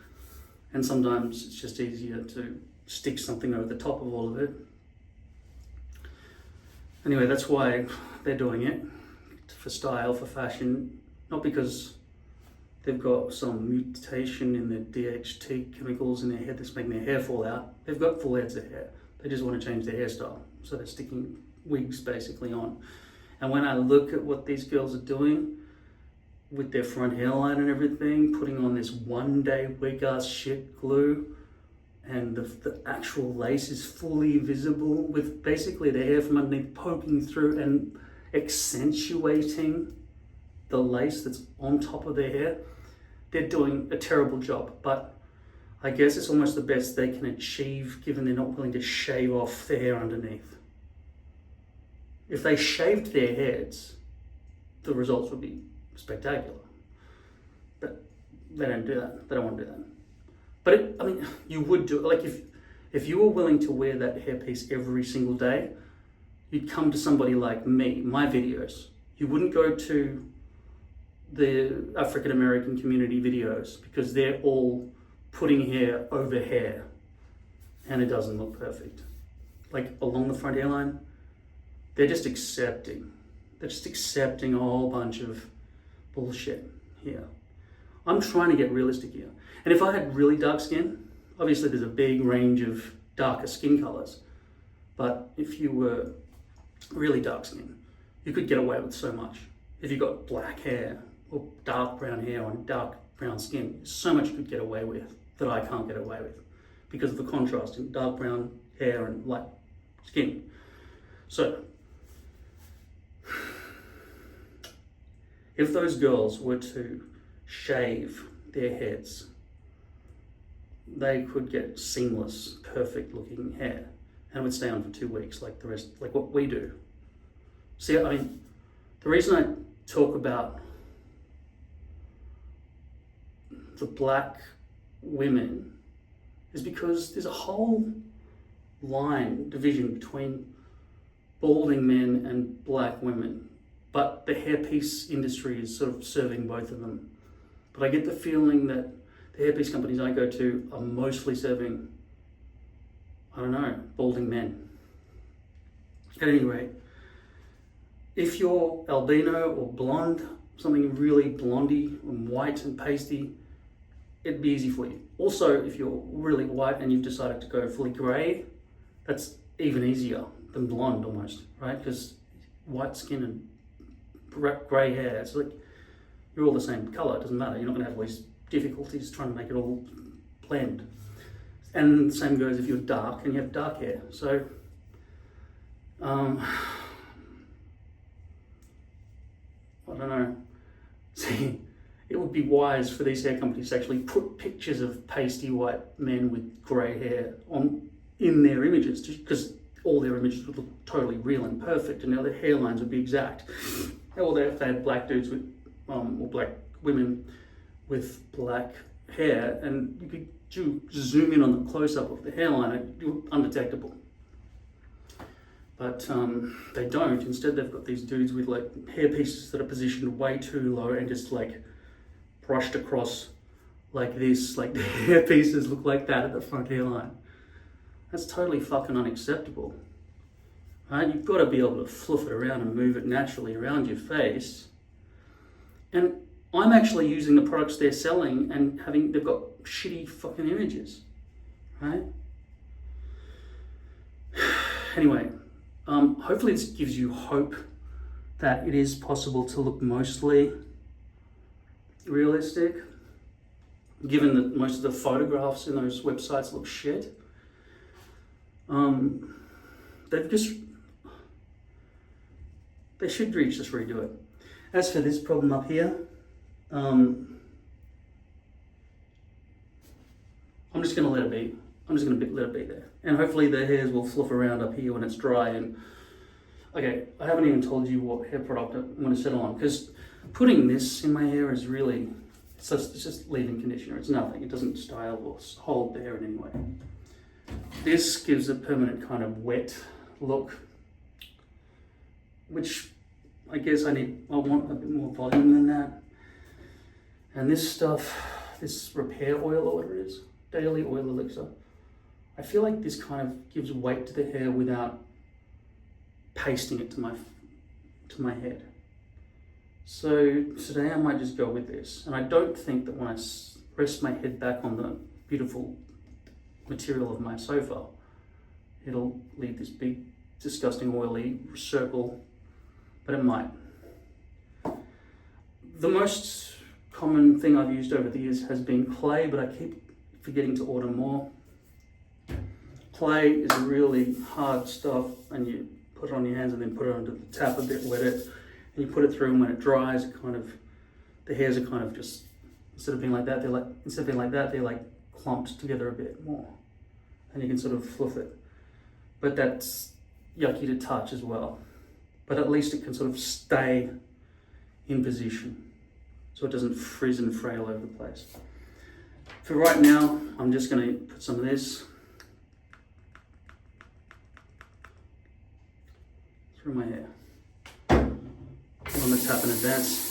And sometimes it's just easier to stick something over the top of all of it. Anyway, that's why they're doing it, for style, for fashion, not because they've got some mutation in the DHT chemicals in their head that's making their hair fall out. They've got full heads of hair. They just want to change their hairstyle. So they're sticking wigs basically on. And when I look at what these girls are doing with their front hairline and everything, putting on this one-day wig-ass shit glue, and the actual lace is fully visible, with basically the hair from underneath poking through and accentuating the lace that's on top of their hair, they're doing a terrible job. But I guess it's almost the best they can achieve, given they're not willing to shave off the hair underneath. If they shaved their heads, the results would be spectacular. But they don't do that. They don't want to do that. But I mean, you would do it. Like, if you were willing to wear that hairpiece every single day, you'd come to somebody like me, my videos. You wouldn't go to the African American community videos, because they're all putting hair over hair and it doesn't look perfect. Like, along the front hairline, they're just accepting a whole bunch of bullshit here. I'm trying to get realistic here. And if I had really dark skin, obviously there's a big range of darker skin colors, but if you were really dark skin, you could get away with so much. If you got black hair or dark brown hair on dark brown skin, there's so much you could get away with that I can't get away with because of the contrast in dark brown hair and light skin. So, if those girls were to shave their heads, they could get seamless, perfect looking hair, and it would stay on for 2 weeks like the rest, like what we do. See, I mean, the reason I talk about the black women is because there's a whole division between balding men and black women, but the hairpiece industry is sort of serving both of them. But I get the feeling that the hairpiece companies I go to are mostly serving, I don't know, balding men. At any rate, if you're albino or blonde, something really blondie and white and pasty, it'd be easy for you. Also, if you're really white and you've decided to go fully grey, that's even easier than blonde almost, right? Because white skin and grey hair, it's like you're all the same colour, it doesn't matter. You're not going to have all these difficulties trying to make it all blend. And the same goes if you're dark and you have dark hair. So, I don't know. See, it would be wise for these hair companies to actually put pictures of pasty white men with grey hair in their images, because all their images would look totally real and perfect, and now their hairlines would be exact. Or if they had black dudes with, or black women with black hair, and you could zoom in on the close-up of the hairline, it would be undetectable. But they don't. Instead, they've got these dudes with like hair pieces that are positioned way too low and just like brushed across like this. Like the hair pieces look like that at the front hairline. That's totally fucking unacceptable. Right? You've got to be able to fluff it around and move it naturally around your face. And I'm actually using the products they're selling and they've got shitty fucking images. Right? Anyway. Hopefully this gives you hope that it is possible to look mostly realistic, given that most of the photographs in those websites look shit. They should just redo it. As for this problem up here, I'm just going to let it be. I'm just going to let it be there. And hopefully the hairs will fluff around up here when it's dry. And okay, I haven't even told you what hair product I'm going to settle on, because putting this in my hair is really, it's just leave-in conditioner. It's nothing. It doesn't style or hold the hair in any way. This gives a permanent kind of wet look, which I guess I want a bit more volume than that. And this stuff, this repair oil, or whatever it is, daily oil elixir, I feel like this kind of gives weight to the hair without pasting it to my head. So today I might just go with this. And I don't think that when I rest my head back on the beautiful material of my sofa, it'll leave this big, disgusting, oily circle, but it might. The most common thing I've used over the years has been clay, but I keep forgetting to order more. Clay is really hard stuff, and you put it on your hands and then put it onto the tap a bit, wet it, and you put it through, and when it dries, it kind of, the hairs are kind of just, instead of being like that, they're like clumped together a bit more, and you can sort of fluff it. But that's yucky to touch as well. But at least it can sort of stay in position, so it doesn't frizz and fray all over the place. For right now, I'm just going to put some of this through my hair. I'm going to tap in advance.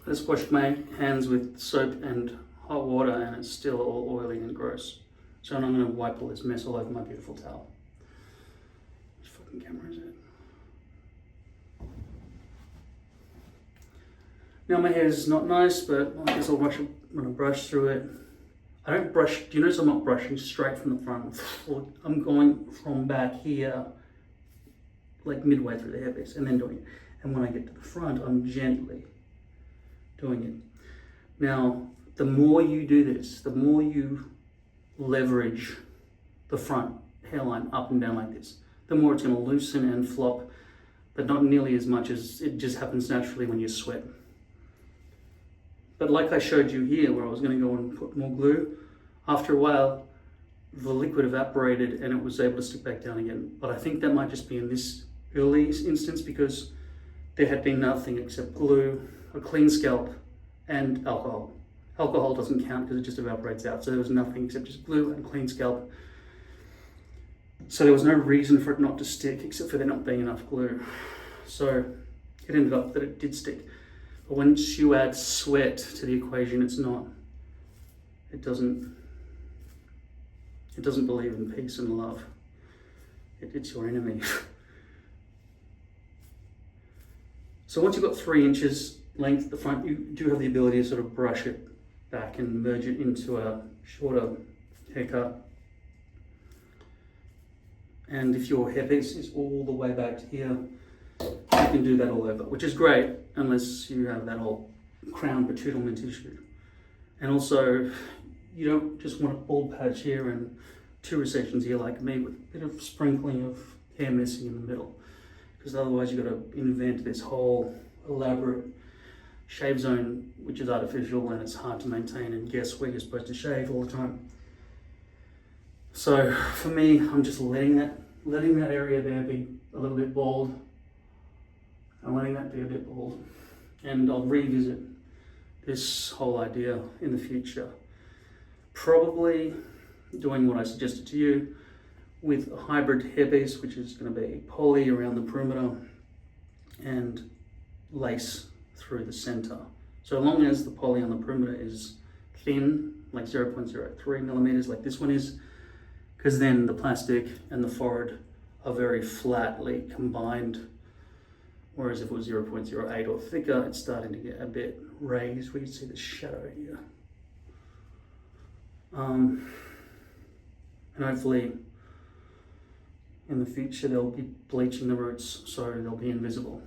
I just washed my hands with soap and hot water and it's still all oily and gross. So I'm going to wipe all this mess all over my beautiful towel. Which fucking camera is it? Now my hair is not nice, but I guess I'll brush it when I brush through it. I don't brush, do you notice I'm not brushing straight from the front? I'm going from back here, like midway through the hairpiece, and then doing it. And when I get to the front, I'm gently doing it. Now, the more you do this, the more you leverage the front hairline up and down like this, the more it's going to loosen and flop, but not nearly as much as it just happens naturally when you sweat. But like I showed you here, where I was going to go and put more glue, after a while, the liquid evaporated and it was able to stick back down again. But I think that might just be in this early instance because there had been nothing except glue, a clean scalp, and alcohol. Alcohol doesn't count because it just evaporates out, so there was nothing except just glue and clean scalp. So there was no reason for it not to stick except for there not being enough glue. So it ended up that it did stick. But once you add sweat to the equation, it's not. It doesn't believe in peace and love. It's your enemy. So once you've got 3 inches length at the front, you do have the ability to sort of brush it back and merge it into a shorter haircut. And if your hairpiece is all the way back to here, you can do that all over, which is great unless you have that whole crown patchouli issue. And also, you don't just want a bald patch here and 2 resections here like me with a bit of sprinkling of hair missing in the middle, because otherwise you've got to invent this whole elaborate shave zone which is artificial and it's hard to maintain and guess where you're supposed to shave all the time. So for me, I'm just letting that area there be a little bit bald. I'm letting that be a bit bald, and I'll revisit this whole idea in the future. Probably doing what I suggested to you with a hybrid hairpiece, which is going to be poly around the perimeter and lace through the center. So long as the poly on the perimeter is thin, like 0.03 millimeters like this one is, because then the plastic and the forehead are very flatly combined. Whereas if it was 0.08 or thicker, it's starting to get a bit raised. We can see the shadow here. And hopefully in the future they'll be bleaching the roots so they'll be invisible.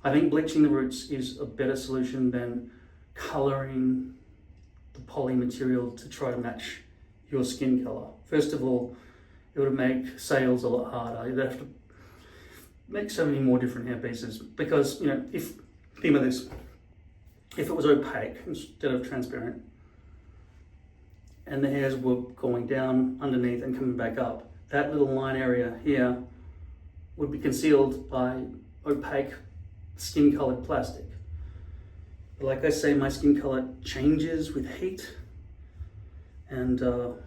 I think bleaching the roots is a better solution than colouring the poly material to try to match your skin colour. First of all, it would make sales a lot harder. You'd have to make so many more different hair pieces because, you know, think about this, if it was opaque instead of transparent and the hairs were going down underneath and coming back up, that little line area here would be concealed by opaque skin colored plastic. But like I say, my skin color changes with heat and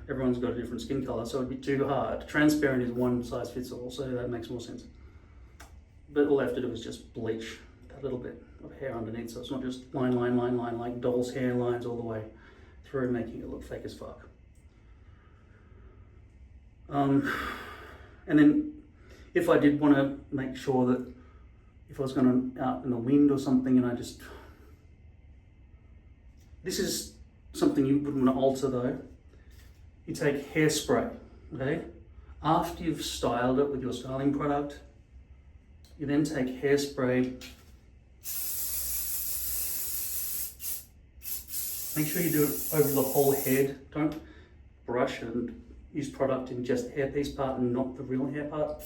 everyone's got a different skin color, so it'd be too hard. Transparent is one size fits all, so that makes more sense. But all I have to do is just bleach that little bit of hair underneath, so it's not just line, like doll's hair lines all the way through, making it look fake as fuck. And then if I did want to make sure that if I was going out in the wind or something and this is something you wouldn't want to alter though. You take hairspray, okay? After you've styled it with your styling product, you then take hairspray. Make sure you do it over the whole head. Don't brush and use product in just the hairpiece part and not the real hair part.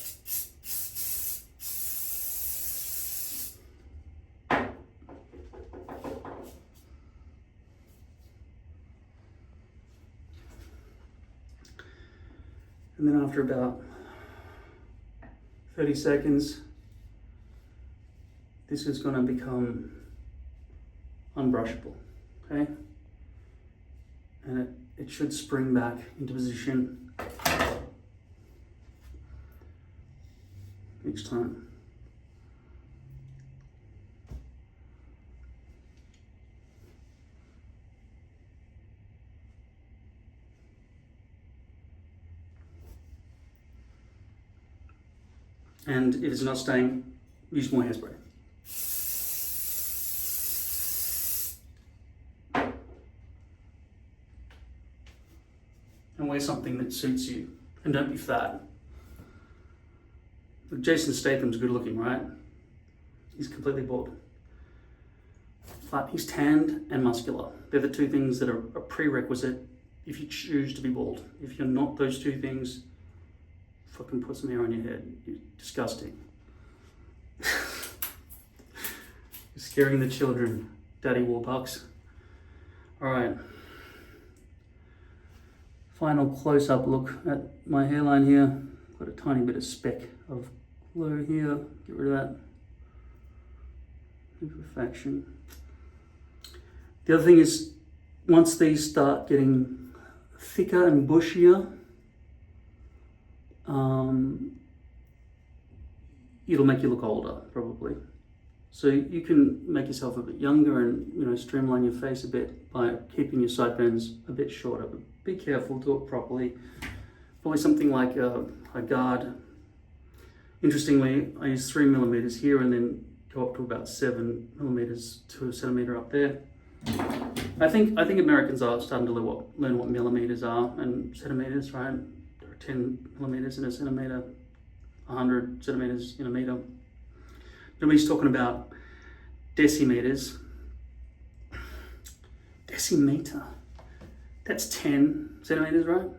And then after about 30 seconds, this is going to become unbrushable, okay? And it should spring back into position each time. And if it's not staying, use more hairspray. And wear something that suits you, and don't be fat. Look, Jason Statham's good looking, right? He's completely bald. But he's tanned and muscular. They're the two things that are a prerequisite if you choose to be bald. If you're not those two things, fucking put some hair on your head. You're disgusting. You're scaring the children, Daddy Warbucks. All right. Final close-up look at my hairline here. Got a tiny bit of speck of glue here. Get rid of that. Imperfection. The other thing is, once these start getting thicker and bushier, it'll make you look older, probably. So you can make yourself a bit younger and, you know, streamline your face a bit by keeping your sideburns a bit shorter. But be careful, do it properly. Probably something like a guard. Interestingly, I use 3 millimeters here and then go up to about 7 millimeters to a centimeter up there. I think Americans are starting to learn what millimeters are and centimeters, right? 10 millimeters in a centimeter, 100 centimeters in a meter. Nobody's talking about decimeters. Decimeter. That's 10 centimeters, right?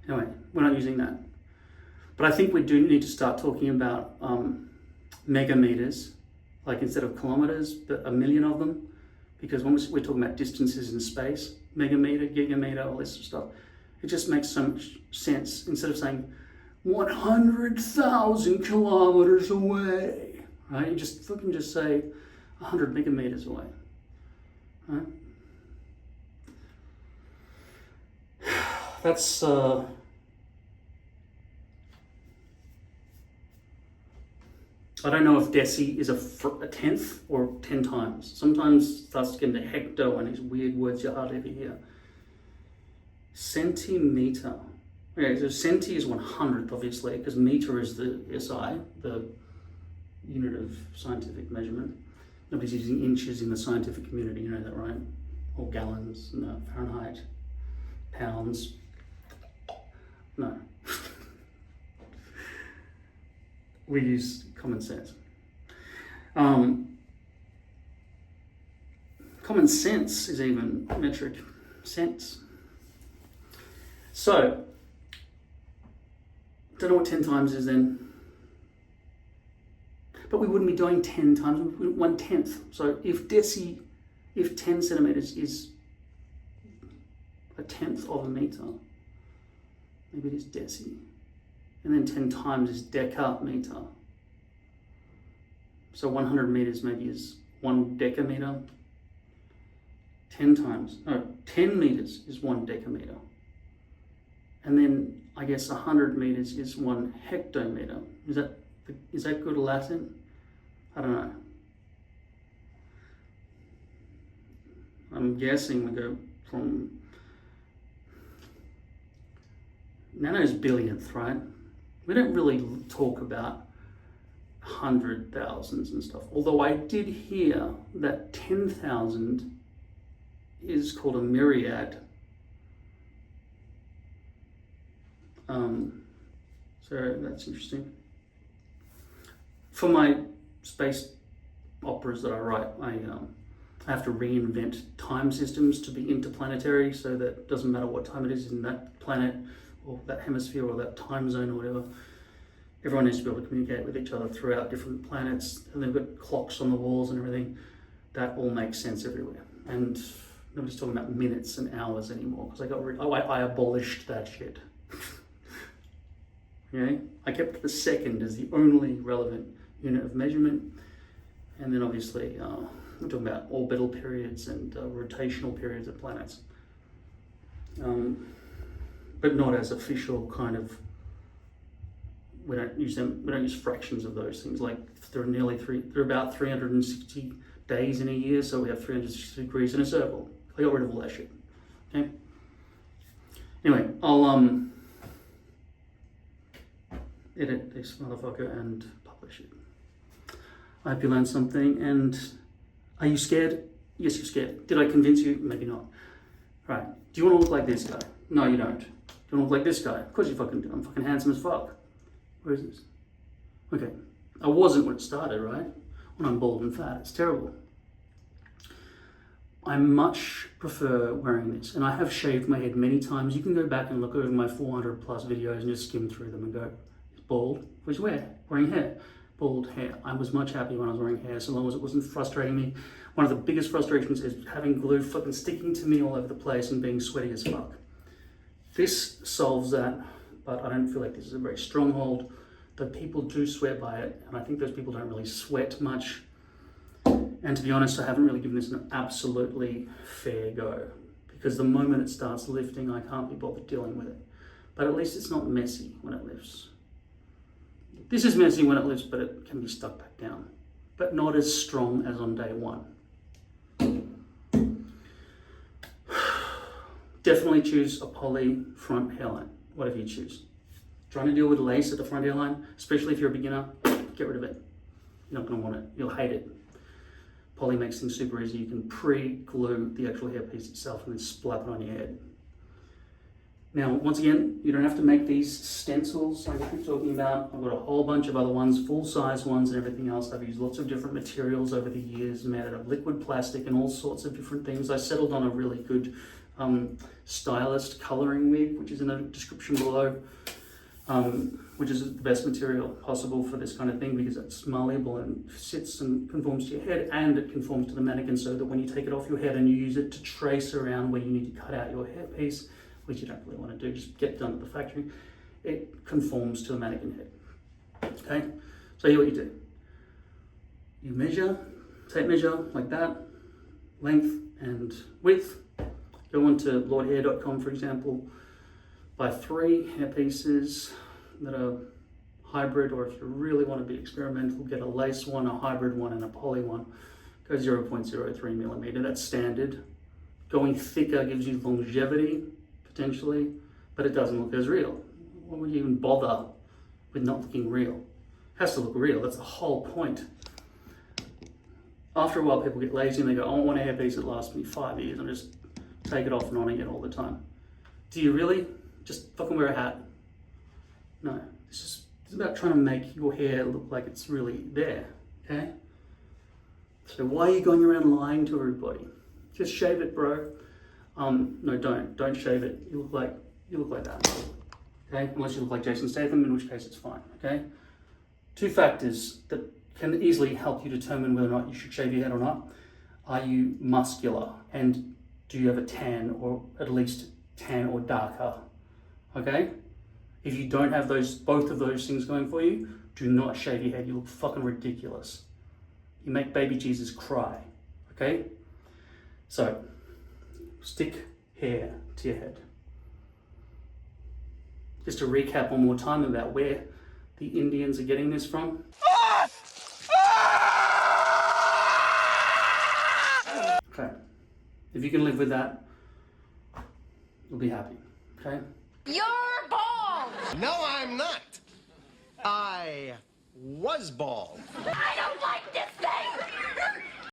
Anyway, we're not using that. But I think we do need to start talking about megameters, like instead of kilometers, but 1,000,000 of them. Because when we're talking about distances in space, megameter, gigameter, all this sort of stuff, it just makes so much sense. Instead of saying 100,000 kilometers away, right? You just fucking just say 100 megameters away. Right? That's I don't know if deci is a tenth or 10 times. Sometimes it starts to get into hecto and these weird words you hardly ever hear. Centimeter. Okay, so centi is 100th, obviously, because meter is the SI, the unit of scientific measurement. Nobody's using inches in the scientific community, you know that, right? Or gallons, no, Fahrenheit, pounds, no. We use common sense. Common sense is even metric sense. So, don't know what 10 times is then. But we wouldn't be doing 10 times, 1/10. So if 10 centimeters is a tenth of a meter, maybe it is deci. And then 10 times is decameter. So 100 meters maybe is 1 decameter. 10 meters is 1 decameter. And then I guess 100 meters is 1 hectometer. Is that good Latin? I don't know. I'm guessing we go from nano's billionth, right? We don't really talk about 100,000s and stuff. Although I did hear that 10,000 is called a myriad. So that's interesting. For my space operas that I write, I have to reinvent time systems to be interplanetary, so that it doesn't matter what time it is in that planet or that hemisphere or that time zone or whatever. Everyone needs to be able to communicate with each other throughout different planets, and they've got clocks on the walls and everything. That all makes sense everywhere. And nobody's talking about minutes and hours anymore, because I abolished that shit. Okay? I kept the second as the only relevant unit of measurement. And then obviously, we're talking about orbital periods and rotational periods of planets. But not as official kind of, we don't use fractions of those things. Like they're about 360 days in a year, so we have 360 degrees in a circle. I got rid of all that shit. Okay? Anyway, I'll edit this motherfucker and publish it. I hope you learned something. And are you scared? Yes, you're scared. Did I convince you? Maybe not. Right. Do you want to look like this guy? No, you don't. Do you want to look like this guy? Of course you fucking do. I'm fucking handsome as fuck. Where is this? Okay. I wasn't when it started, right? When I'm bald and fat. It's terrible. I much prefer wearing this. And I have shaved my head many times. You can go back and look over my 400 plus videos and just skim through them and go, it's bald. Where's wearing hair? Bald hair. I was much happier when I was wearing hair, so long as it wasn't frustrating me. One of the biggest frustrations is having glue fucking sticking to me all over the place and being sweaty as fuck. This solves that, but I don't feel like this is a very strong hold. Though people do swear by it, and I think those people don't really sweat much. And to be honest, I haven't really given this an absolutely fair go, because the moment it starts lifting, I can't be bothered dealing with it. But at least it's not messy when it lifts. This is messy when it lifts, but it can be stuck back down. But not as strong as on day one. Definitely choose a poly front hairline, whatever you choose. Trying to deal with lace at the front hairline, especially if you're a beginner, get rid of it. You're not going to want it. You'll hate it. Poly makes things super easy. You can pre-glue the actual hairpiece itself and then slap it on your head. Now, once again, you don't have to make these stencils like I'm talking about. I've got a whole bunch of other ones, full-size ones and everything else. I've used lots of different materials over the years, made out of liquid plastic and all sorts of different things. I settled on a really good stylist coloring wig, which is in the description below, which is the best material possible for this kind of thing because it's malleable and sits and conforms to your head, and it conforms to the mannequin so that when you take it off your head and you use it to trace around where you need to cut out your hairpiece, which you don't really want to do, just get done at the factory, it conforms to the mannequin head. Okay, so here's what you do. You measure, tape measure like that, length and width. Go onto lordhair.com, for example, buy 3 hair pieces that are hybrid, or if you really want to be experimental, get a lace one, a hybrid one, and a poly one. Go 0.03 millimeter, that's standard. Going thicker gives you longevity, potentially, but it doesn't look as real. Why would you even bother with not looking real? It has to look real, that's the whole point. After a while, people get lazy and they go, I want a hairpiece that lasts me 5 years and just take it off and on again all the time. Do you really? Just fucking wear a hat. No, it's about trying to make your hair look like it's really there, okay? So why are you going around lying to everybody? Just shave it, bro. No, don't shave it. You look like that, okay? Unless you look like Jason Statham, in which case it's fine, okay? 2 factors that can easily help you determine whether or not you should shave your head or not. Are you muscular? And do you have a tan, or at least tan or darker? Okay? If you don't have both of those things going for you, do not shave your head. You look fucking ridiculous. You make baby Jesus cry. Okay? So, stick hair to your head. Just to recap one more time about where the Indians are getting this from. Okay. If you can live with that, you'll be happy. Okay? You're bald! No, I'm not. I was bald. I don't like this thing!